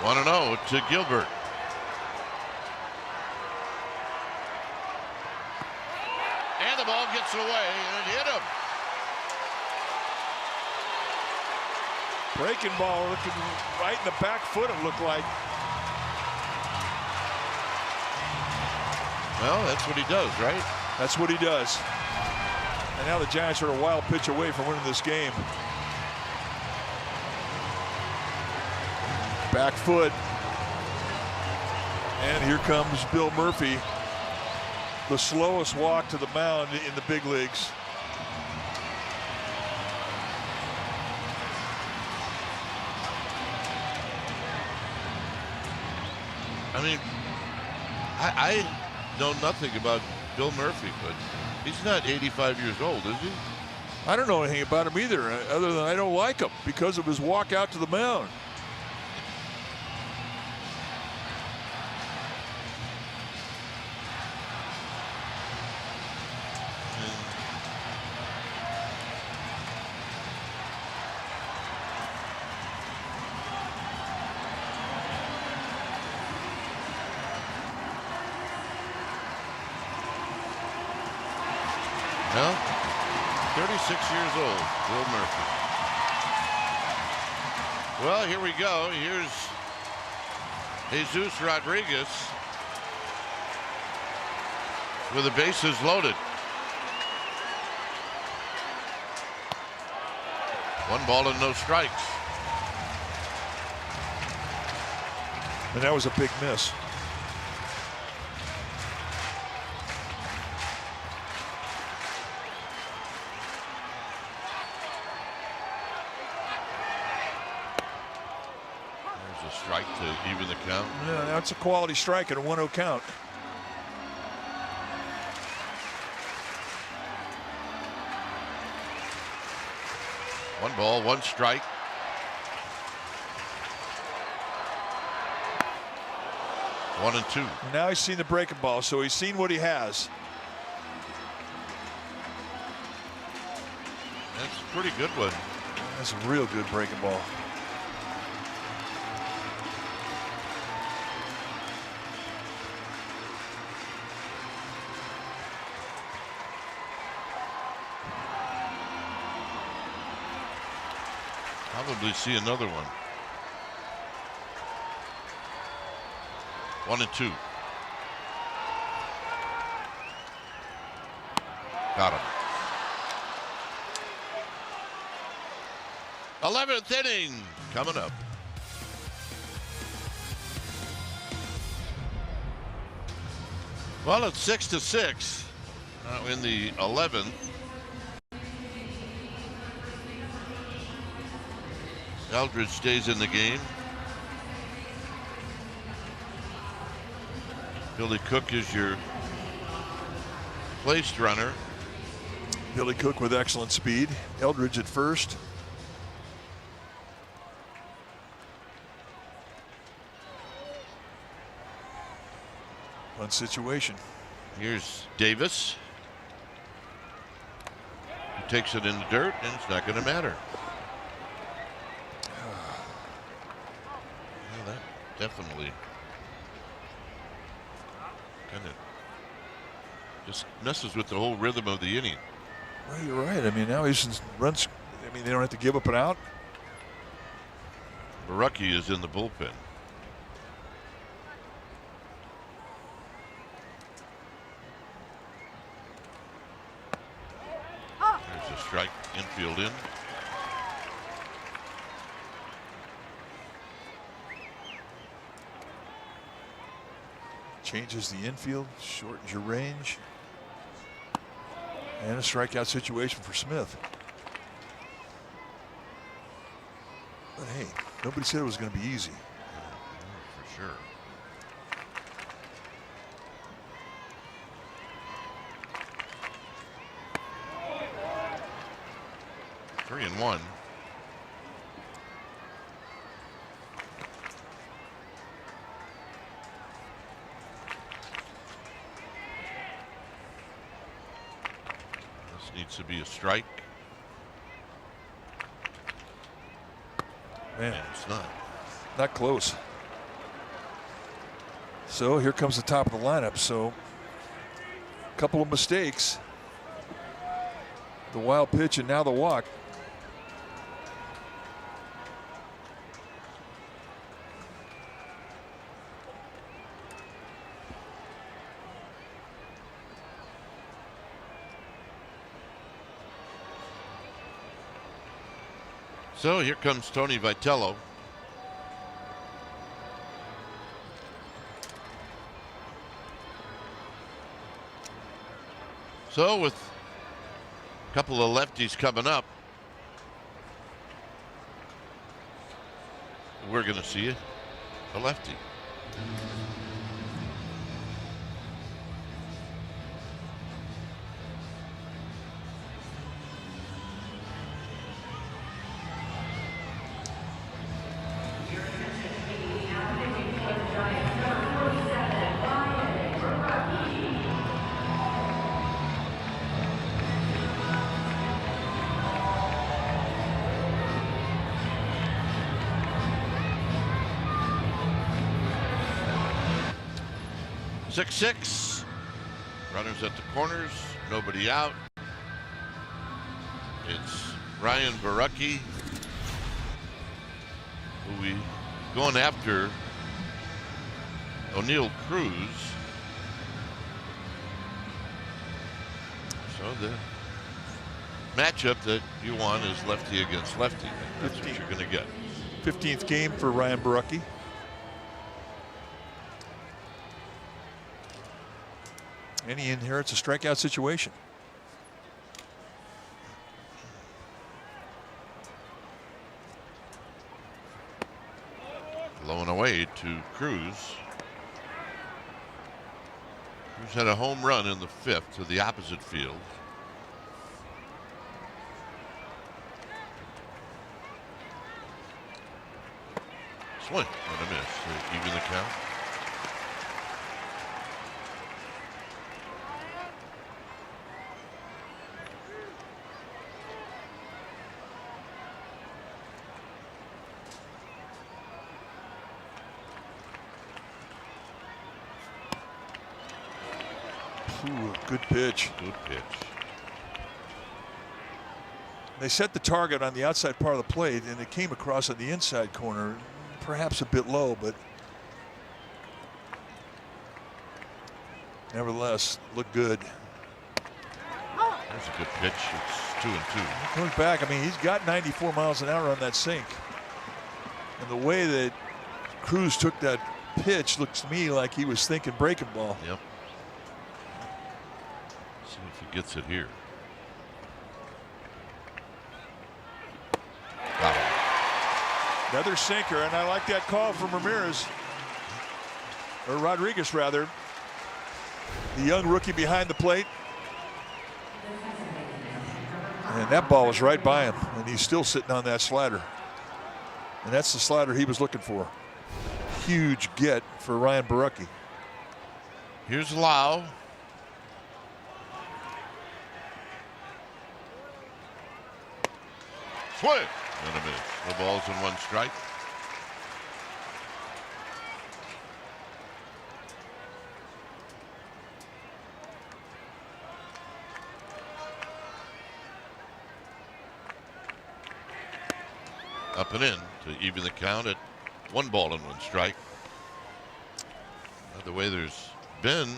One and 0 to Gilbert. And the ball gets away, and it hit him. Breaking ball looking right in the back foot, it looked like. Well, that's what he does, right? That's what he does. And now the Giants are a wild pitch away from winning this game. Back foot. And here comes Bill Murphy. The slowest walk to the mound in the big leagues. I mean, I know nothing about Bill Murphy, but he's not 85 years old, is he? I don't know anything about him either, other than I don't like him because of his walk out to the mound. Well, 36 years old, Bill Murphy. Well, here we go. Here's Jesus Rodriguez with the bases loaded. 1 ball and no strikes. And that was a big miss. Strike to even the count. Yeah, that's a quality strike at a 1-0 count. One ball, 1 strike. One and 2. Now he's seen the breaking ball, so he's seen what he has. That's a pretty good one. That's a real good breaking ball. Probably see another one. 1 and 2. Got him. 11th inning coming up. Well, it's 6-6 now in the 11th. Eldridge stays in the game. Billy Cook is your placed runner. Billy Cook with excellent speed. Eldridge at first. One situation. Here's Davis. He takes it in the dirt, and it's not going to matter. Well, that definitely kind of just messes with the whole rhythm of the inning. Well, you're right. I mean, now he's runs. I mean, they don't have to give up an out. Barucki is in the bullpen. There's a strike, infield in. Changes the infield, shortens your range. And a strikeout situation for Smith. But hey, nobody said it was going to be easy. For sure. 3-1. This needs to be a strike. Man, it's not. Not close. So here comes the top of the lineup. So a couple of mistakes. The wild pitch and now the walk. So here comes Tony Vitello. So with a couple of lefties coming up, we're going to see a lefty. Six. Runners at the corners, nobody out. It's Ryan Borucki, who we going after O'Neill Cruz. So the matchup that you want is lefty against lefty. That's what you're going to get. 15th game for Ryan Borucki. And he inherits a strikeout situation. Low and away to Cruz. Cruz had a home run in the 5th to the opposite field. Swing and a miss to even the count. Ooh, good pitch. Good pitch. They set the target on the outside part of the plate, and it came across on the inside corner, perhaps a bit low, but nevertheless, looked good. That's a good pitch. It's 2-2. He comes back. I mean, he's got 94 miles an hour on that sink. And the way that Cruz took that pitch looks to me like he was thinking breaking ball. Yep. See if he gets it here. Wow. Another sinker, and I like that call from Ramirez, or Rodriguez rather. The young rookie behind the plate. And that ball was right by him, and he's still sitting on that slider. And that's the slider he was looking for. Huge get for Ryan Borucki. Here's Lau. Swing and a miss. No balls and one strike. Up and in to even the count at 1 ball and 1 strike. The way there's been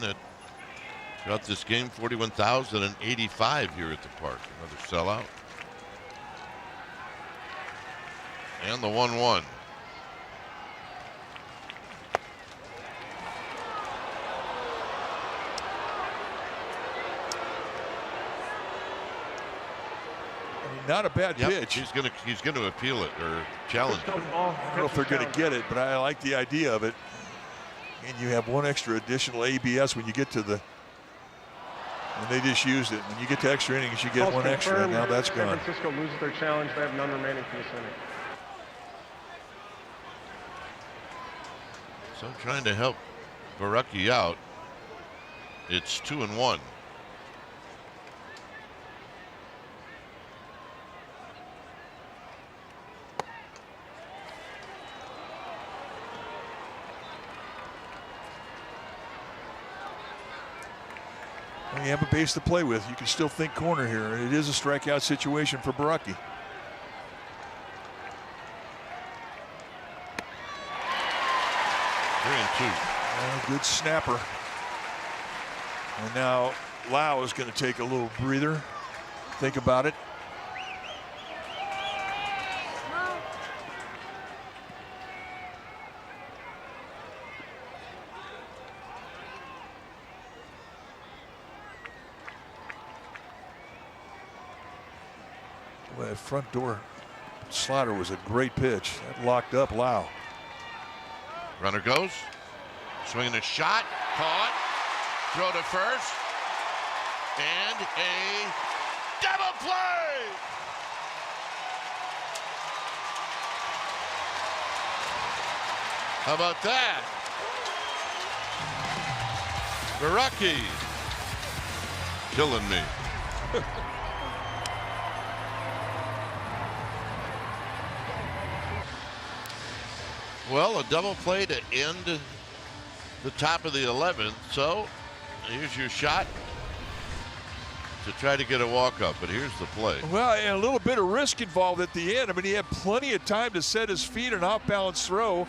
throughout this game, 41,085 here at the park. Another sellout. And the 1-1. Not a bad pitch. He's gonna appeal it or challenge it. I don't know if they're going to get it, but I like the idea of it. And you have one extra additional ABS when you get to the And they just used it. When you get to extra innings, you get one extra, and now that's gone. San Francisco loses their challenge. They have none remaining for this inning. So trying to help Barucki out. It's 2-1. When you have a base to play with, you can still think corner here. It is a strikeout situation for Barucki. Good snapper. And now Lau is going to take a little breather. Think about it. Boy, that front door slider was a great pitch. That locked up Lau. Runner goes. Swinging a shot. Caught. Throw to first. And a double play. How about that? Barucki. Killing me. Well, a double play to end the top of the 11th. So here's your shot to try to get a walk-up, but here's the play. Well, and a little bit of risk involved at the end. I mean, he had plenty of time to set his feet, an off-balance throw.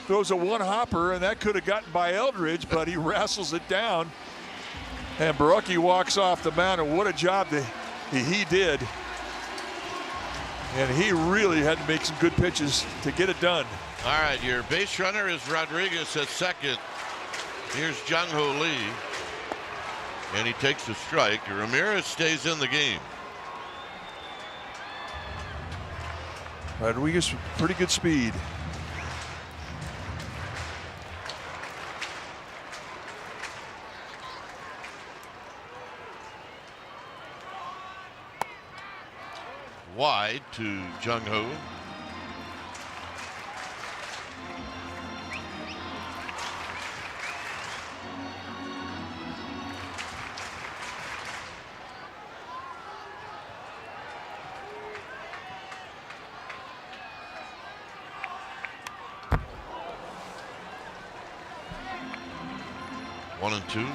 Throws a one-hopper, and that could have gotten by Eldridge, but he wrestles it down. And Barucki walks off the mound, and what a job that he did. And he really had to make some good pitches to get it done. All right, your base runner is Rodriguez at second. Here's Jung-Ho Lee. And he takes a strike. Ramirez stays in the game. Rodriguez, pretty good speed. Wide to Jung-Ho. One and two.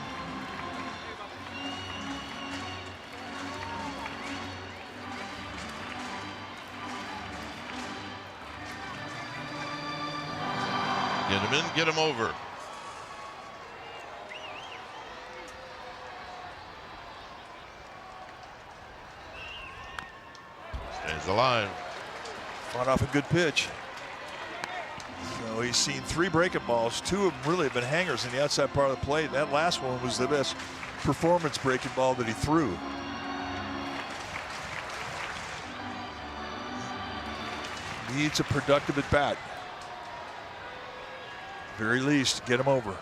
Get him in, get him over. Stays alive. Fought off a good pitch. So he's seen 3 breaking balls. 2 of them really have been hangers in the outside part of the plate. That last one was the best performance breaking ball that he threw. Needs a productive at bat. Very least, get him over.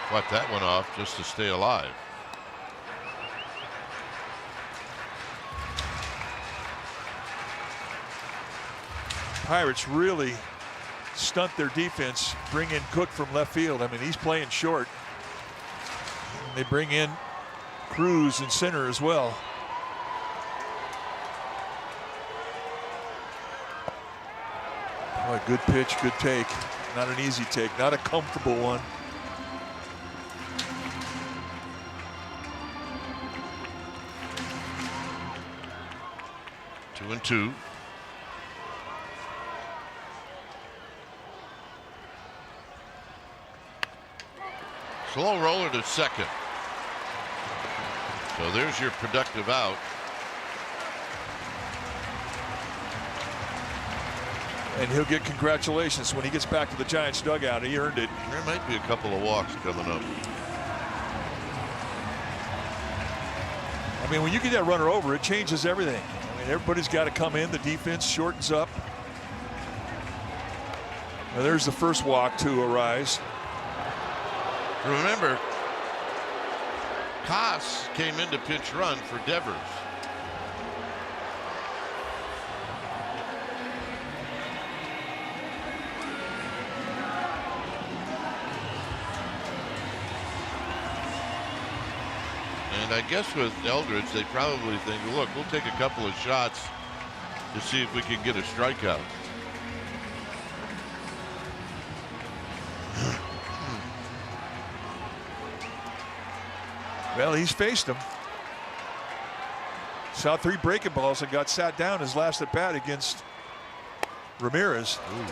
Fought that one off just to stay alive. Pirates really stunt their defense, bring in Cook from left field. I mean, he's playing short. They bring in Cruz in center as well. Boy, good pitch, good take. Not an easy take, not a comfortable one. Two and two. Slow roller to second. So there's your productive out. And he'll get congratulations when he gets back to the Giants dugout. He earned it. There might be a couple of walks coming up. I mean, when you get that runner over, it changes everything. I mean, everybody's got to come in. The defense shortens up. Now there's the first walk to arise. Remember, Koss came in to pinch run for Devers. And I guess with Eldridge, they probably think, look, we'll take a couple of shots to see if we can get a strikeout. Well, he's faced him. Saw 3 breaking balls and got sat down his last at bat against Ramirez. Ooh.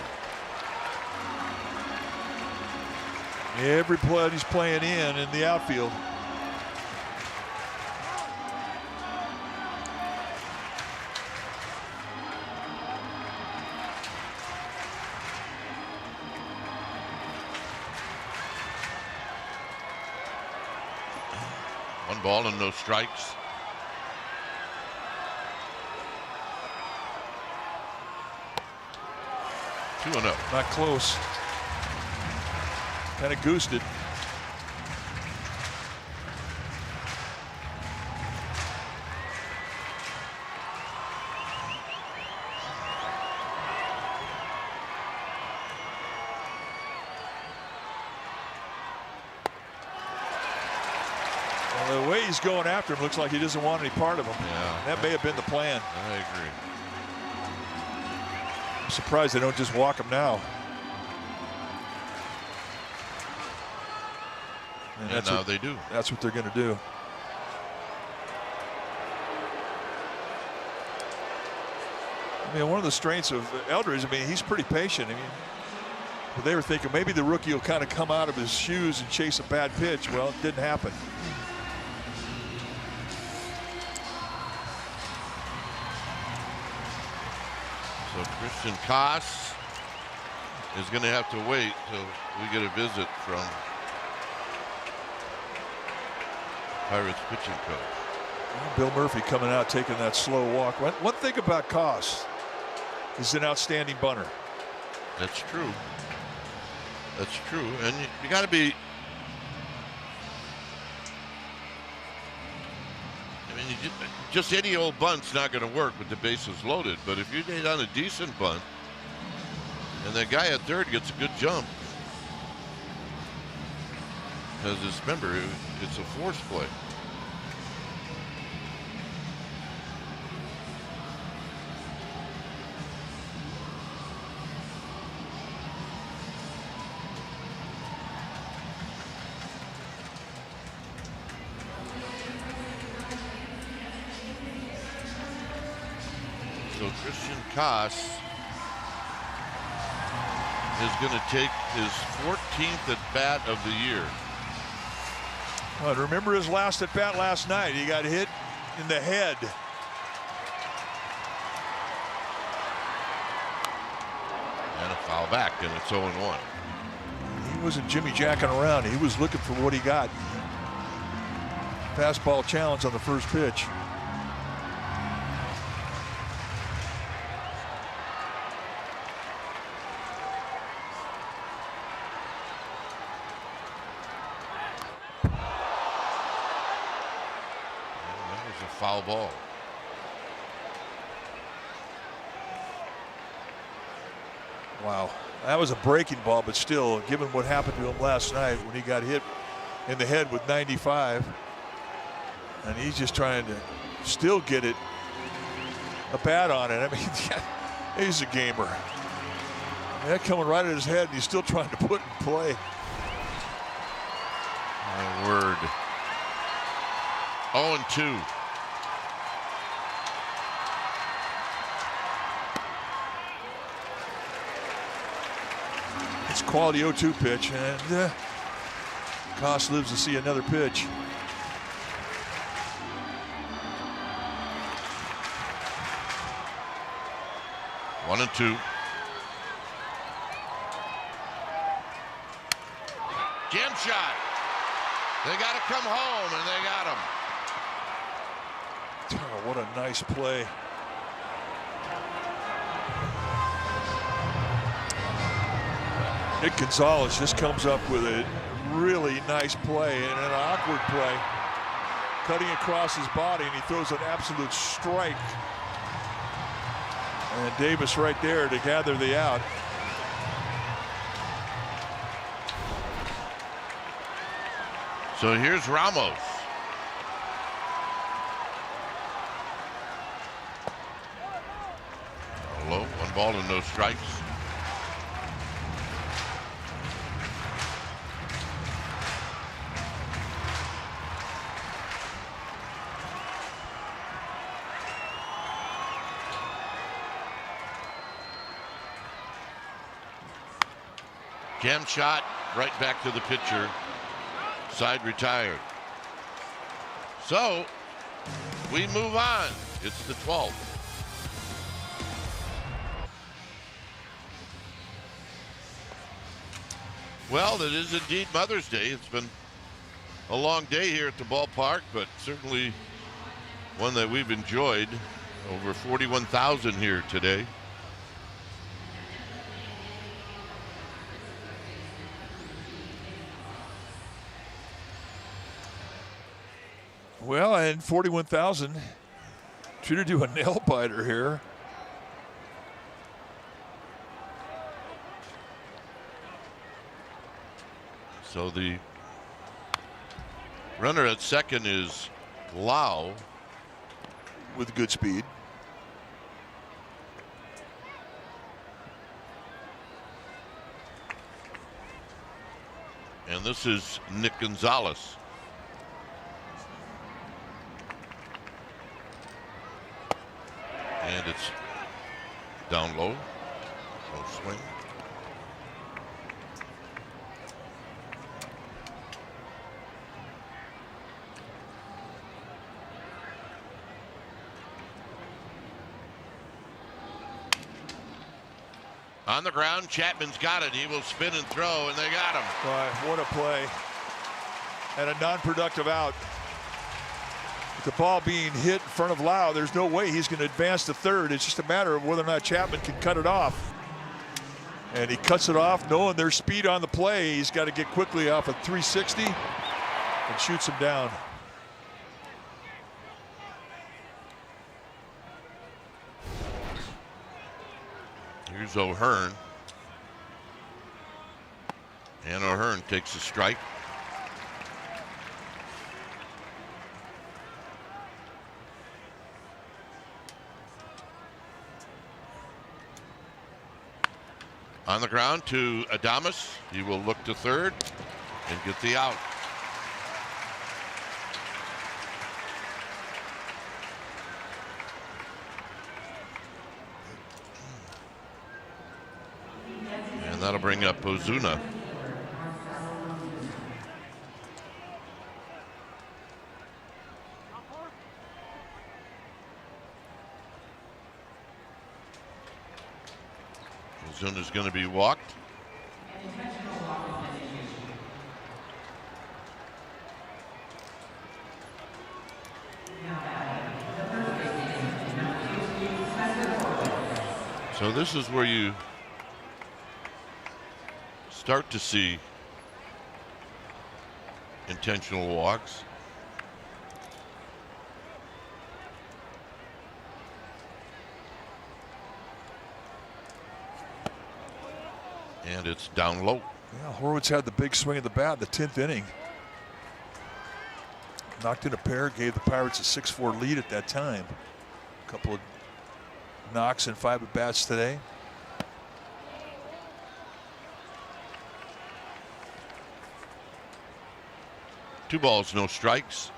Every play he's playing in the outfield. One ball and no strikes. Two and up. Not close. Kind of goosed it. Well, the way he's going after him looks like he doesn't want any part of him. Yeah. That may have been the plan. I agree. I'm surprised they don't just walk him now. And now they do. That's what they're going to do. I mean, one of the strengths of Eldridge, I mean, he's pretty patient. I mean, but they were thinking maybe the rookie will kind of come out of his shoes and chase a bad pitch. Well, it didn't happen. So Christian Koss is going to have to wait till we get a visit from Pirates pitching coach. Bill Murphy coming out taking that slow walk. One thing about Koss, he's an outstanding bunter. That's true. That's true. And you got to be. I mean, just any old bunt's not going to work with the bases loaded. But if you get on a decent bunt, and the guy at third gets a good jump, because remember, it's a force play. So Christian Koss is going to take his 14th at bat of the year. Well, remember his last at bat last night. He got hit in the head. And a foul back, and it's 0-1. He wasn't Jimmy jacking around. He was looking for what he got. Fastball challenge on the first pitch. Foul ball. Wow, that was a breaking ball, but still, given what happened to him last night when he got hit in the head with 95, and he's just trying to still get it a bat on it. I mean, he's a gamer. That coming right at his head, and he's still trying to put it in play. My word. 0-2. It's quality 0-2 pitch, and Koss lives to see another pitch. One and two. Jam shot. They got to come home, and they got him. Oh, what a nice play. Nick Gonzalez just comes up with a really nice play and an awkward play. cutting across his body, and he throws an absolute strike. And Davis right there to gather the out. So here's Ramos. Low, 1 ball and no strikes. Jam shot right back to the pitcher. Side retired. So we move on. It's the 12th. Well, it is indeed Mother's Day. It's been a long day here at the ballpark, but certainly one that we've enjoyed. Over 41,000 here today. Well, and 41,000. Trying to do a nail biter here. So the runner at second is Lau. With good speed. And this is Nick Gonzalez. And it's down low. No swing. On the ground, Chapman's got it. He will spin and throw, and they got him. Right, what a play. And a non-productive out. With the ball being hit in front of Lau, there's no way he's going to advance to third. It's just a matter of whether or not Chapman can cut it off. And he cuts it off, knowing there's speed on the play. He's got to get quickly off at 360 and shoots him down. Here's O'Hearn. And O'Hearn takes a strike. On the ground to Adames. He will look to third and get the out. And that'll bring up Ozuna. Ozuna's going to be walked. So this is where you start to see intentional walks. And it's down low. Yeah, Horwitz had the big swing of the bat in the 10th inning. Knocked in a pair, gave the Pirates a 6-4 lead at that time. A couple of knocks and 5 at-bats today. Two balls, no strikes.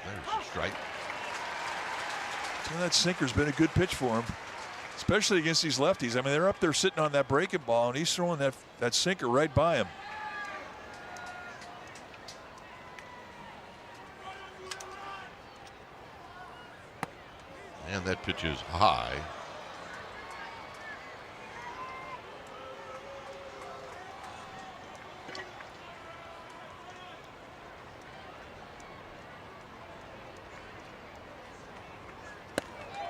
There's a strike. So that sinker's been a good pitch for him, especially against these lefties. I mean, they're up there sitting on that breaking ball, and he's throwing that sinker right by him. And that pitch is high.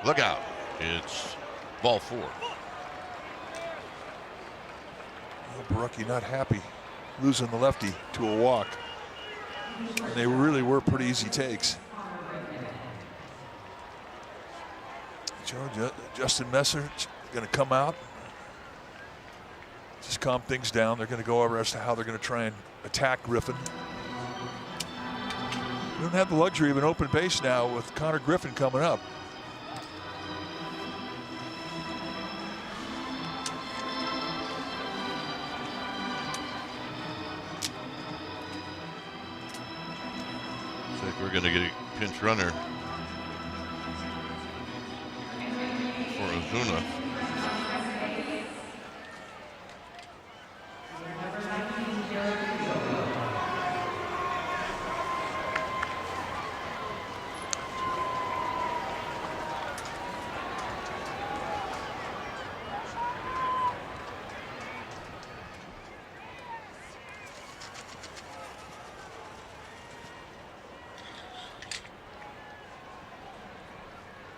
Look out. It's ball 4. Barucki not happy losing the lefty to a walk. And they really were pretty easy takes. Justin Messer going to come out, just calm things down. They're going to go over as to how they're going to try and attack Griffin. We don't have the luxury of an open base now with Connor Griffin coming up. Looks like we're going to get a pinch runner for Ozuna.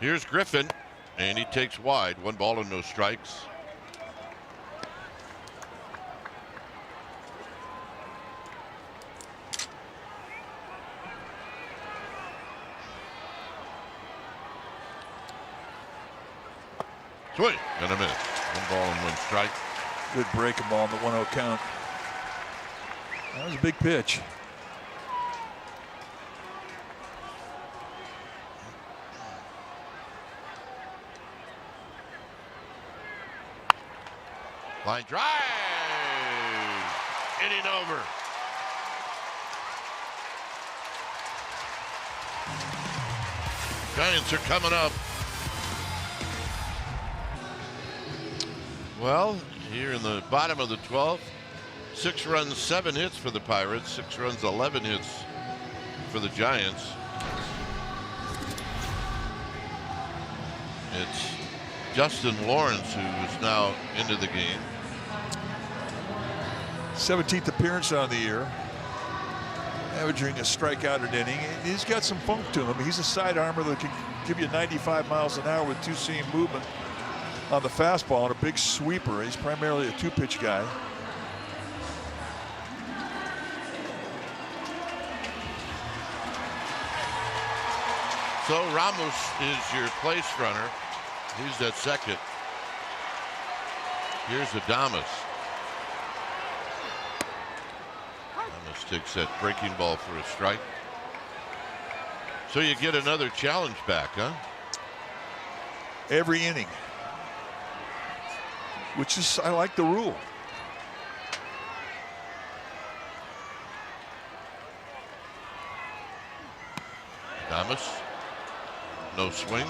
Here's Griffin, and he takes wide. 1 ball and no strikes. Swing and a miss. 1 ball and 1 strike. Good breaking ball on the 1-0 count. That was a big pitch. Line drive. Inning over. Giants are coming up. Well, here in the bottom of the 12th, 6 runs, 7 hits for the Pirates, 6 runs, 11 hits for the Giants. It's Justin Lawrence who is now into the game. 17th appearance on the year, averaging a strikeout an inning. He's got some funk to him. He's a side armor that can give you 95 miles an hour with 2-seam movement on the fastball and a big sweeper. He's primarily a 2-pitch guy. So Ramos is your place runner. He's at second. Here's Adames. Adames takes that breaking ball for a strike. So you get another challenge back, huh? Every inning, which is, I like the rule. Adames, no swing.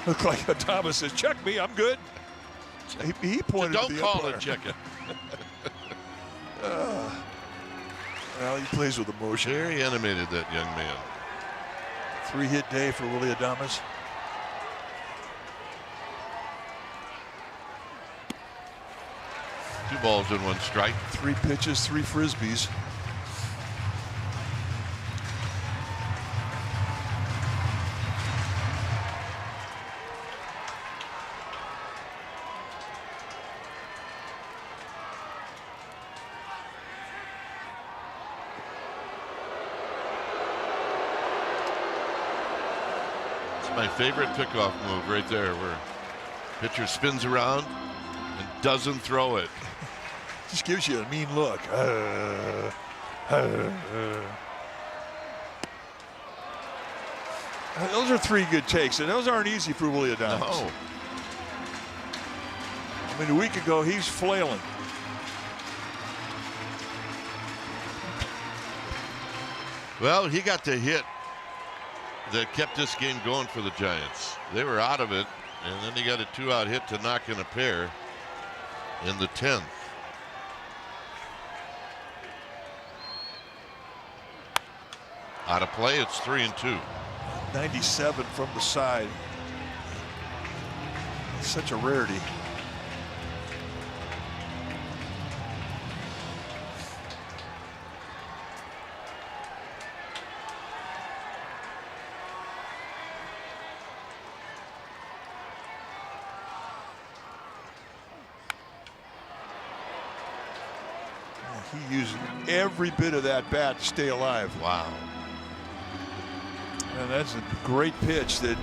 Look like Adames says, check me, I'm good. He pointed So to the don't call umpire. it check it. Well, he plays with emotion. Very animated, that young man. 3-hit day for Willie Adames. Two balls and 1 strike. 3 pitches, 3 frisbees. My favorite pickoff move right there, where pitcher spins around and doesn't throw it. Just gives you a mean look. Those are 3 good takes, and those aren't easy for Willie Adames. No. I mean, a week ago, he's flailing. Well, he got the hit that kept this game going for the Giants. They were out of it, and then he got a 2-out hit to knock in a pair in the 10th. Out of play, it's 3-2. 97 from the side. Such a rarity. He used every bit of that bat to stay alive. Wow. And that's a great pitch that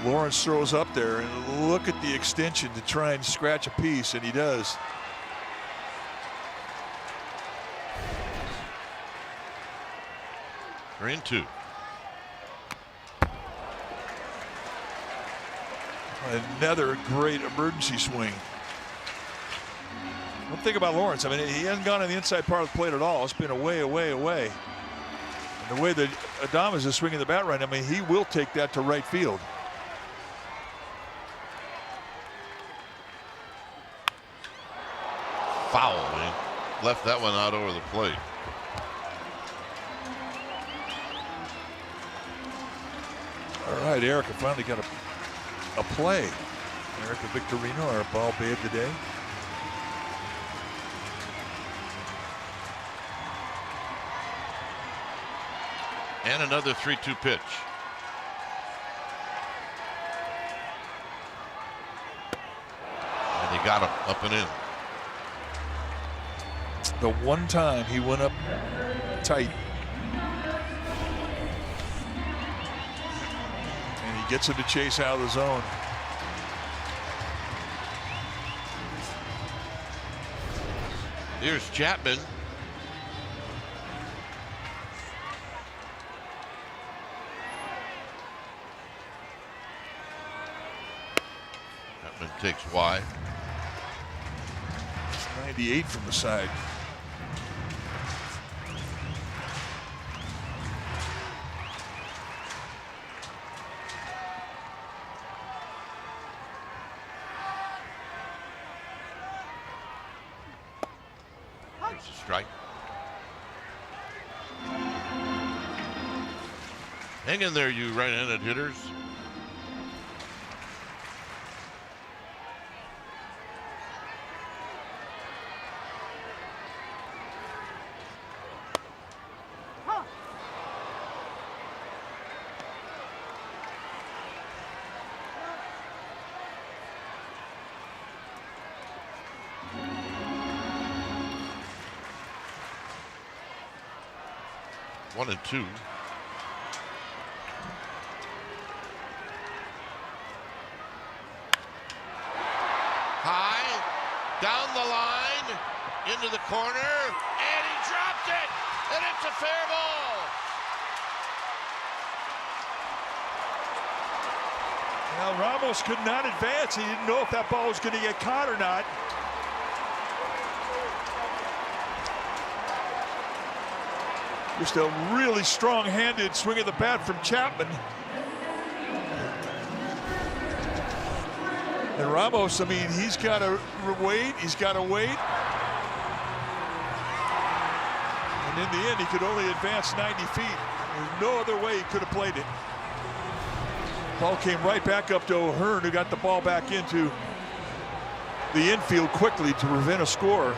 Lawrence throws up there, and look at the extension to try and scratch a piece, and he does. Three and two. Another great emergency swing. One thing about Lawrence, I mean, he hasn't gone on the inside part of the plate at all. It's been away, away, away. And the way that Adames is swinging the bat right now, I mean, he will take that to right field. Foul, man. Left that one out over the plate. All right, Erica finally got a play. Erica Victorino, our ball babe today. And another 3-2 pitch. And he got him up and in. The one time he went up tight. And he gets him to chase out of the zone. Here's Chapman. Chapman takes wide. 98 from the side. There's a strike. Hang in there, you right-handed hitters. One and two. High, down the line, into the corner, and he dropped it, and it's a fair ball. Now Ramos could not advance. He didn't know if that ball was going to get caught or not. Just a really strong-handed swing of the bat from Chapman. And Ramos, I mean, he's got to wait. He's got to wait. And in the end, he could only advance 90 feet. There's no other way he could have played it. Ball came right back up to O'Hearn, who got the ball back into the infield quickly to prevent a score.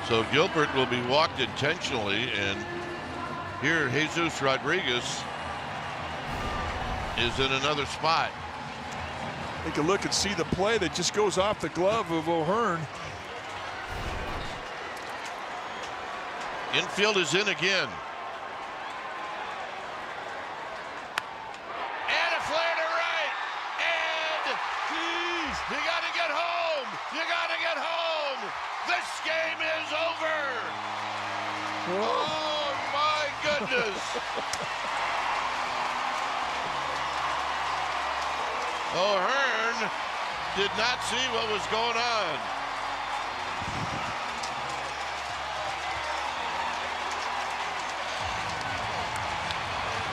So Gilbert will be walked intentionally, and here Jesus Rodriguez is in another spot. Take a look and see the play that just goes off the glove of O'Hearn. Infield is in again. And a flare to right. And you got to get home. You got to get home. This game is over. Oh my goodness. O'Hearn did not see what was going on.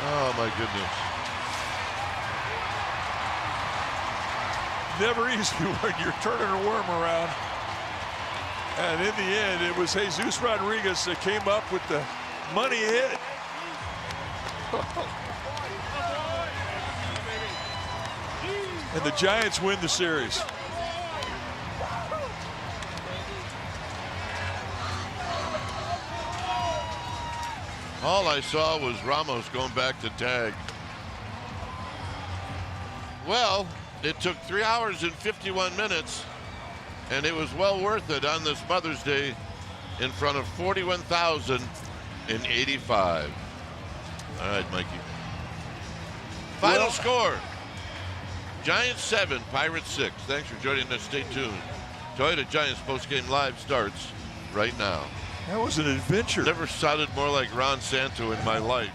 Oh my goodness. Never easy when you're turning a worm around. And in the end, it was Jesus Rodriguez that came up with the money hit. And the Giants win the series. All I saw was Ramos going back to tag. Well, it took 3 hours and 51 minutes, and it was well worth it on this Mother's Day in front of 41,085. All right, Mikey. Final score. Giants 7, Pirates 6. Thanks for joining us. Stay tuned. Toyota Giants postgame live starts right now. That was an adventure. Never sounded more like Ron Santo in my life.